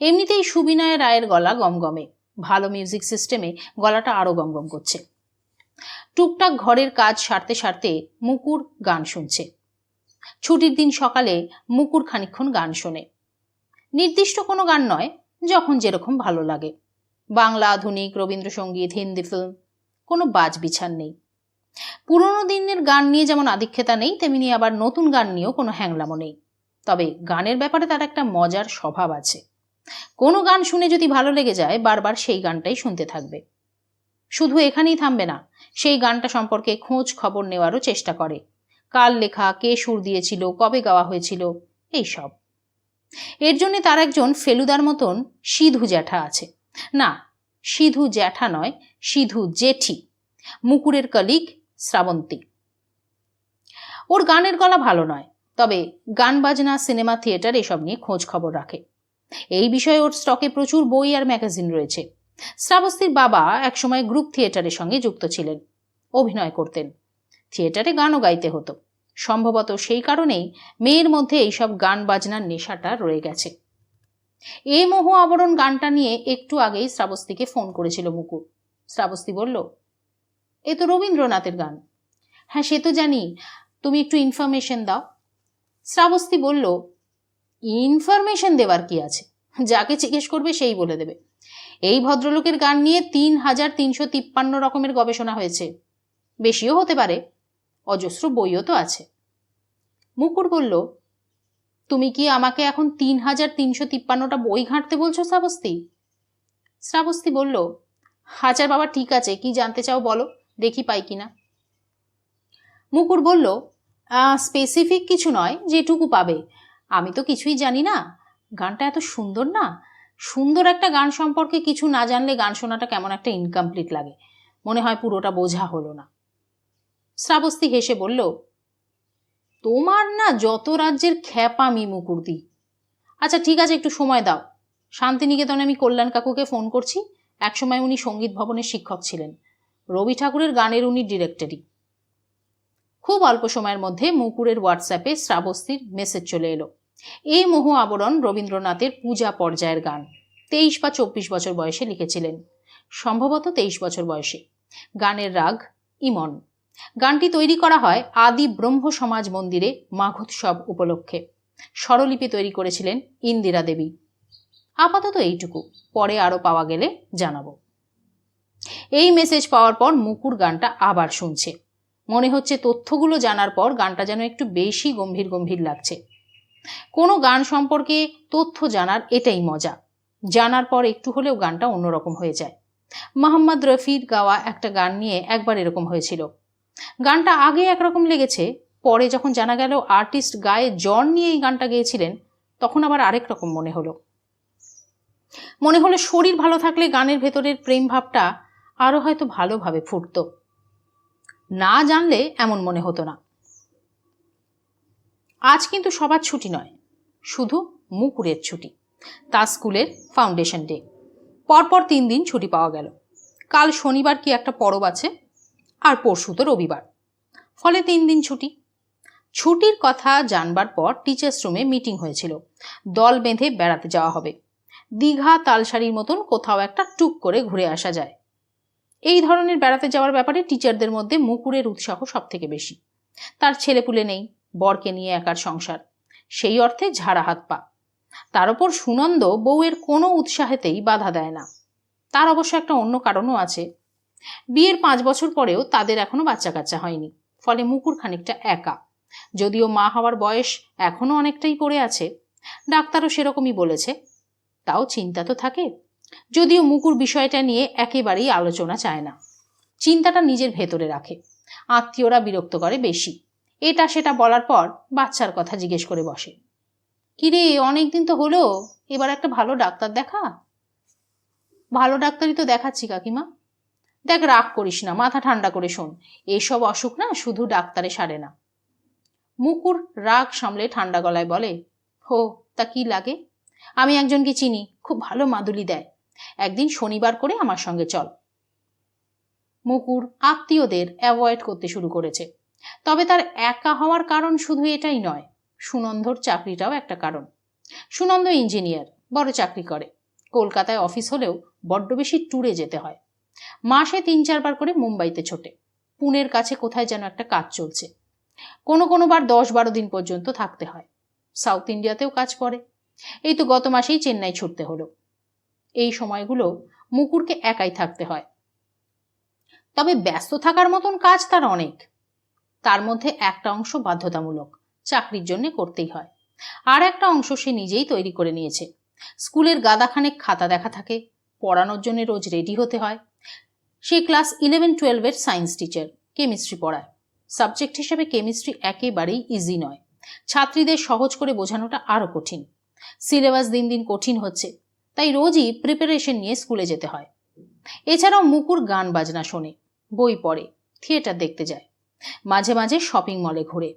[SPEAKER 1] এমনিতেই সুবিনয় রায়ের গলা গমগমে, ভালো মিউজিক সিস্টেমে গলাটা আরো গমগম করছে। টুকটাক ঘরের কাজ সারতে সারতে মুকুর গান শুনছে। ছুটির দিন সকালে মুকুর খানিকক্ষণ গান শোনে। নির্দিষ্ট কোনো গান নয়, যখন যেরকম ভালো লাগে। বাংলা, আধুনিক, রবীন্দ্রসঙ্গীত, হিন্দি ফিল্ম, কোনো বাজ বিছান নেই। পুরোনো দিনের গান নিয়ে যেমন আদিক্ষেতা নেই, তেমনি আবার নতুন গান নিয়েও কোনো হ্যাংলামো নেই। তবে গানের ব্যাপারে তার একটা মজার স্বভাব আছে। কোনো গান শুনে যদি ভালো লেগে যায়, বারবার সেই গানটাই শুনতে থাকবে। শুধু এখানেই থামবে না, সেই গানটা সম্পর্কে খোঁজ খবর নেওয়ারও চেষ্টা করে। কার লেখা, কে সুর দিয়েছিল, কবে গাওয়া হয়েছিল, এইসব। এর জন্য তার একজন ফেলুদার মতন সিধু জ্যাঠা আছে। না, সিধু জ্যাঠা নয়, সিধু জেঠি, মুকুরের কলিগ শ্রাবন্তী। ওর গানের গলা ভালো নয়, তবে গান বাজনা, সিনেমা, থিয়েটার এসব নিয়ে খোঁজ খবর রাখে। এই বিষয়ে ওর স্টকে প্রচুর বই আর ম্যাগাজিন রয়েছে। শ্রাবস্তীর বাবা একসময় গ্রুপ থিয়েটারের সঙ্গে যুক্ত ছিলেন, অভিনয় করতেন। থিয়েটারে গানও গাইতে হতো। সম্ভবত সেই কারণেই মেয়ের মধ্যে এইসব গান বাজনার নেশাটা রয়ে গেছে। এ মোহ আবরণ গানটা নিয়ে একটু আগেই শ্রাবস্তীকে ফোন করেছিল মুকুর। শ্রাবস্তী বলল, এ তো রবীন্দ্রনাথের গান। হ্যাঁ, সে তো জানি, তুমি একটু ইনফরমেশন দাও। শ্রাবস্তী বলল, ইনফরমেশন দেওয়ার কি আছে? যাকে জিজ্ঞেস করবে সেই বলে দেবে। এই ভদ্রলোকের গান নিয়ে ৩,৩৫৩ রকমের গবেষণা হয়েছে, বেশিও হতে পারে, অজস্র বইও তো আছে। মুকুর বলল, তুমি কি আমাকে এখন ৩,৩৫৩টা বই ঘাঁটতে বলছো শ্রাবস্তী? শ্রাবস্তী বলল, হাজার বাবা, ঠিক আছে, কি জানতে চাও বলো, দেখি পাই কিনা। মুকুর বলল, স্পেসিফিক কিছু নয়, যেটুকু পাবে। আমি তো কিছুই জানি না। গানটা এত সুন্দর না, সুন্দর একটা গান সম্পর্কে কিছু না জানলে গান শোনাটা কেমন একটা ইনকমপ্লিট লাগে, মনে হয় পুরোটা বোঝা হলো না। শ্রাবস্তী হেসে বলল, তোমার না যত রাজ্যের খ্যাপামি মুকুরদি। আচ্ছা ঠিক আছে, একটু সময় দাও। শান্তিনিকেতনে আমি কল্যাণ কাকুকে ফোন করছি। একসময় উনি সঙ্গীত ভবনের শিক্ষক ছিলেন। রবি ঠাকুরের গানের উনি ডিরেক্টরি। খুব অল্প সময়ের মধ্যে মুকুরের হোয়াটসঅ্যাপে শ্রাবস্তীর মেসেজ চলে এলো। এই মোহ আবরণ রবীন্দ্রনাথের পূজা পর্যায়ের গান। 23 বা 24 বছর বয়সে লিখেছিলেন, সম্ভবত 23 বছর বয়সে। গানের রাগ ইমন। গানটি তৈরি করা হয় আদি ব্রহ্ম সমাজ মন্দিরে মাঘোৎসব উপলক্ষে। স্বরলিপি তৈরি করেছিলেন ইন্দিরা দেবী। আপাতত এইটুকু, পরে আরো পাওয়া গেলে জানাবো। এই মেসেজ পাওয়ার পর মুকুর গানটা আবার শুনছে। মনে হচ্ছে তথ্যগুলো জানার পর গানটা যেন একটু বেশি গম্ভীর গম্ভীর লাগছে। কোনো গান সম্পর্কে তথ্য জানার এটাই মজা, জানার পর একটু হলেও গানটা অন্যরকম হয়ে যায়। মোহাম্মদ রফির গাওয়া একটা গান নিয়ে একবার এরকম হয়েছিল। গানটা আগে একরকম লেগেছে, পরে যখন জানা গেল আর্টিস্ট গায়ে জ্বর নিয়ে এই গানটা গেয়েছিলেন, তখন আবার আরেক রকম মনে হলো। শরীর ভালো থাকলে গানের ভেতরের প্রেম ভাবটা আরো হয়তো ভালোভাবে ফুটতো। না জানলে এমন মনে হতো না। আজ কিন্তু সবার ছুটি নয়, শুধু মুকুরের ছুটি। তার স্কুলের ফাউন্ডেশন ডে। পরপর 3 দিন ছুটি পাওয়া গেল। কাল শনিবার কি একটা পরব আছে, আর পরশু তো রবিবার, ফলে 3 দিন ছুটি। ছুটির কথা জানবার পর টিচার্স রুমে মিটিং হয়েছিল। দল বেঁধে বেড়াতে যাওয়া হবে। দীঘা, তালসারির মতন কোথাও একটা টুক করে ঘুরে আসা যায়। এই ধরনের বেড়াতে যাওয়ার ব্যাপারে টিচারদের মধ্যে মুকুরের উৎসাহ সব থেকে বেশি। তার ছেলেপুলে নেই, বরকে নিয়ে একার সংসার, সেই অর্থে ঝাড়া হাত পা। তার ওপর সুনন্দ বউয়ের কোনো উৎসাহেতেই বাধা দেয় না। তার অবশ্য একটা অন্য কারণও আছে। বিয়ের 5 বছর পরেও তাদের এখনো বাচ্চা কাচ্চা হয়নি, ফলে মুকুর খানিকটা একা। যদিও মা হওয়ার বয়স এখনো অনেকটাই পড়ে আছে, ডাক্তারও সেরকমই বলেছে। তাও চিন্তা তো থাকে, যদিও মুকুর বিষয়টা নিয়ে একেবারেই আলোচনা চায় না, চিন্তাটা নিজের ভেতরে রাখে। আত্মীয়রা বিরক্ত করে বেশি, এটা সেটা বলার পর বাচ্চার কথা জিজ্ঞেস করে বসে। কিরে, অনেকদিন তো হলো, এবার একটা ভালো ডাক্তার দেখা। ভালো ডাক্তারই তো দেখাচ্ছি কাকিমা। দেখ, রাগ করিস না, মাথা ঠান্ডা করে শোন, এসব অসুখ না শুধু ডাক্তারে সারে না। মুকুর রাগ সামলে ঠান্ডা গলায় বলে, হো, তা কি লাগে? আমি একজনকে চিনি, খুব ভালো মাদুলি দেয়, একদিন শনিবার করে আমার সঙ্গে চল। মুকুর আত্মীয়দের অ্যাভয়েড করতে শুরু করেছে, তবে তার একা হওয়ার কারণ শুধু এটাই নয়, সুনন্দর চাকরিটাও একটা কারণ। সুনন্দ ইঞ্জিনিয়ার, বড় চাকরি করে, কলকাতায় অফিস হলেও বড্ড বেশি ট্যুরে যেতে হয়। মাসে 3-4 বার করে মুম্বাইতে ছোটে, পুনের কাছে কোথায় যেন একটা কাজ চলছে। কোনো বার 10-12 দিন পর্যন্ত থাকতে হয়। সাউথ ইন্ডিয়াতেও কাজ করে। এই তো গত মাসেই চেন্নাই ছুটতে হলো। এই সময়গুলো মুকুরকে একাই থাকতে হয়। তবে ব্যস্ত থাকার মতন কাজ তার অনেক, তার মধ্যে একটা অংশ বাধ্যতামূলক, চাকরির জন্য করতেই হয়, আর একটা অংশ সে নিজেই তৈরি করে নিয়েছে। স্কুলের গাদাখানেক খাতা দেখা থাকে, পড়ানোর জন্য রোজ রেডি হতে হয়। সে ক্লাস 11-12 সায়েন্স টিচার, কেমিস্ট্রি পড়ায়। সাবজেক্ট হিসেবে কেমিস্ট্রি একেবারেই ইজি নয়, ছাত্রীদের সহজ করে বোঝানোটা আরও কঠিন। সিলেবাস দিন দিন কঠিন হচ্ছে, তাই রোজই প্রিপারেশন নিয়ে স্কুলে যেতে হয়। এছাড়াও মুকুর গান বাজনা শোনে, বই পড়ে, থিয়েটার দেখতে যায়, মাঝে মাঝে শপিং মলে ঘোরে,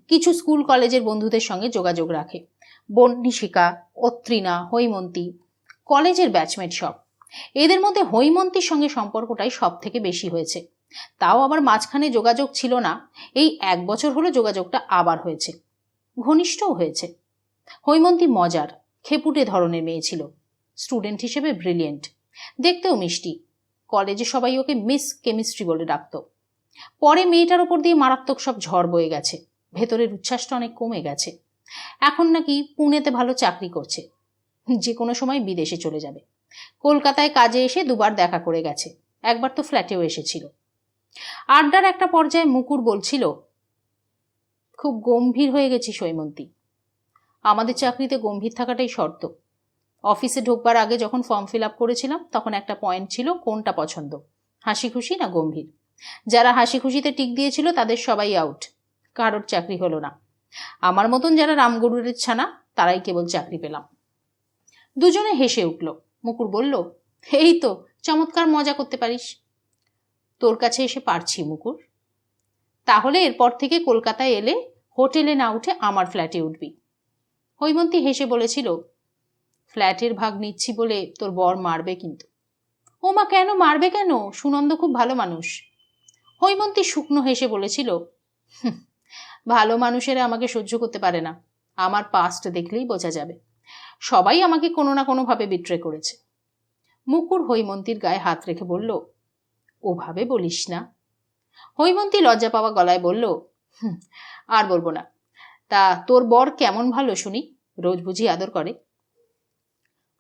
[SPEAKER 1] কিছু স্কুল কলেজের বন্ধুদের সঙ্গে যোগাযোগ রাখে। বন্নিশিকা, অত্রিনা, হৈমন্তী, কলেজের ব্যাচমেট সব। এদের মধ্যে হৈমন্তীর সঙ্গে সম্পর্কটাই সব থেকে বেশি হয়েছে, তাও আবার মাঝখানে যোগাযোগ ছিল না, এই 1 বছর হলো যোগাযোগটা আবার হয়েছে, ঘনিষ্ঠও হয়েছে। হৈমন্তী মজার, খেপুটে ধরনের মেয়ে ছিল, স্টুডেন্ট হিসেবে ব্রিলিয়েন্ট, দেখতেও মিষ্টি। কলেজে সবাই ওকে মিস কেমিস্ট্রি বলে ডাকত। পরে মেয়েটার ওপর দিয়ে মারাত্মক সব ঝড় বয়ে গেছে, ভেতরের উচ্ছ্বাসটা অনেক কমে গেছে। এখন নাকি পুনেতে ভালো চাকরি করছে, যে কোনো সময় বিদেশে চলে যাবে। কলকাতায় কাজে এসে 2 বার দেখা করে গেছে, একবার তো ফ্ল্যাটেও এসেছিল। আড্ডার একটা পর্যায়ে মুকুর বলছিল, খুব গম্ভীর হয়ে গেছি হৈমন্তী, আমাদের চাকরিতে গম্ভীর থাকাটাই শর্ত। অফিসে ঢোকবার আগে যখন ফর্ম ফিল আপ করেছিলাম তখন একটা পয়েন্ট ছিল, কোনটা পছন্দ, হাসি খুশি না গম্ভীর। যারা হাসি খুশিতে টিক দিয়েছিল তাদের সবাই আউট, কারোর চাকরি হলো না। আমার মতন যারা রামগরুরের ছানা, তারাই কেবল চাকরি পেলাম। দুজনে হেসে উঠল। মুকুর বলল, এই তো চমৎকার মজা করতে পারিস। তোর কাছে এসে পারছি মুকুর। তাহলে এরপর থেকে কলকাতায় এলে হোটেলে না উঠে আমার ফ্ল্যাটে উঠবি। হৈমন্তী হেসে বলেছিল, ফ্ল্যাটের ভাগ নিচ্ছি বলে তোর বর মারবে কিন্তু। ও মা, কেন মারবে কেন? সুনন্দ খুব ভালো মানুষ। হৈমন্তী শুকনো হেসে বলেছিল, ভালো মানুষেরা আমাকে সহ্য করতে পারে না, আমার পাস্ট দেখলেই বোঝা যাবে। সবাই আমাকে কোনো না কোনোভাবে বিট্রে করেছে। মুকুর হৈমন্তীর গায়ে হাত রেখে বলল, ওভাবে বলিস না। হৈমন্তী লজ্জা পাওয়া গলায় বলল, আর বলবো না। তা তোর বর কেমন ভালো শুনি, রোজ বুঝি আদর করে?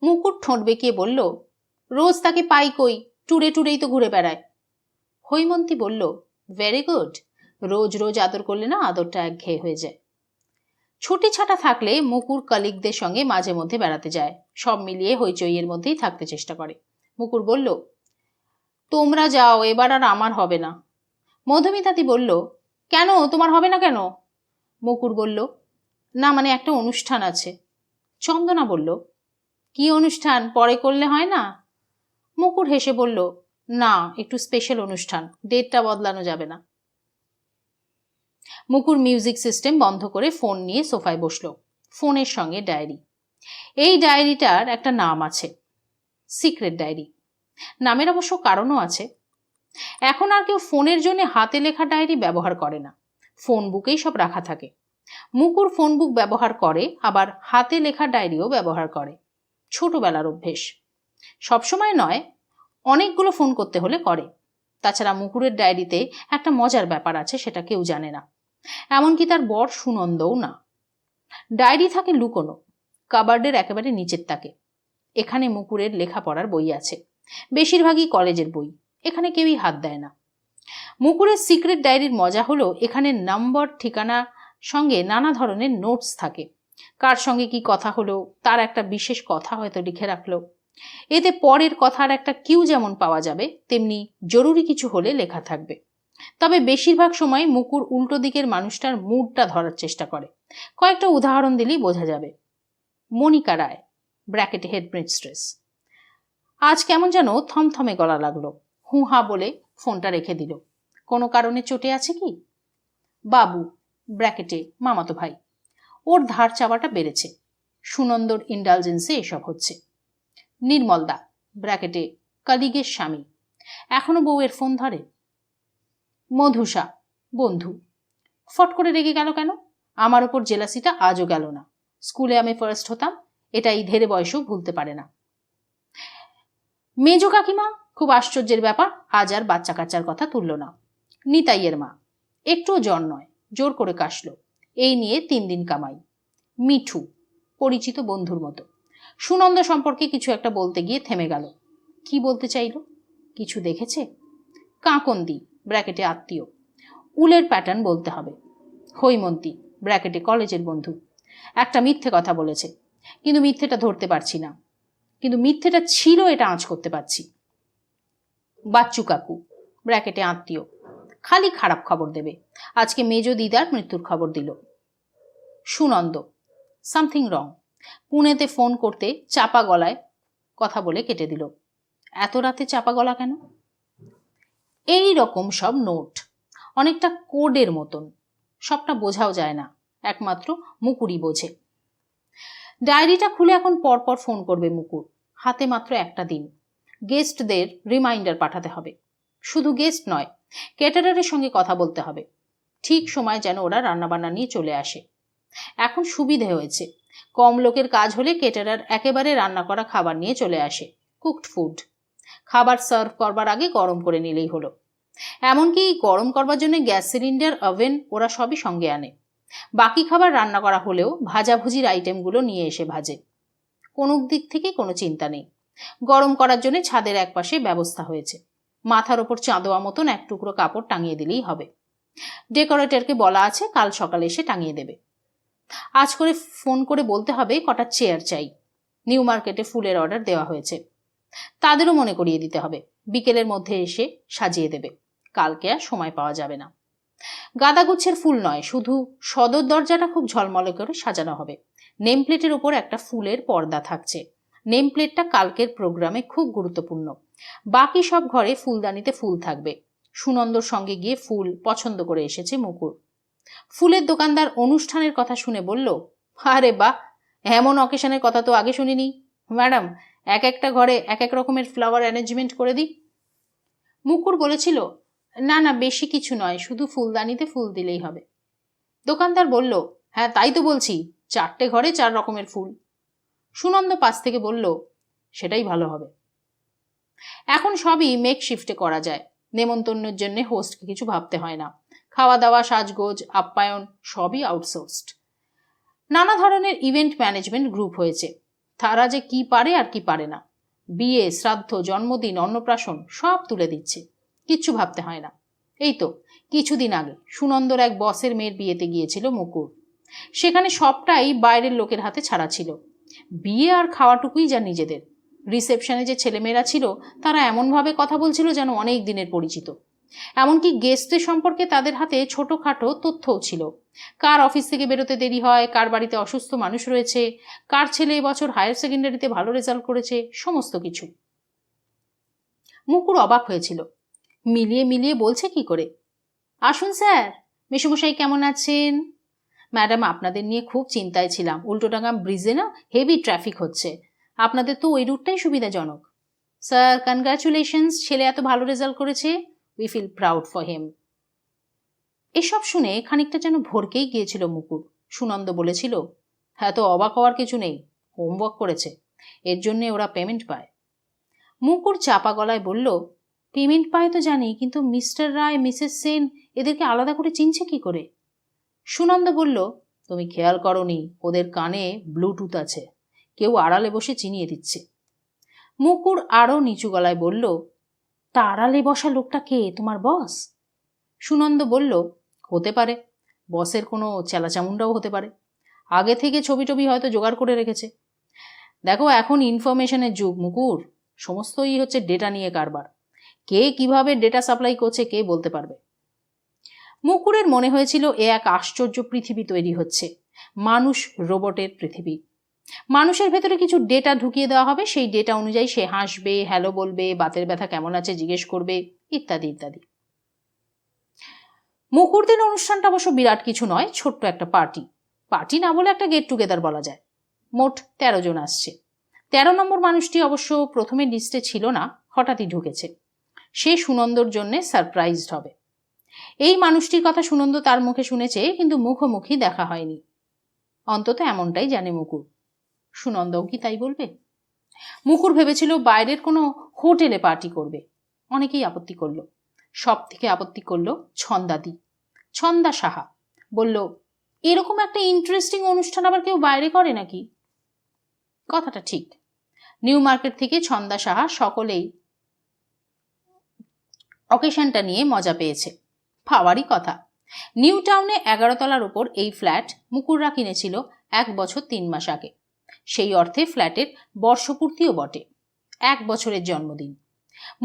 [SPEAKER 1] মুকুর ঠোঁট বেঁকিয়ে বলল, রোজ তাকে পাই কই, টুরে টুরেই তো ঘুরে বেড়ায়। হৈমন্তী বলল, ভেরি গুড, রোজ রোজ আদর করলে না আদরটা একঘেয়ে হয়ে যায়। ছুটি ছাটা থাকলে মুকুর কলিগদের সঙ্গে মাঝে মধ্যে বেড়াতে যায়, সব মিলিয়ে হইচইয়ের মধ্যেই থাকতে চেষ্টা করে। মুকুর বলল, তোমরা যাও, এবার আর আমার হবে না। মধুমিতাদি বলল, কেন, তোমার হবে না কেন? মুকুর বলল, না মানে একটা অনুষ্ঠান আছে। চন্দনা বলল, কি অনুষ্ঠান, পরে করলে হয় না? মুকুর হেসে বলল, না, একটু স্পেশাল অনুষ্ঠান, ডেটটা বদলানো যাবে না। মুকুর মিউজিক সিস্টেম বন্ধ করে ফোন নিয়ে সোফায় বসল, ফোনের সঙ্গে ডায়েরি। এই ডায়েরিটার একটা নাম আছে, সিক্রেট ডায়েরি। নামের অবশ্য কারণও আছে। এখন আর কেউ ফোনের জন্য হাতে লেখা ডায়েরি ব্যবহার করে না, ফোন বুকেই সব রাখা থাকে। মুকুর ফোন বুক ব্যবহার করে, আবার হাতে লেখা ডায়েরিও ব্যবহার করে, ছোটবেলার অভ্যেস। সবসময় নয়, অনেকগুলো ফোন করতে হলে করে। তাছাড়া মুকুরের ডায়েরিতে একটা মজার ব্যাপার আছে, সেটা কেউ জানে না, এমনকি তার বর সুনন্দও না। ডায়েরি থাকে লুকোনো, কাবার্ডের একেবারে নিচের তাকে। এখানে মুকুরের লেখাপড়ার বই আছে, বেশিরভাগই কলেজের বই, এখানে কেউই হাত দেয় না। মুকুরের সিক্রেট ডায়েরির মজা হলো, এখানে নম্বর, ঠিকানা সঙ্গে নানা ধরনের নোটস থাকে। কার সঙ্গে কি কথা হলো, তার একটা বিশেষ কথা হয়তো লিখে রাখলো, এতে পরের কথার একটা কিউ যেমন পাওয়া যাবে, তেমনি জরুরি কিছু হলে লেখা থাকবে। তবে বেশিরভাগ সময় মুকুর উল্টো দিকের মানুষটার মুডটা ধরার চেষ্টা করে। কয়েকটা উদাহরণ দিলেই বোঝা যাবে। মনিকা রায়, ব্র্যাকেটে হেডমিস্ট্রেস, আজ কেমন যেন থমথমে গলা লাগলো। হু হা বলে ফোনটা রেখে দিল। কোনো কারণে চটে আছে কি? বাবু, ব্র্যাকেটে মামাতো ভাই, ওর ধার চাওয়াটা বেড়েছে। সুনন্দর ইন্ডালজেন্সে এসব হচ্ছে। নির্মলদা, ব্র্যাকেটে কলিগের স্বামী, এখনো বউয়ের ফোন ধরে। মধুষা, বন্ধু, ফট করে রেগে গেল কেন? আমার ওপর জেলাসিটা আজও গেল না। স্কুলে আমি ফার্স্ট হতাম, এটা এই ধেরে বয়সেও ভুলতে পারে না। মেজো কাকিমা, খুব আশ্চর্যের ব্যাপার, আজ আর বাচ্চা কাচ্চার কথা তুলল না। নিতাইয়ের মা, একটুও জ্বর নয়, জোর করে কাশল, এই নিয়ে 3 দিন কামাই। মিঠু, পরিচিত বন্ধুর মতো, সুনন্দ সম্পর্কে কিছু একটা বলতে গিয়ে থেমে গেল। কি বলতে চাইল? কিছু দেখেছে? কাঁকন্দি, ব্র্যাকেটে আত্মীয়, উলের প্যাটার্ন বলতে হবে। হৈমন্তী, ব্র্যাকেটে কলেজের বন্ধু, একটা মিথ্যে কথা বলেছে, কিন্তু মিথ্যেটা ধরতে পারছি না, কিন্তু মিথ্যেটা ছিল এটা আঁচ করতে পারছি। বাচ্চু কাকু, ব্র্যাকেটে আত্মীয়, খালি খারাপ খবর দেবে, আজকে মেজো দিদার মৃত্যুর খবর দিল। সুনন্দ, সামথিং রং, পুনেতে ফোন করতে চাপা গলায় কথা বলে কেটে দিল। এত রাতে চাপা গলা কেন? এই রকম সব নোট, অনেকটা কোডের মতন, সবটা বোঝাও যায় না, একমাত্র মুকুরই বোঝে। ডায়েরিটা খুলে এখন পরপর ফোন করবে মুকুর। হাতে মাত্র একটা দিন। গেস্টদের রিমাইন্ডার পাঠাতে হবে। শুধু গেস্ট নয়, ক্যাটারারের সঙ্গে কথা বলতে হবে, ঠিক সময় যেন ওরা রান্নাবান্না নিয়ে চলে আসে। এখন সুবিধে হয়েছে, কম লোকের কাজ হলে ক্যাটারার একেবারে রান্না করা খাবার নিয়ে চলে আসে, কুকড ফুড। খাবার সার্ভ করবার আগে গরম করে নিলেই হলো। এমনকি গরম করবার জন্য গ্যাস সিলিন্ডার, ওভেন ওরা সবই সঙ্গে আনে। বাকি খাবার রান্না করা হলেও ভাজাভুজির আইটেমগুলো নিয়ে এসে ভাজে। কোনো দিক থেকে কোনো চিন্তা নেই। গরম করার জন্য ছাদের একপাশে ব্যবস্থা হয়েছে। মাথার ওপর চাঁদোয়া মতন এক টুকরো কাপড় টাঙিয়ে দিলেই হবে। ডেকোরেটরকে বলা আছে কাল সকালে এসে টাঙিয়ে দেবে। আজ করে ফোন করে বলতে হবে কটা চেয়ার চাই। নিউ মার্কেটে ফুলের অর্ডার দেওয়া হয়েছে, তাদেরও মনে করিয়ে দিতে হবে, বিকেলের মধ্যে এসে সাজিয়ে দেবে। কালকে আর সময় পাওয়া যাবে না। গাঁদাগুচ্ছের ফুল নয়, শুধু সদর দরজাটা খুব ঝলমলে করে সাজানো হবে। নেম প্লেটের উপর একটা ফুলের পর্দা থাকছে। নেম প্লেটটা কালকের প্রোগ্রামে খুব গুরুত্বপূর্ণ। বাকি সব ঘরে ফুলদানিতে ফুল থাকবে। সুনন্দর সঙ্গে গিয়ে ফুল পছন্দ করে এসেছে মুকুর। ফুলের দোকানদার অনুষ্ঠানের কথা শুনে বলল, আরে বাহ, এমন অকেশনের কথা তো আগে শুনিনি। ম্যাডাম, এক একটা ঘরে এক এক রকমের ফ্লাওয়ার অ্যারেঞ্জমেন্ট করে দিই। মুকুর বলেছিল, না না, বেশি কিছু নয়, শুধু ফুলদানিতে ফুল দিলেই হবে। দোকানদার বলল, হ্যাঁ তাই তো বলছি, 4টে ঘরে 4 রকমের ফুল। সুনন্দ পাশ থেকে বলল, সেটাই ভালো হবে। এখন সবই মেকশিফটে করা যায়। নেমন্তন্নের জন্য হোস্টকে কিছু ভাবতে হয় না। খাওয়া দাওয়া, সাজগোজ, আপ্যায়ন সবই আউটসোর্সড। নানা ধরনের ইভেন্ট ম্যানেজমেন্ট গ্রুপ হয়েছে। তারা যে কি পারে আর কি পারে না, বিয়ে, শ্রাদ্ধ, জন্মদিন, অন্নপ্রাশন সব তুলে দিচ্ছে, কিচ্ছু ভাবতে হয় না। এই তো কিছুদিন আগে সুনন্দর এক বসের মেয়ের বিয়েতে গিয়েছিল মুকুর। সেখানে সবটাই বাইরের লোকের হাতে ছাড়া ছিল। বিয়ে আর খাওয়াটুকুই যা নিজেদের। রিসেপশনে যে ছেলেমেয়েরা ছিল তারা এমনভাবে কথা বলছিল যেন অনেক দিনের পরিচিত। এমনকি গেস্টদের সম্পর্কে তাদের হাতে ছোটখাটো তথ্যও ছিল। কার অফিস থেকে বেরোতে দেরি হয়, কার বাড়িতে অসুস্থ মানুষ রয়েছে, কার ছেলে এবছর হায়ার সেকেন্ডারিতে ভালো রেজাল্ট করেছে, সমস্ত কিছু। মুকুর অবাক হয়েছিল, মিলিয়ে মিলিয়ে বলছে কি করে। আসুন স্যার, মেসোমশাই কেমন আছেন? ম্যাডাম, আপনাদের নিয়ে খুব চিন্তায় ছিলাম। উল্টোডাঙ্গা ব্রিজে না হেভি ট্রাফিক হচ্ছে, আপনাদের তো ওই রুটটাই সুবিধাজনক। স্যার, কনগ্রাচুলেশনস, ছেলে এত ভালো রেজাল্ট করেছে, we feel proud for him. এসব শুনে খানিকটা যেন ভরকেই গিয়েছিল মুকুর। সুনন্দ বলেছিল, হ্যাঁ তো অবাক হওয়ার কিছু নেই, হোমওয়ার্ক করেছে, এর জন্যে ওরা পেমেন্ট পায়। মুকুর চাপা গলায় বলল, পেমেন্ট পায় তো জানি, কিন্তু মিস্টার রায়, মিসেস সেন এদেরকে আলাদা করে চিনছে কি করে? সুনন্দ বলল, তুমি খেয়াল করনি, ওদের কানে ব্লুটুথ আছে, কেউ আড়ালে বসে চিনিয়ে দিচ্ছে। মুকুর আরও নিচু গলায় বলল, তা আড়ালে বসা লোকটা কে, তোমার বস? সুনন্দ বলল, হতে পারে, বসের কোনো চেলাচামুন্ডাও হতে পারে, আগে থেকে ছবি টবি হয়তো জোগাড় করে রেখেছে। দেখো, এখন ইনফরমেশনের যুগ মুকুর, সমস্তই হচ্ছে ডেটা নিয়ে কারবার। কে কিভাবে ডেটা সাপ্লাই করছে কে বলতে পারবে। মুকুরের মনে হয়েছিল এ এক আশ্চর্য পৃথিবী তৈরি হচ্ছে, মানুষ রোবটের পৃথিবী। মানুষের ভেতরে কিছু ডেটা ঢুকিয়ে দেওয়া হবে, সেই ডেটা অনুযায়ী সে হাসবে, হ্যালো বলবে, বাতের ব্যথা কেমন আছে জিজ্ঞেস করবে, ইত্যাদি ইত্যাদি। মুকুরদের অনুষ্ঠানটা অবশ্য বিরাট কিছু নয়, ছোট্ট একটা পার্টি না বলে একটা গেট টুগেদার বলা যায়। মোট 13 জন আসছে। 13 নম্বর মানুষটি অবশ্য প্রথমে লিস্টে ছিল না, হঠাৎই ঢুকেছে। সে সুনন্দর জন্য সারপ্রাইজড হবে। এই মানুষটির কথা সুনন্দ তার মুখে শুনেছে, কিন্তু মুখোমুখি দেখা হয়নি। অন্তত এমনটাই জানে মুকুর। সুনন্দও কি তাই বলবে? মুকুর ভেবেছিল বাইরের কোনো হোটেলে পার্টি করবে। অনেকেই আপত্তি করলো। সব থেকে আপত্তি করলো ছন্দাদি, ছন্দা সাহা। বলল, এরকম একটা ইন্টারেস্টিং অনুষ্ঠান আবার কেউ বাইরে করে নাকি? কথাটা ঠিক। নিউ মার্কেট থেকে ছন্দা সাহা সকলেই অকেশনটা নিয়ে মজা পেয়েছে। পাওয়ারই কথা। নিউ টাউনে 11 তলার ওপর এই ফ্ল্যাট মুকুররা কিনেছিল 1 বছর 3 মাস আগে। সেই অর্থে ফ্ল্যাটের বর্ষপূর্তিও বটে, 1 বছরের জন্মদিন।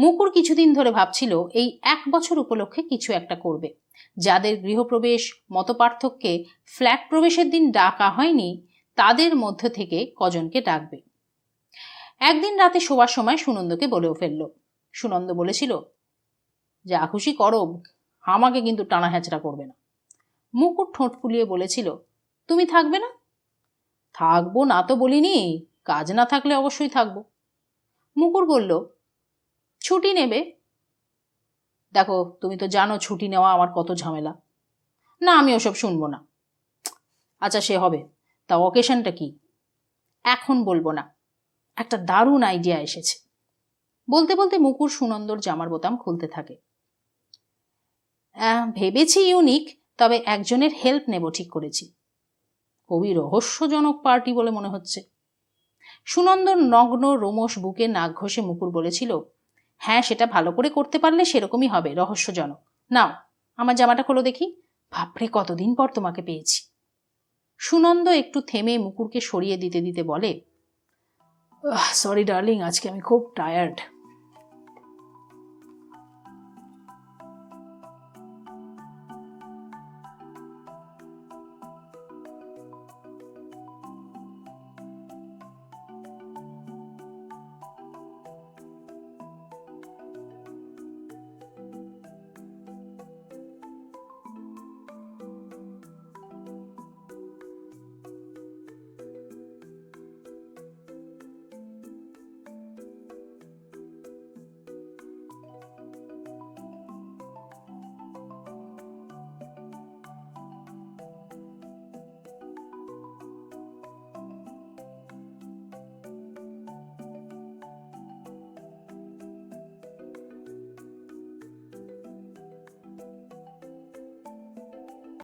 [SPEAKER 1] মুকুর কিছুদিন ধরে ভাবছিল এই 1 বছর উপলক্ষে কিছু একটা করবে। যাদের গৃহপ্রবেশ মতপার্থক্যে ফ্ল্যাট প্রবেশের দিন ডাকা হয়নি, তাদের মধ্য থেকে কজনকে ডাকবে। একদিন রাতে শোবার সময় সুনন্দকে বলেও ফেলল। সুনন্দ বলেছিল, যা খুশি করো, আমাকে কিন্তু টানা হ্যাচড়া করবে না। মুকুর ঠোঁট ফুলিয়ে বলেছিল, তুমি থাকবে না? থাকবো না তো বলিনি, কাজ না থাকলে অবশ্যই থাকবো। মুকুর বলল, ছুটি নেবে? দেখো, তুমি তো জানো ছুটি নেওয়া আমার কত ঝামেলা। না, আমি ওসব শুনবো না। আচ্ছা, সে হবে, তা অকেশনটা কি? এখন বলবো না, একটা দারুণ আইডিয়া এসেছে। বলতে বলতে মুকুর সুনন্দর জামার বোতাম খুলতে থাকে। ভেবেছি ইউনিক, তবে একজনের হেল্প নেব ঠিক করেছি। খুবই রহস্যজনক পার্টি বলে মনে হচ্ছে। সুনন্দর নগ্ন রোমশ বুকে নাক ঘষে মুকুর বলেছিল, হ্যাঁ, সেটা ভালো করে করতে পারলে সেরকমই হবে, রহস্যজনক। নাও, আমার জামাটা খোলো দেখি। বাপরে, কতদিন পর তোমাকে পেয়েছি। সুনন্দ একটু থেমে মুকুরকে সরিয়ে দিতে দিতে বলে, সরি ডার্লিং, আজকে আমি খুব টায়ার্ড।